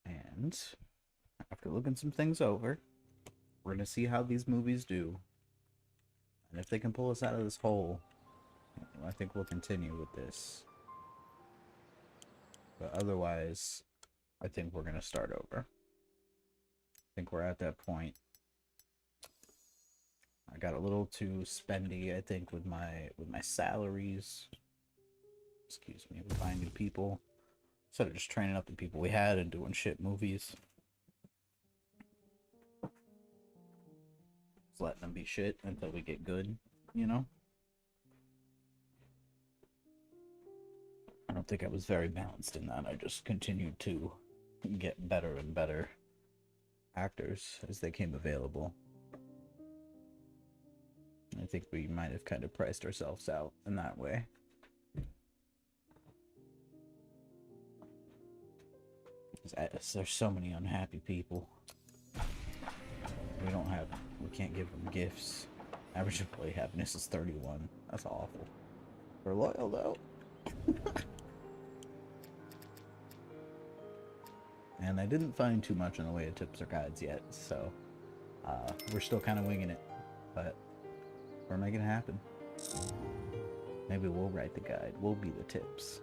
And after looking some things over, we're gonna see how these movies do, and if they can pull us out of this hole, I think we'll continue with this. But otherwise, I think we're gonna start over. I think we're at that point. I got a little too spendy, I think, with my salaries. Excuse me, with buying new people. Instead of just training up the people we had and doing shit movies. Just letting them be shit until we get good, you know? I don't think I was very balanced in that. I just continued to get better and better actors as they came available. I think we might have kind of priced ourselves out in that way. There's so many unhappy people. We can't give them gifts. Average employee happiness is 31. That's awful. We're loyal though. And I didn't find too much in the way of tips or guides yet, so we're still kind of winging it, but we're making it happen. Maybe we'll write the guide. We'll be the tips.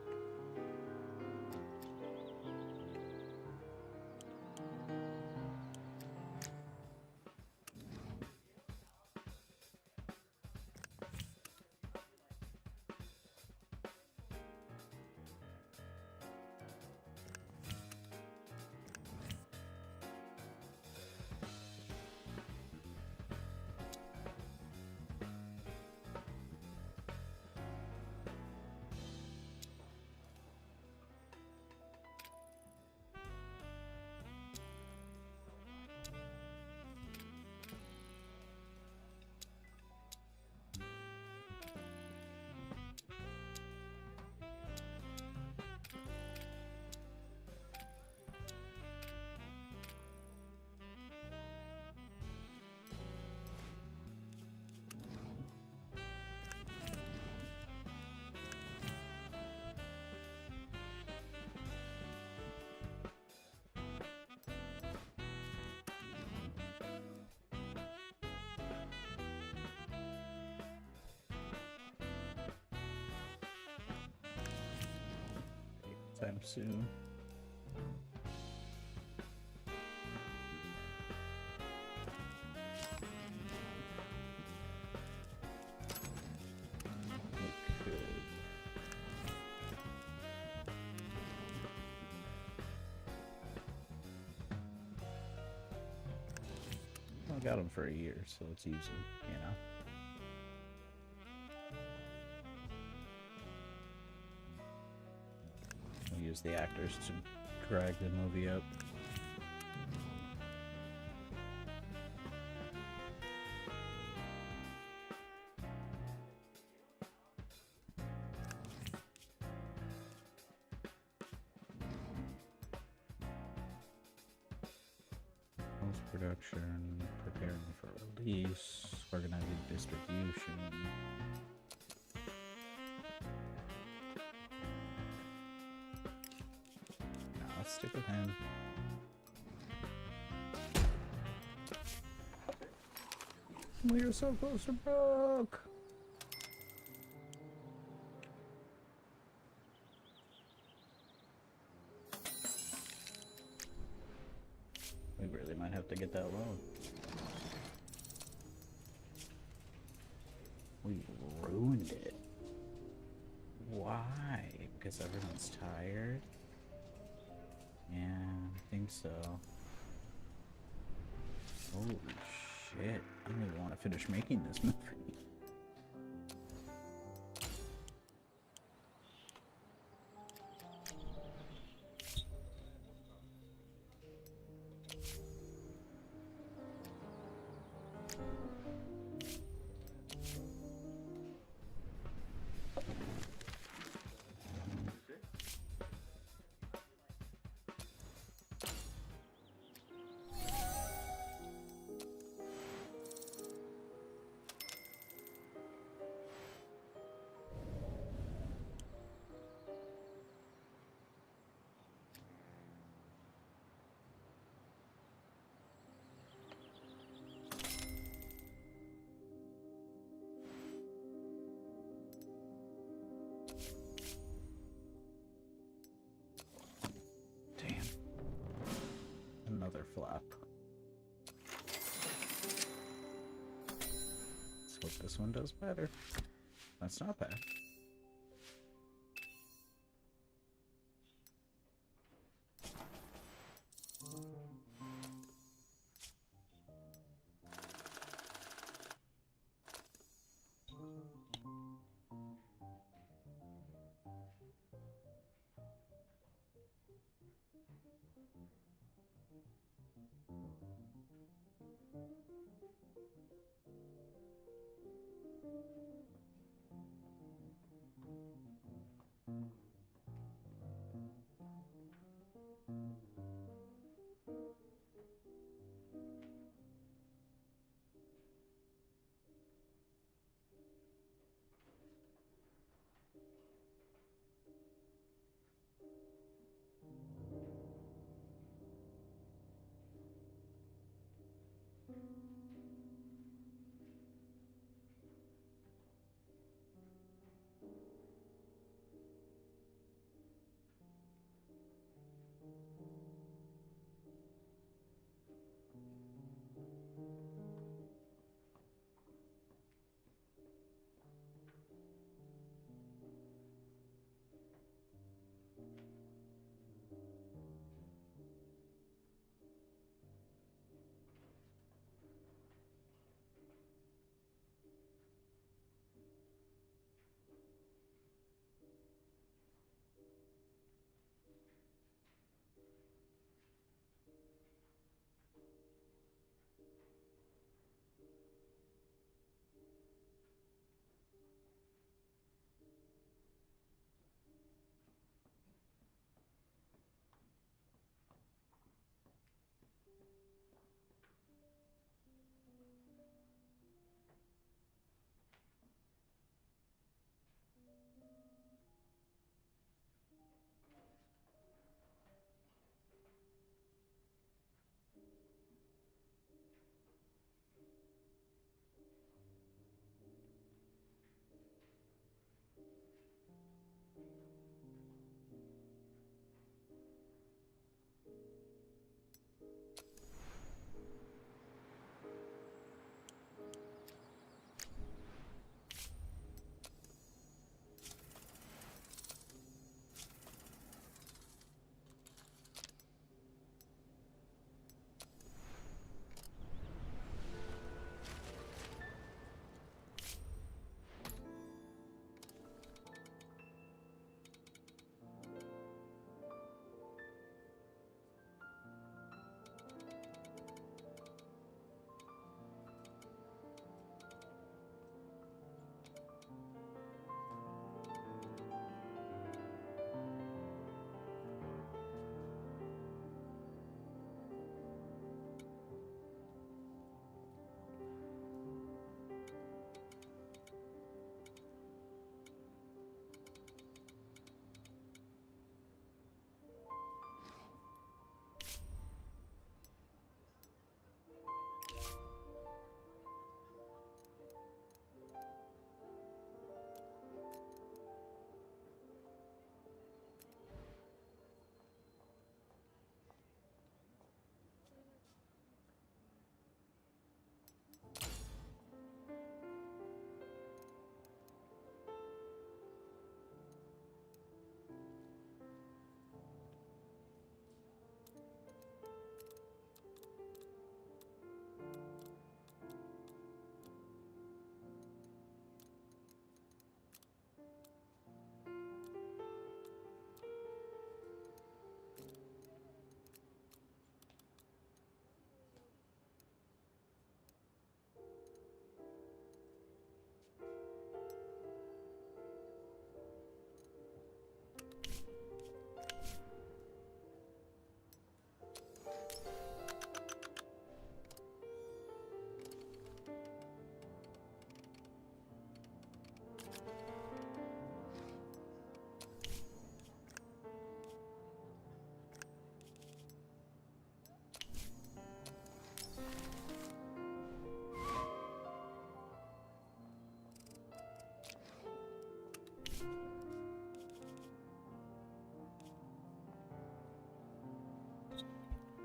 Time soon. I got them for a year, so let's use them, you know. We'll use the actors to drag the movie up. Post-production, preparing for release, organizing distribution. No, let's stick with him. We are so close to broke. We really might have to get that loan. We ruined it. Why? Because everyone's tired? Yeah, I think so. Holy shit. I don't even want to finish making this movie. color flap. Let's hope this one does better. That's not bad.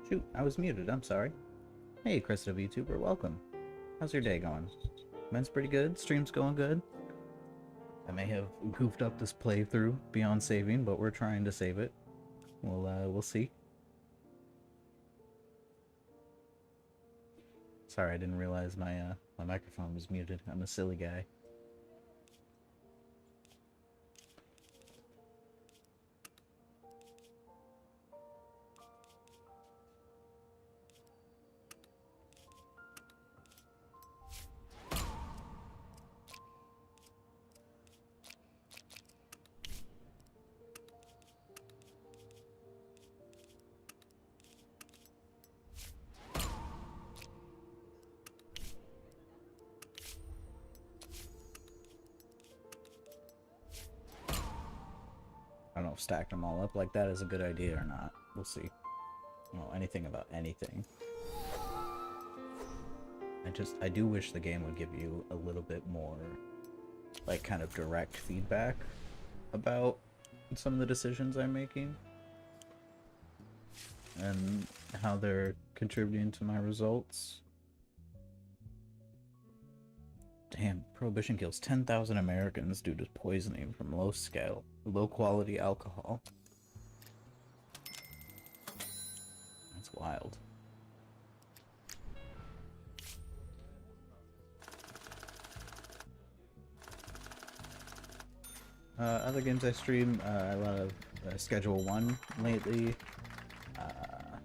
Shoot, I was muted, I'm sorry. Hey, Krista VTuber, welcome. How's your day going? Mine's pretty good, stream's going good. I may have goofed up this playthrough beyond saving, but we're trying to save it. We'll see. Sorry, I didn't realize my microphone was muted. I'm a silly guy. I don't know if stacking them all up like that is a good idea or not. We'll see. I don't know anything about anything. I do wish the game would give you a little bit more, like, kind of direct feedback about some of the decisions I'm making and how they're contributing to my results. Damn, Prohibition kills 10,000 Americans due to poisoning from low quality alcohol. That's wild. Other games I stream, a lot of Schedule 1 lately. A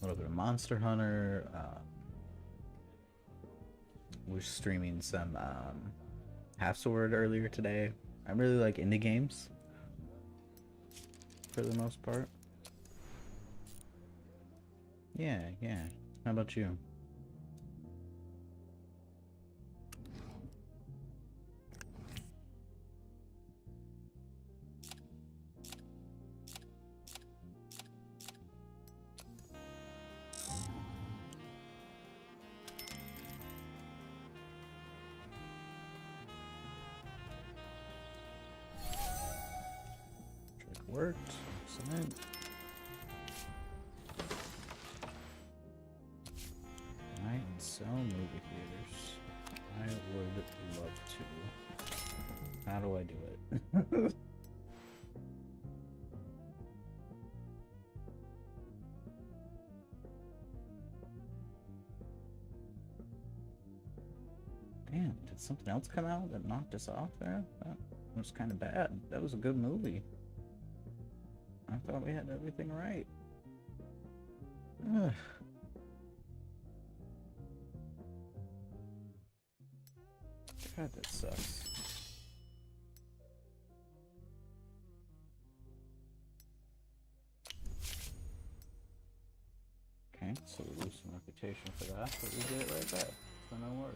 little bit of Monster Hunter. We're streaming some Half Sword earlier today. I really like indie games for the most part. Yeah. How about you? Worked. Excellent. Buy and sell movie theaters. I would love to. How do I do it? Damn, did something else come out that knocked us off there? That was kind of bad. That was a good movie. I thought we had everything right. Ugh. God, that sucks. Okay, so we lose some reputation for that, but we get it right back, so no worries.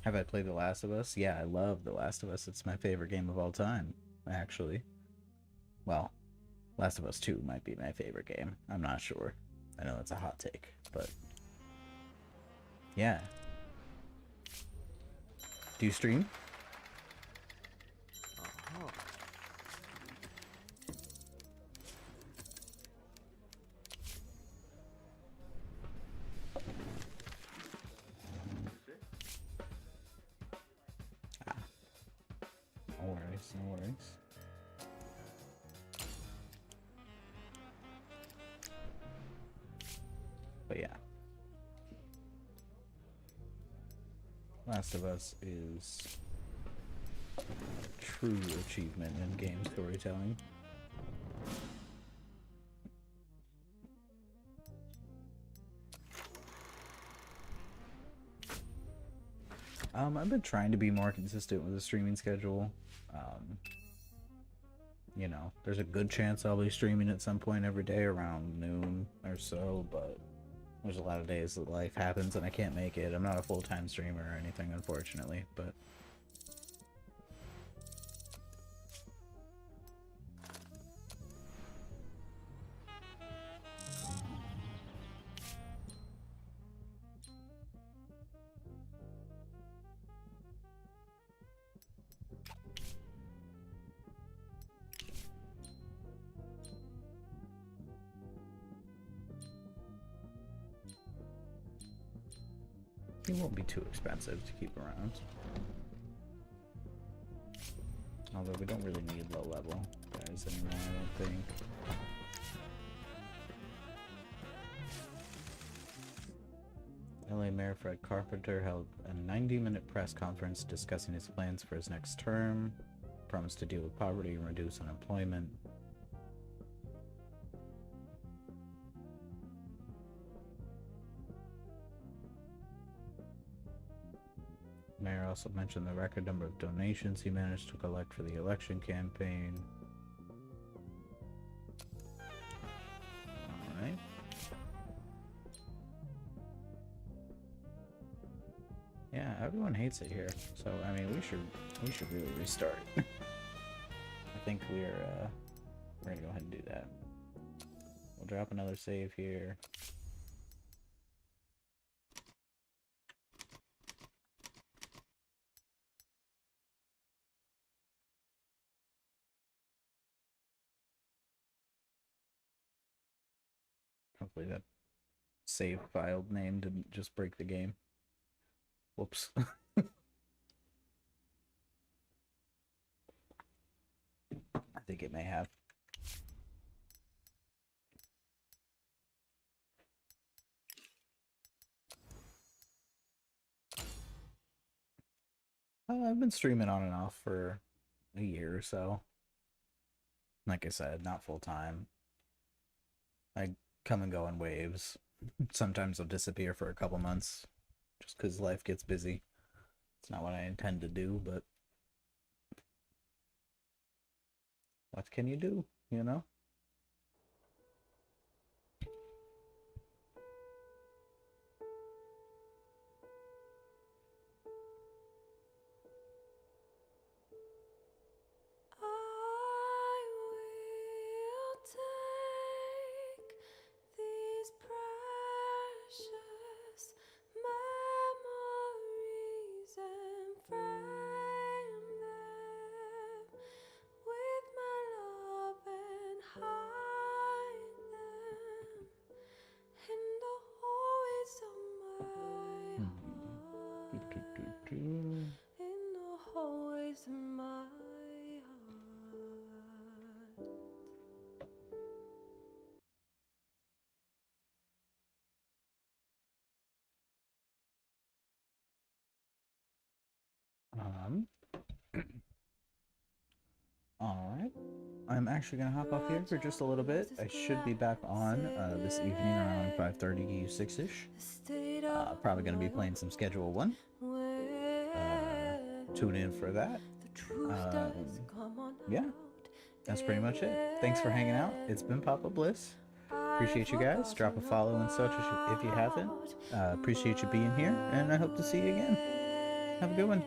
Have I played The Last of Us? Yeah, I love The Last of Us. It's my favorite game of all time, actually. Well, Last of Us 2 might be my favorite game. I'm not sure. I know it's a hot take, but yeah. Do you stream? No worries. But yeah. Last of Us is a true achievement in game storytelling. I've been trying to be more consistent with the streaming schedule. You know, there's a good chance I'll be streaming at some point every day around noon or so, but there's a lot of days that life happens and I can't make it. I'm not a full-time streamer or anything, unfortunately, but He won't be too expensive to keep around. Although we don't really need low level guys anymore, I don't think. LA Mayor Fred Carpenter held a 90-minute press conference discussing his plans for his next term, promised to deal with poverty and reduce unemployment. Mayor also mentioned the record number of donations he managed to collect for the election campaign. Alright. Yeah, everyone hates it here. So I mean we should really restart. I think we're gonna go ahead and do that. We'll drop another save here. Hopefully that save file name didn't just break the game. Whoops. I think it may have. I've been streaming on and off for a year or so. Like I said, not full time. I come and go in waves. Sometimes I'll disappear for a couple months just because life gets busy. It's not what I intend to do, but what can you do, you know? Alright. I'm actually gonna hop off here for just a little bit. I should be back on this evening around 5:30, 6-ish. Probably gonna be playing some Schedule 1. Tune in for that. Yeah, that's pretty much it. Thanks for hanging out. It's been PapaBliss. Appreciate you guys. Drop a follow and such if you haven't. Appreciate you being here, and I hope to see you again. Have a good one.